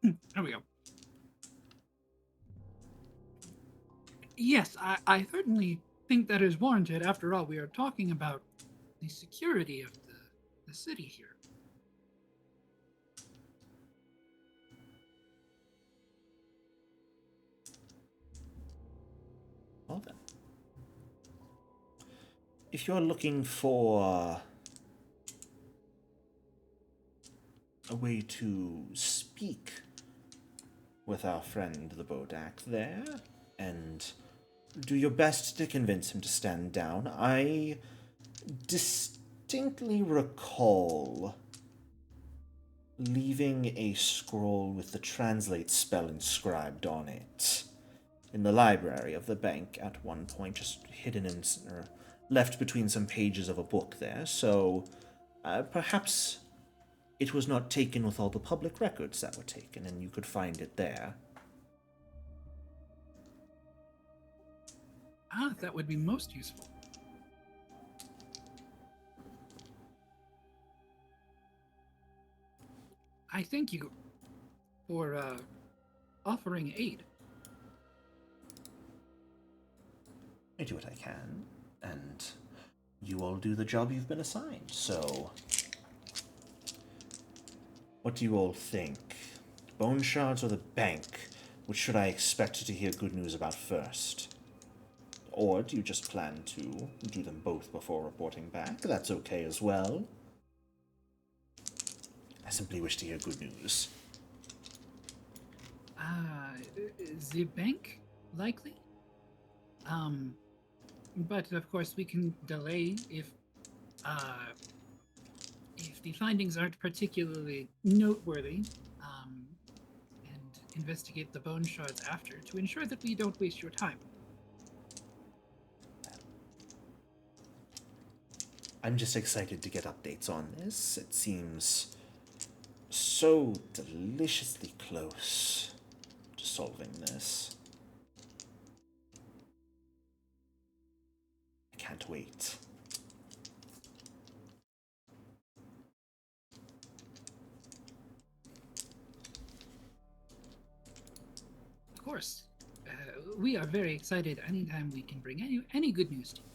S2: There we go. Yes, I certainly think that is warranted. After all, we are talking about the security of the city here.
S1: Well then. If you're looking for a way to speak with our friend the Bodak there, and do your best to convince him to stand down, I distinctly recall leaving a scroll with the translate spell inscribed on it in the library of the bank at one point, just hidden in, or left between some pages of a book there, so perhaps it was not taken with all the public records that were taken, and you could find it there.
S2: That would be most useful. I thank you for offering aid.
S1: I do what I can, and you all do the job you've been assigned, so... What do you all think? Bone shards or the bank? Which should I expect to hear good news about first? Or do you just plan to do them both before reporting back? That's okay as well. I simply wish to hear good news.
S2: The bank, likely. But of course we can delay if the findings aren't particularly noteworthy, and investigate the bone shards after to ensure that we don't waste your time.
S1: I'm just excited to get updates on this. It seems so deliciously close to solving this. I can't wait.
S2: Of course, we are very excited anytime we can bring any good news to you.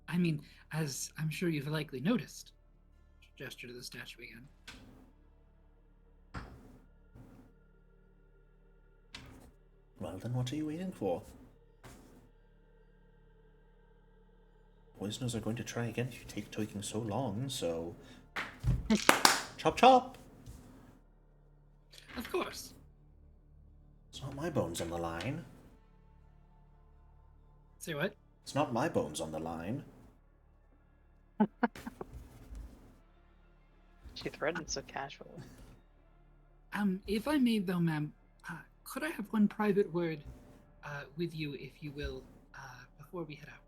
S2: I mean, as I'm sure you've likely noticed, gesture to the statue again.
S1: Well, then what are you waiting for? Poisoners are going to try again if you take taking so long, so... Chop chop!
S2: Of course.
S1: It's not my bones on the line.
S2: Say what?
S1: It's not my bones on the line.
S4: She threatened so casually.
S2: If I may though, ma'am, could I have one private word with you, if you will, before we head out?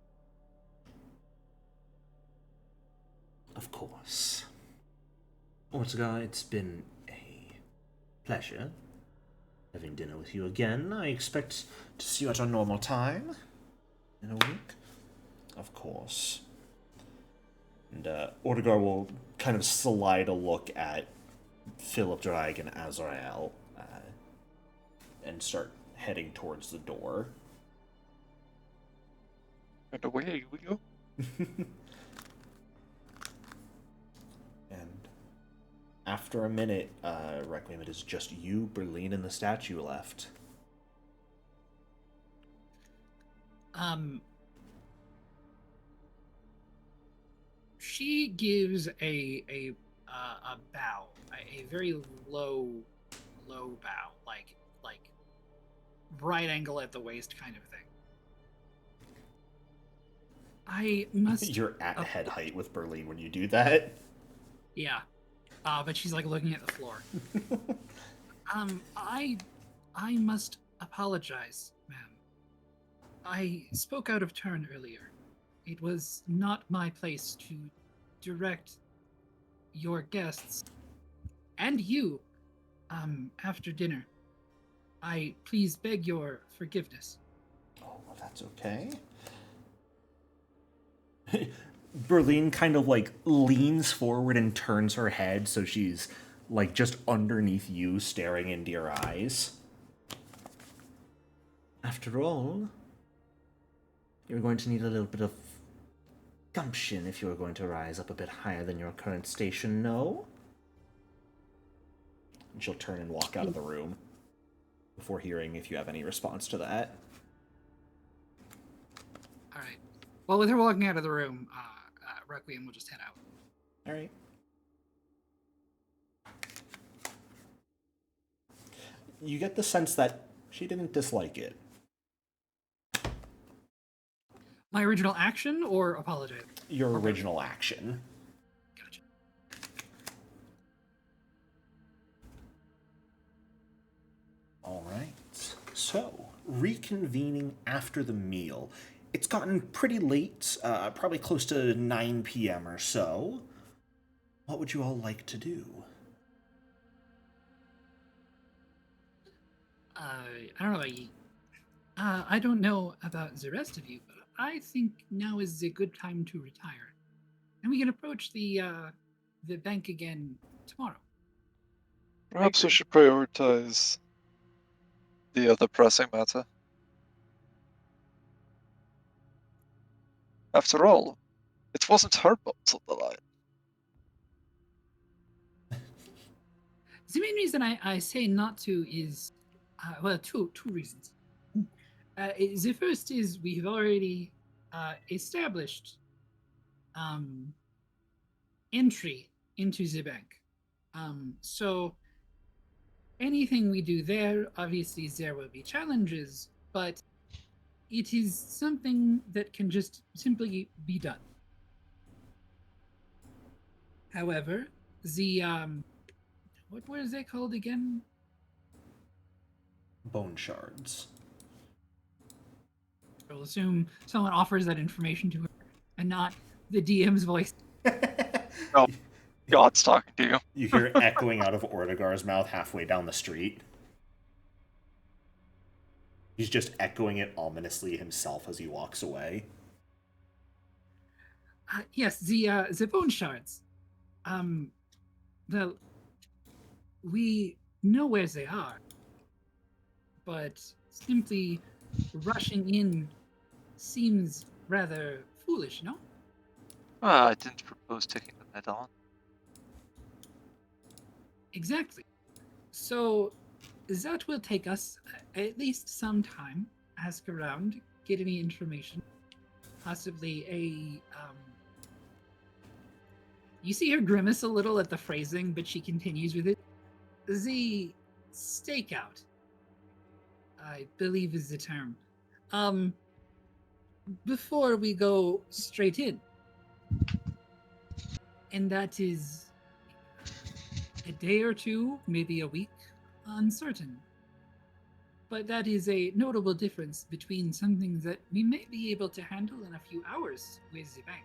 S1: Of course. Ortega, it's been a pleasure having dinner with you again. I expect to see you at our normal time in a week. Of course. And Ortega will kind of slide a look at Philip Drag and Azrael and start heading towards the door.
S3: And away we go.
S1: And after a minute, Requiem, it is just you, Berlin, and the statue left.
S2: She gives a bow, a very low bow, like right angle at the waist kind of thing. I must.
S1: You're at head height with Berlin when you do that.
S2: Yeah, but she's like looking at the floor. I must apologize, ma'am. I spoke out of turn earlier. It was not my place to direct your guests and you after dinner. I please beg your forgiveness.
S1: Oh, well, that's okay. Berlin kind of like leans forward and turns her head so she's like just underneath you, staring into your eyes. After all, you're going to need a little bit of gumption if you're going to rise up a bit higher than your current station, no? And she'll turn and walk out of the room before hearing if you have any response to that.
S2: All right. Well, with her walking out of the room, Requiem will just head out.
S1: All right. You get the sense that she didn't dislike it.
S2: My original action or apologize?
S1: Your original action.
S2: Gotcha.
S1: All right. So, reconvening after the meal. It's gotten pretty late, probably close to 9 p.m. or so. What would you all like to do?
S2: I don't know about you. I don't know about the rest of you, but I think now is a good time to retire, and we can approach the bank again tomorrow.
S3: Perhaps we
S4: agree.
S3: should prioritize the other pressing matter. After all, it wasn't her boat on the line.
S2: The main reason I say not to is, well, two reasons. The first is we've already established um, entry into the bank. So anything we do there, obviously there will be challenges, but it is something that can just simply be done. However, the what was they called again?
S1: Bone shards.
S2: I'll assume someone offers that information to her and not the DM's voice.
S3: No, God's talking to you.
S1: You hear it echoing out of Ortigar's mouth halfway down the street. He's just echoing it ominously himself as he walks away.
S2: Yes, the bone shards. Well, we know where they are, but simply rushing in seems rather foolish, no?
S3: I didn't propose taking them head on.
S2: Exactly. So that will take us at least some time. Ask around, get any information, possibly a. You see her grimace a little at the phrasing, but she continues with it. The stakeout, I believe, is the term. Before we go straight in, and that is a day or two, maybe a week, uncertain. But that is a notable difference between something that we may be able to handle in a few hours with the bank.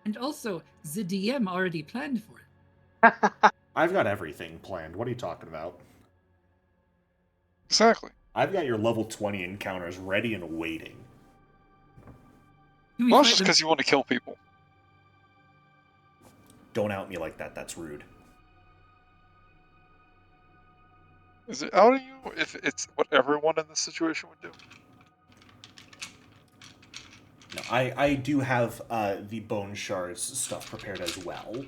S2: And also, the DM already planned for it.
S1: I've got everything planned. What are you talking about?
S3: Exactly.
S1: I've got your level 20 encounters ready and waiting.
S2: We
S3: Well, that's
S2: fight
S3: just
S2: them-
S3: because you want to kill people.
S1: Don't out me like that, that's rude.
S3: Is it out of you if it's what everyone in this situation would do?
S1: No, I do have the bone shards stuff prepared as well.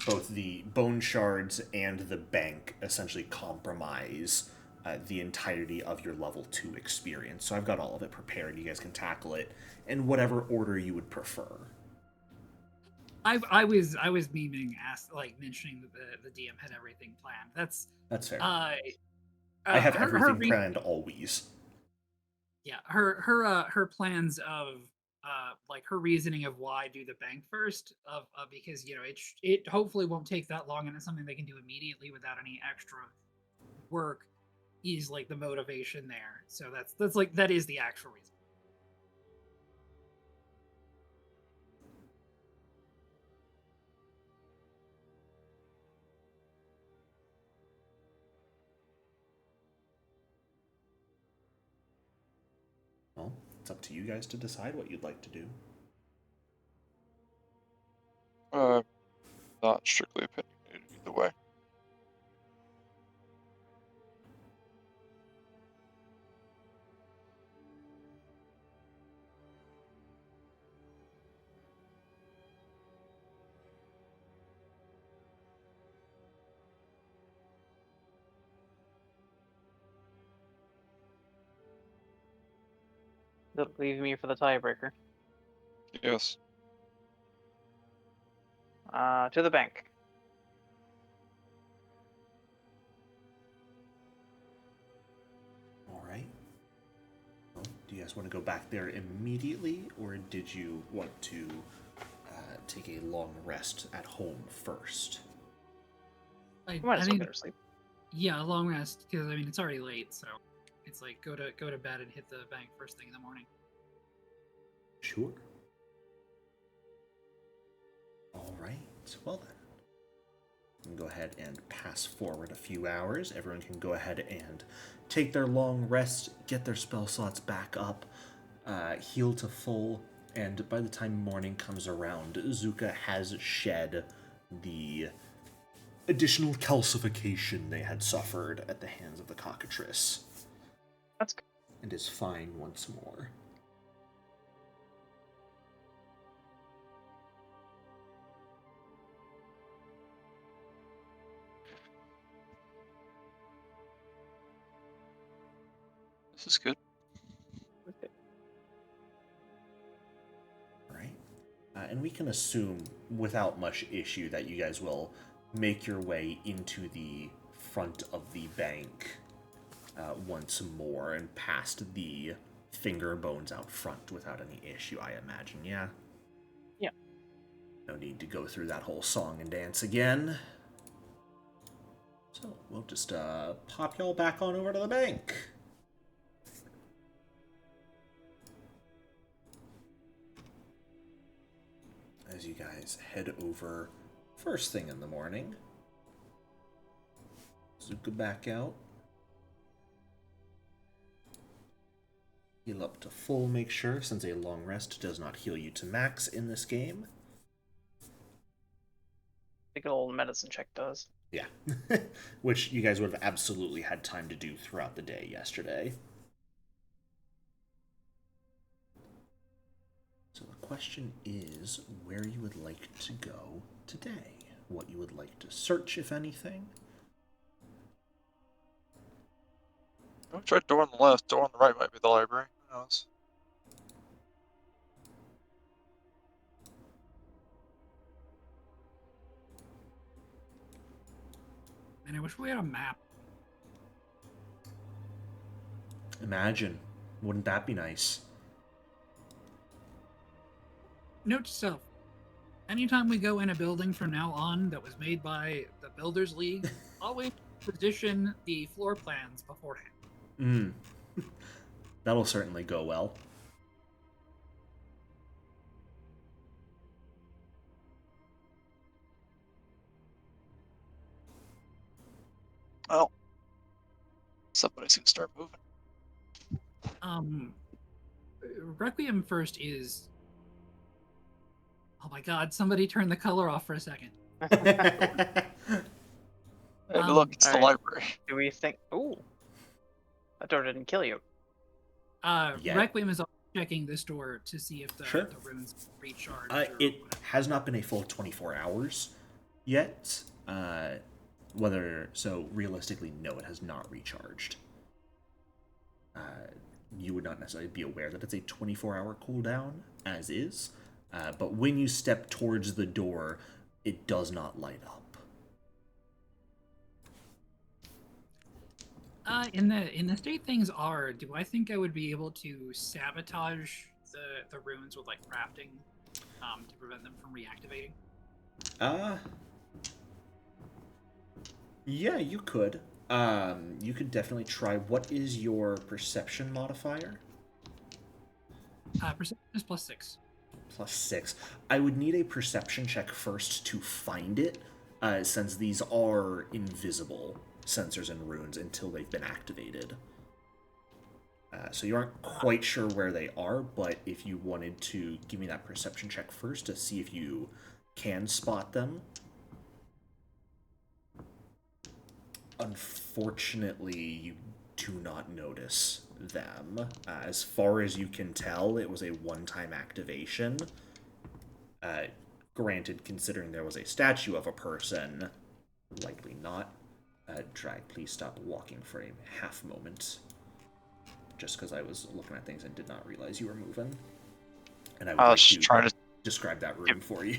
S1: Both the bone shards and the bank essentially compromise the entirety of your level 2 experience. So I've got all of it prepared. You guys can tackle it in whatever order you would prefer.
S2: I was memeing, mentioning that the DM had everything planned. That's
S1: fair.
S2: I
S1: have everything planned always.
S2: Yeah, her plans of her reasoning of why do the bank first because it hopefully won't take that long and it's something they can do immediately without any extra work is like the motivation there. So that is the actual reason.
S1: Well, it's up to you guys to decide what you'd like to do.
S3: Not strictly opinionated either way.
S4: That'll leave me for the tiebreaker.
S3: Yes.
S4: To the bank.
S1: All right. Well, do you guys want to go back there immediately, or did you want to take a long rest at home first?
S4: Might as well get her sleep.
S2: Yeah, a long rest because it's already late, so it's like go to bed and hit the bank first thing in the morning.
S1: Sure. All right. Well then. can go ahead and pass forward a few hours. Everyone can go ahead and take their long rest, get their spell slots back up, heal to full, and by the time morning comes around, Zuka has shed the additional calcification they had suffered at the hands of the cockatrice.
S4: That's good.
S1: And is fine once more.
S3: This is good.
S1: Right. And we can assume without much issue that you guys will make your way into the front of the bank once more and past the finger bones out front without any issue, I imagine, yeah?
S4: Yeah.
S1: No need to go through that whole song and dance again. So we'll just pop y'all back on over to the bank. As you guys head over first thing in the morning, Zuka back out. Heal up to full, make sure, since a long rest does not heal you to max in this game.
S4: I think an old medicine check does.
S1: Yeah. Which you guys would have absolutely had time to do throughout the day yesterday. So the question is where you would like to go today. What you would like to search, if anything.
S3: We tried door on the left, door on the right might be the library. Who knows?
S2: And I wish we had a map.
S1: Imagine. Wouldn't that be nice?
S2: Note to self. Anytime we go in a building from now on that was made by the Builders League, always position the floor plans beforehand.
S1: That'll certainly go well.
S3: Well, somebody's gonna start moving.
S2: Requiem first is... Oh my god, somebody turn the color off for a second.
S3: Hey, look, it's the
S4: Alright.
S3: library.
S4: Do we think? Ooh, that door didn't kill you.
S1: Yeah.
S2: Requiem is also checking this door to see if the runes recharge.
S1: It has not been a full 24 hours yet. So realistically, no, it has not recharged. You would not necessarily be aware that it's a 24-hour cooldown, as is. But when you step towards the door, it does not light up.
S2: In the state things are, do I think I would be able to sabotage the runes with like crafting to prevent them from reactivating?
S1: Yeah, you could. You could definitely try. What is your perception modifier?
S2: Perception is +6.
S1: +6. I would need a perception check first to find it, since these are invisible sensors and runes until they've been activated. So you aren't quite sure where they are, but if you wanted to give me that perception check first to see if you can spot them. Unfortunately, you do not notice them. As far as you can tell, it was a one-time activation. Granted, considering there was a statue of a person, likely not. Drag, please stop walking for a half moment. Just because I was looking at things and did not realize you were moving. And I would like to
S3: trying to
S1: describe that room for you.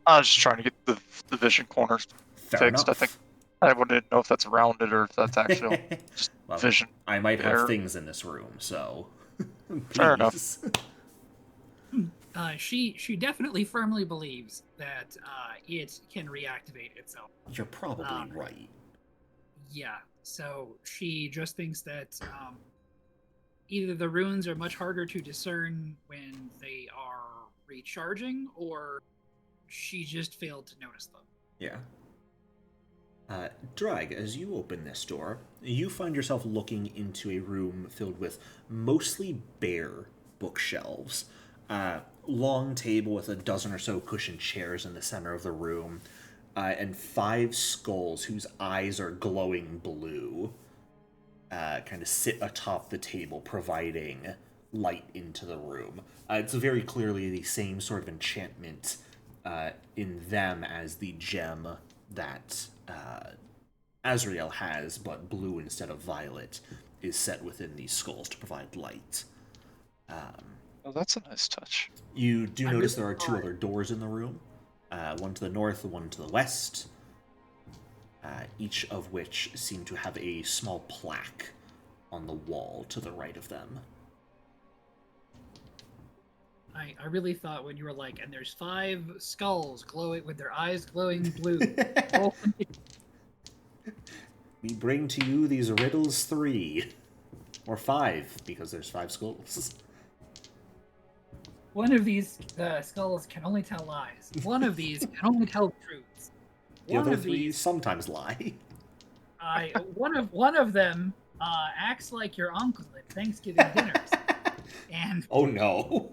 S3: I was just trying to get the vision corners
S1: Fair
S3: fixed.
S1: enough.
S3: I think I wouldn't know if that's rounded or if that's actual just
S1: Well,
S3: vision.
S1: I might have
S3: there.
S1: things in this room, so
S3: Fair enough.
S1: please.
S2: She definitely firmly believes that it can reactivate itself.
S1: You're probably right.
S2: Yeah, so she just thinks that either the runes are much harder to discern when they are recharging, or she just failed to notice them.
S1: Yeah. Drag, as you open this door, you find yourself looking into a room filled with mostly bare bookshelves. Long table with a dozen or so cushioned chairs in the center of the room, and 5 skulls whose eyes are glowing blue kind of sit atop the table, providing light into the room. It's very clearly the same sort of enchantment in them as the gem that Azrael has, but blue instead of violet, is set within these skulls to provide light.
S3: Oh, that's a nice touch.
S1: You do
S2: I'm
S1: notice
S2: really
S1: there are 2
S2: sorry.
S1: other doors in the room, one to the north, one to the west, each of which seem to have a small plaque on the wall to the right of them.
S2: I really thought when you were like, and there's 5 skulls glowing with their eyes glowing blue. Oh,
S1: We bring to you these riddles 3. Or 5, because there's 5 skulls.
S2: one of these skulls can only tell lies. One of these can only tell truths.
S1: The
S2: One
S1: other
S2: of
S1: 3
S2: these,
S1: sometimes lie.
S2: one of them acts like your uncle at Thanksgiving dinners, and
S1: Oh no.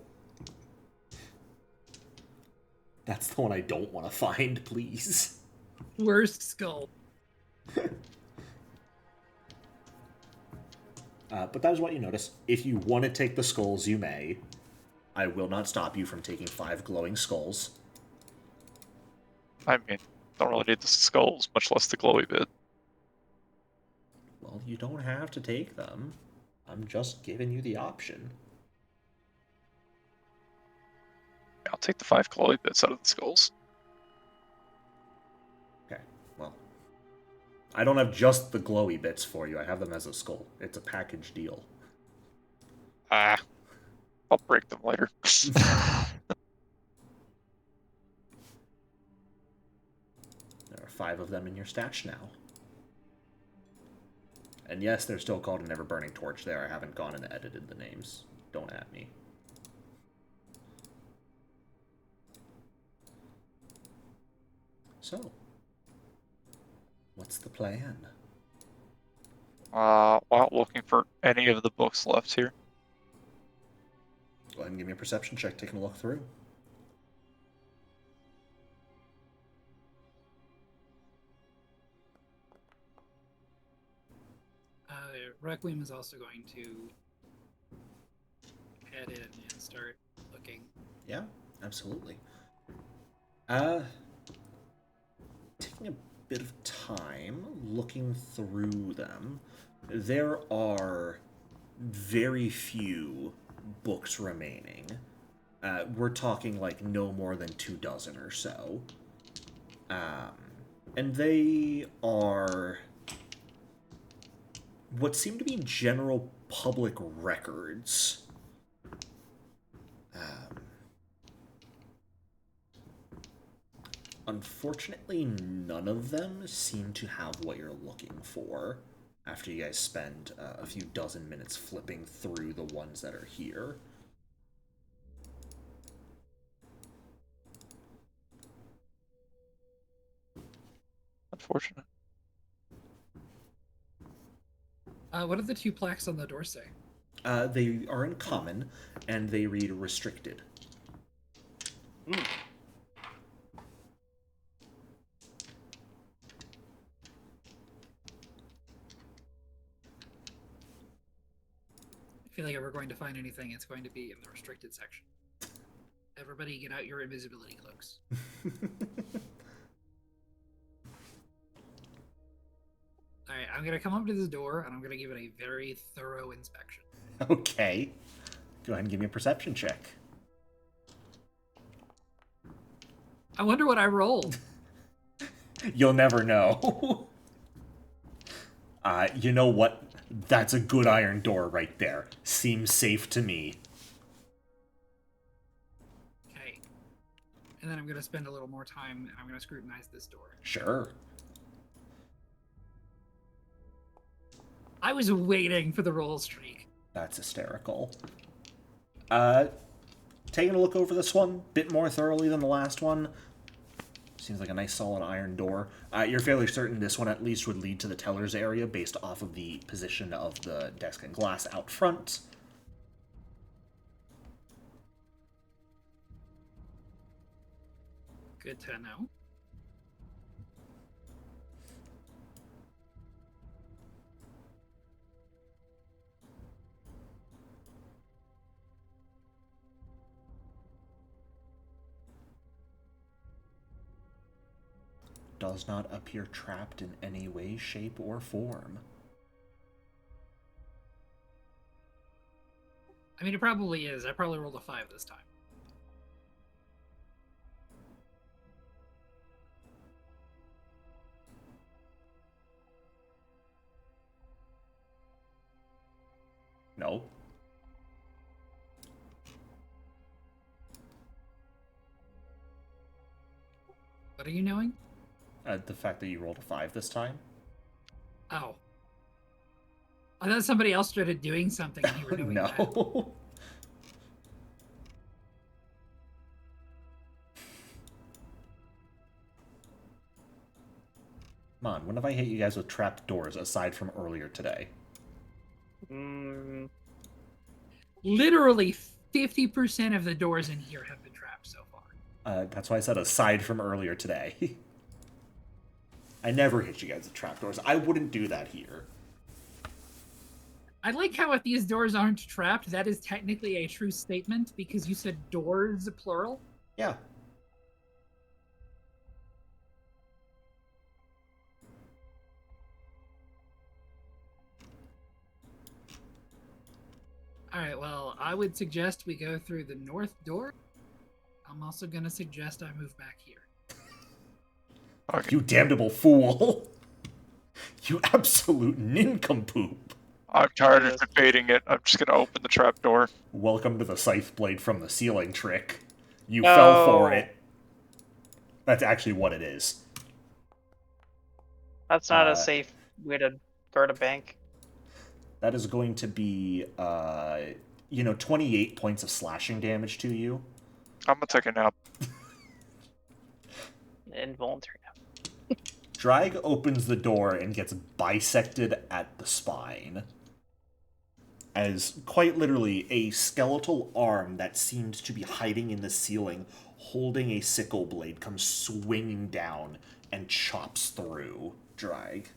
S1: That's the one I don't want to find, please.
S2: worst skull.
S1: But that is what you notice. If you want to take the skulls, you may. I will not stop you from taking 5 glowing skulls.
S3: I mean, don't really need the skulls, much less the glowy bit.
S1: Well, you don't have to take them. I'm just giving you the option.
S3: I'll take the 5 glowy bits out of the skulls.
S1: Okay, well. I don't have just the glowy bits for you. I have them as a skull. It's a package deal.
S3: Ah, I'll break them later.
S1: There are 5 of them in your stash now. And yes, they're still called an ever-burning torch there. I haven't gone and edited the names. Don't at me. So, what's the plan?
S3: While looking for any of the books left here.
S1: Go ahead and give me a perception check, taking a look through.
S2: Requiem is also going to head in and start looking.
S1: Yeah, absolutely. Taking a bit of time looking through them, there are very few books remaining. We're talking like no more than 2 dozen or so. And they are what seem to be general public records. Unfortunately, none of them seem to have what you're looking for after you guys spend a few dozen minutes flipping through the ones that are here.
S3: Unfortunate.
S2: What do the 2 plaques on the door say?
S1: They are in common, and they read restricted.
S2: I feel like if we're going to find anything, it's going to be in the restricted section. Everybody get out your invisibility cloaks. Alright, I'm gonna come up to this door and I'm gonna give it a very thorough inspection.
S1: Okay. Go ahead and give me a perception check.
S2: I wonder what I rolled.
S1: You'll never know. You know what? That's a good iron door right there. Seems safe to me.
S2: Okay. And then I'm gonna spend a little more time and I'm gonna scrutinize this door.
S1: Sure.
S2: I was waiting for the roll streak.
S1: That's hysterical. Taking a look over this one, bit more thoroughly than the last one. Seems like a nice solid iron door. You're fairly certain this one at least would lead to the teller's area based off of the position of the desk and glass out front.
S2: Good to know.
S1: Does not appear trapped in any way, shape, or form.
S2: I mean, it probably is. I probably rolled a 5 this time.
S1: No.
S2: What are you knowing?
S1: The fact that you rolled a 5 this time?
S2: Oh. I thought somebody else started doing something and you were doing that.
S1: No. Come on, when have I hit you guys with trapped doors aside from earlier today?
S2: Literally 50% of the doors in here have been trapped so far.
S1: That's why I said aside from earlier today. I never hit you guys with trapdoors. I wouldn't do that here.
S2: I like how if these doors aren't trapped, that is technically a true statement because you said doors, plural.
S1: Yeah.
S2: Alright, well, I would suggest we go through the north door. I'm also going to suggest I move back here.
S3: Okay.
S1: You damnable fool. You absolute nincompoop.
S3: I'm tired of debating it. I'm just gonna open the trap door.
S1: Welcome to the scythe blade from the ceiling trick. You fell for it. That's actually what it is.
S4: That's not a safe way to guard a bank.
S1: That is going to be, 28 points of slashing damage to you.
S3: I'm gonna take a nap.
S4: Involuntary.
S1: Drag opens the door and gets bisected at the spine. As quite literally a skeletal arm that seemed to be hiding in the ceiling, holding a sickle blade, comes swinging down and chops through Drag.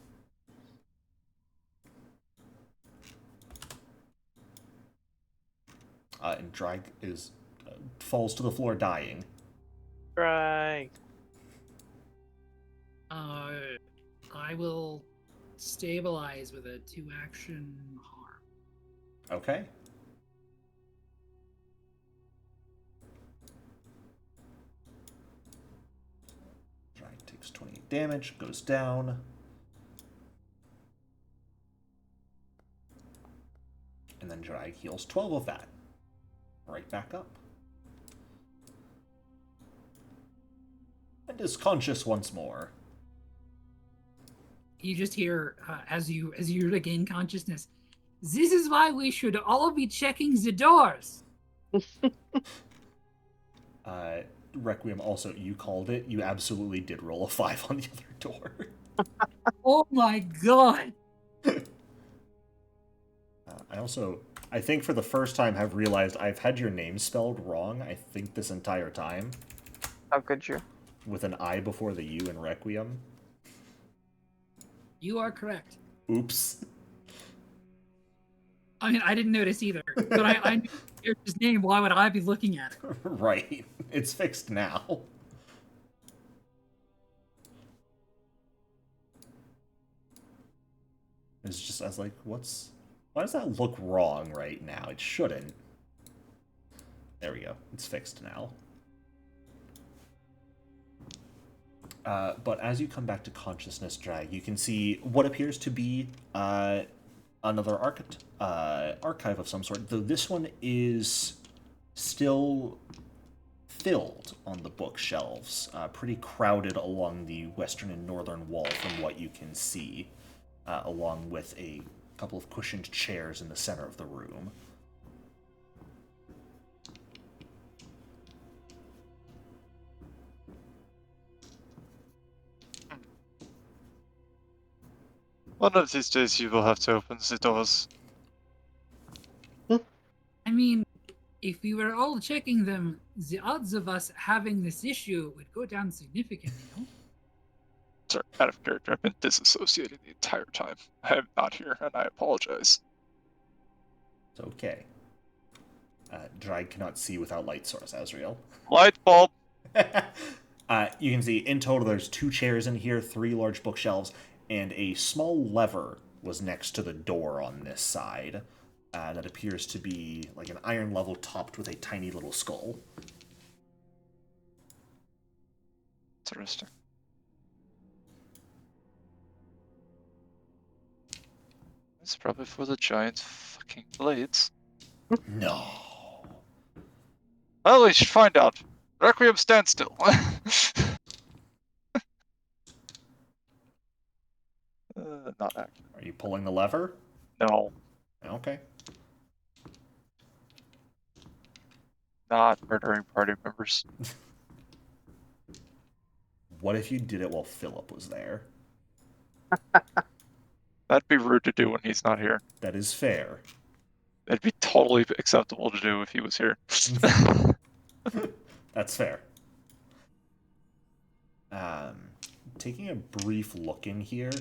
S1: And Drag falls to the floor dying.
S4: Right.
S2: I will stabilize with a 2-action harm.
S1: Okay. Drag takes 28 damage, goes down. And then Drag heals 12 of that. Right back up. And is conscious once more.
S2: You just hear, as you regain consciousness, this is why we should all be checking the doors.
S1: Requiem, also, you called it. You absolutely did roll a 5 on the other door.
S2: Oh my god!
S1: I think for the first time, have realized I've had your name spelled wrong, I think, this entire time.
S4: How could you?
S1: With an I before the U in Requiem.
S2: You are correct.
S1: Oops.
S2: I mean, I didn't notice either, but I knew his name. Why would I be looking at it?
S1: Right. It's fixed now. It's just, I was like, why does that look wrong right now? It shouldn't. There we go. It's fixed now. But as you come back to consciousness, Drag, you can see what appears to be another archive of some sort, though this one is still filled on the bookshelves, pretty crowded along the western and northern wall from what you can see, along with a couple of cushioned chairs in the center of the room.
S3: One of these days you will have to open the doors.
S2: I mean, if we were all checking them, the odds of us having this issue would go down significantly, no?
S3: Sorry, out of character. I've been disassociated the entire time. I am not here, and I apologize.
S1: It's okay. Drag cannot see without light source, Azrael.
S3: Light bulb!
S1: You can see in total there's 2 chairs in here, 3 large bookshelves, and a small lever was next to the door on this side. That appears to be like an iron level topped with a tiny little skull.
S3: Interesting. It's probably for the giant fucking blades.
S1: No.
S3: Well, we should find out. Requiem, stand still. Not accurate.
S1: Are you pulling the lever?
S3: No,
S1: Okay.
S3: not murdering party members.
S1: What if you did it while Philip was there?
S3: That'd be rude to do when he's not here.
S1: That is fair.
S3: It'd be totally acceptable to do if he was here.
S1: That's fair. Taking a brief look in here,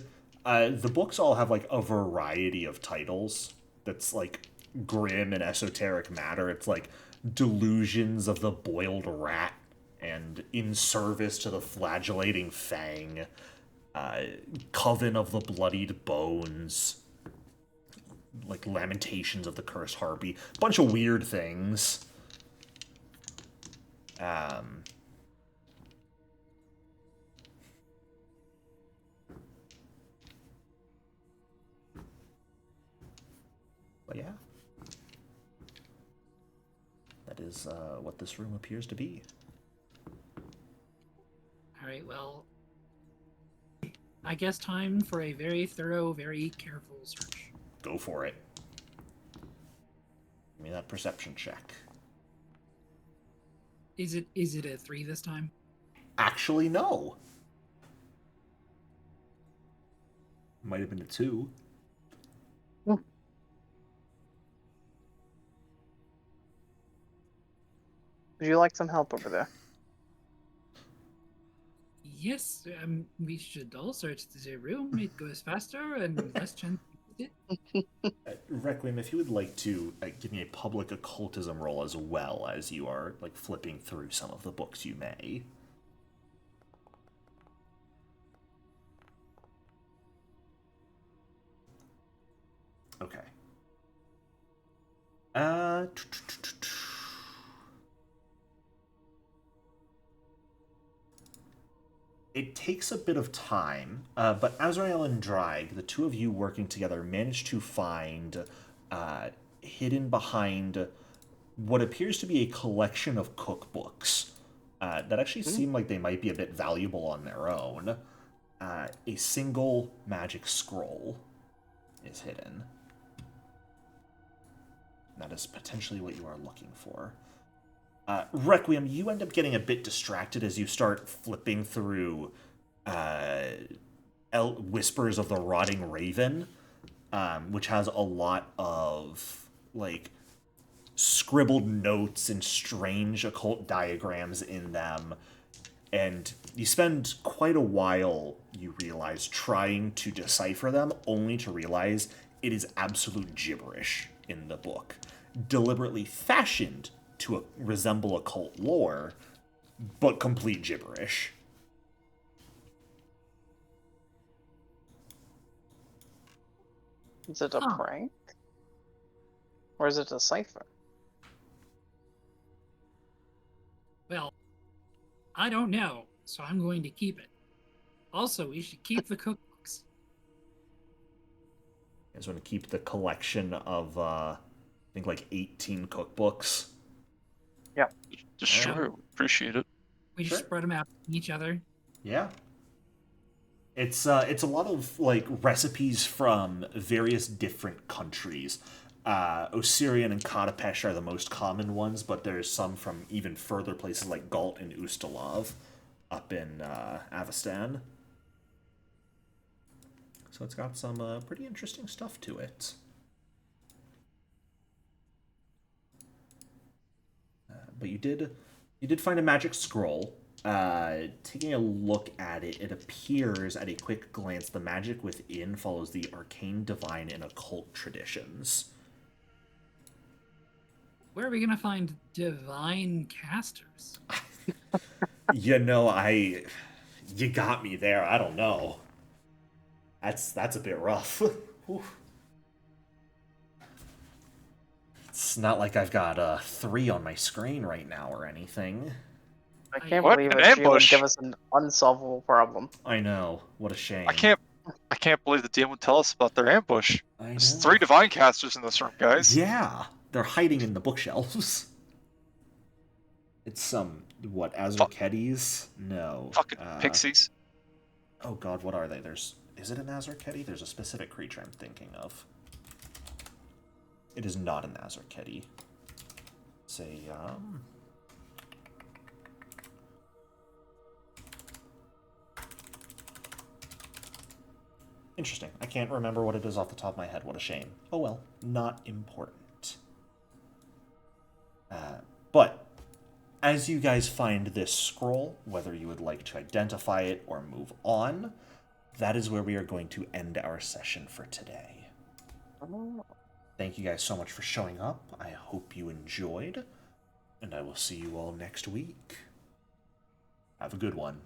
S1: the books all have like a variety of titles that's like grim and esoteric matter. It's like Delusions of the Boiled Rat and In Service to the Flagellating Fang, Coven of the Bloodied Bones, like Lamentations of the Cursed Harpy. Bunch of weird things. But yeah. That is what this room appears to be.
S2: Alright, well, I guess time for a very thorough, very careful search.
S1: Go for it. Give me that perception check.
S2: Is it a 3 this time?
S1: Actually, no. Might have been a 2.
S4: Would you like some help over there?
S2: Yes, we should all search the room. It goes faster and less chance to get it.
S1: Requiem, if you would like to give me a public occultism roll as well as you are like flipping through some of the books, you may. Okay. It takes a bit of time, but Azrael and Drag, the two of you working together, manage to find hidden behind what appears to be a collection of cookbooks that actually seem like they might be a bit valuable on their own. A single magic scroll is hidden. That is potentially what you are looking for. Requiem, you end up getting a bit distracted as you start flipping through Whispers of the Rotting Raven, which has a lot of like scribbled notes and strange occult diagrams in them. And you spend quite a while, you realize, trying to decipher them, only to realize it is absolute gibberish in the book. Deliberately fashioned to resemble occult lore, but complete gibberish.
S4: Is it a prank? Or is it a cipher?
S2: Well, I don't know, so I'm going to keep it. Also, we should keep the cookbooks.
S1: You guys want to keep the collection of, I think, like 18 cookbooks?
S4: Yep.
S3: Sure, appreciate it.
S2: We just spread them out to each other.
S1: Yeah. It's a lot of like recipes from various different countries. Osirian and Katapesh are the most common ones, but there's some from even further places like Galt and Ustalav up in Avestan. So it's got some pretty interesting stuff to it. But you did find a magic scroll. Taking a look at it, it appears at a quick glance the magic within follows the arcane, divine, and occult traditions.
S2: Where are we gonna find divine casters?
S1: You got me there. I don't know. That's a bit rough. It's not like I've got 3 on my screen right now or anything.
S4: I can't
S3: What?
S4: believe
S3: An
S4: that she would
S3: ambush?
S4: give us an unsolvable problem.
S1: I know. What a shame.
S3: I can't believe the DM would tell us about their ambush.
S1: I
S3: There's
S1: know.
S3: 3 divine casters in this room, guys.
S1: Yeah, they're hiding in the bookshelves. It's some Azarketes? No.
S3: Fucking pixies.
S1: Oh god, what are they? Is it an Azarketi? There's a specific creature I'm thinking of. It is not an Azarketi. It's a interesting. I can't remember what it is off the top of my head. What a shame. Oh well, not important. But as you guys find this scroll, whether you would like to identify it or move on, that is where we are going to end our session for today. Thank you guys so much for showing up. I hope you enjoyed, and I will see you all next week. Have a good one.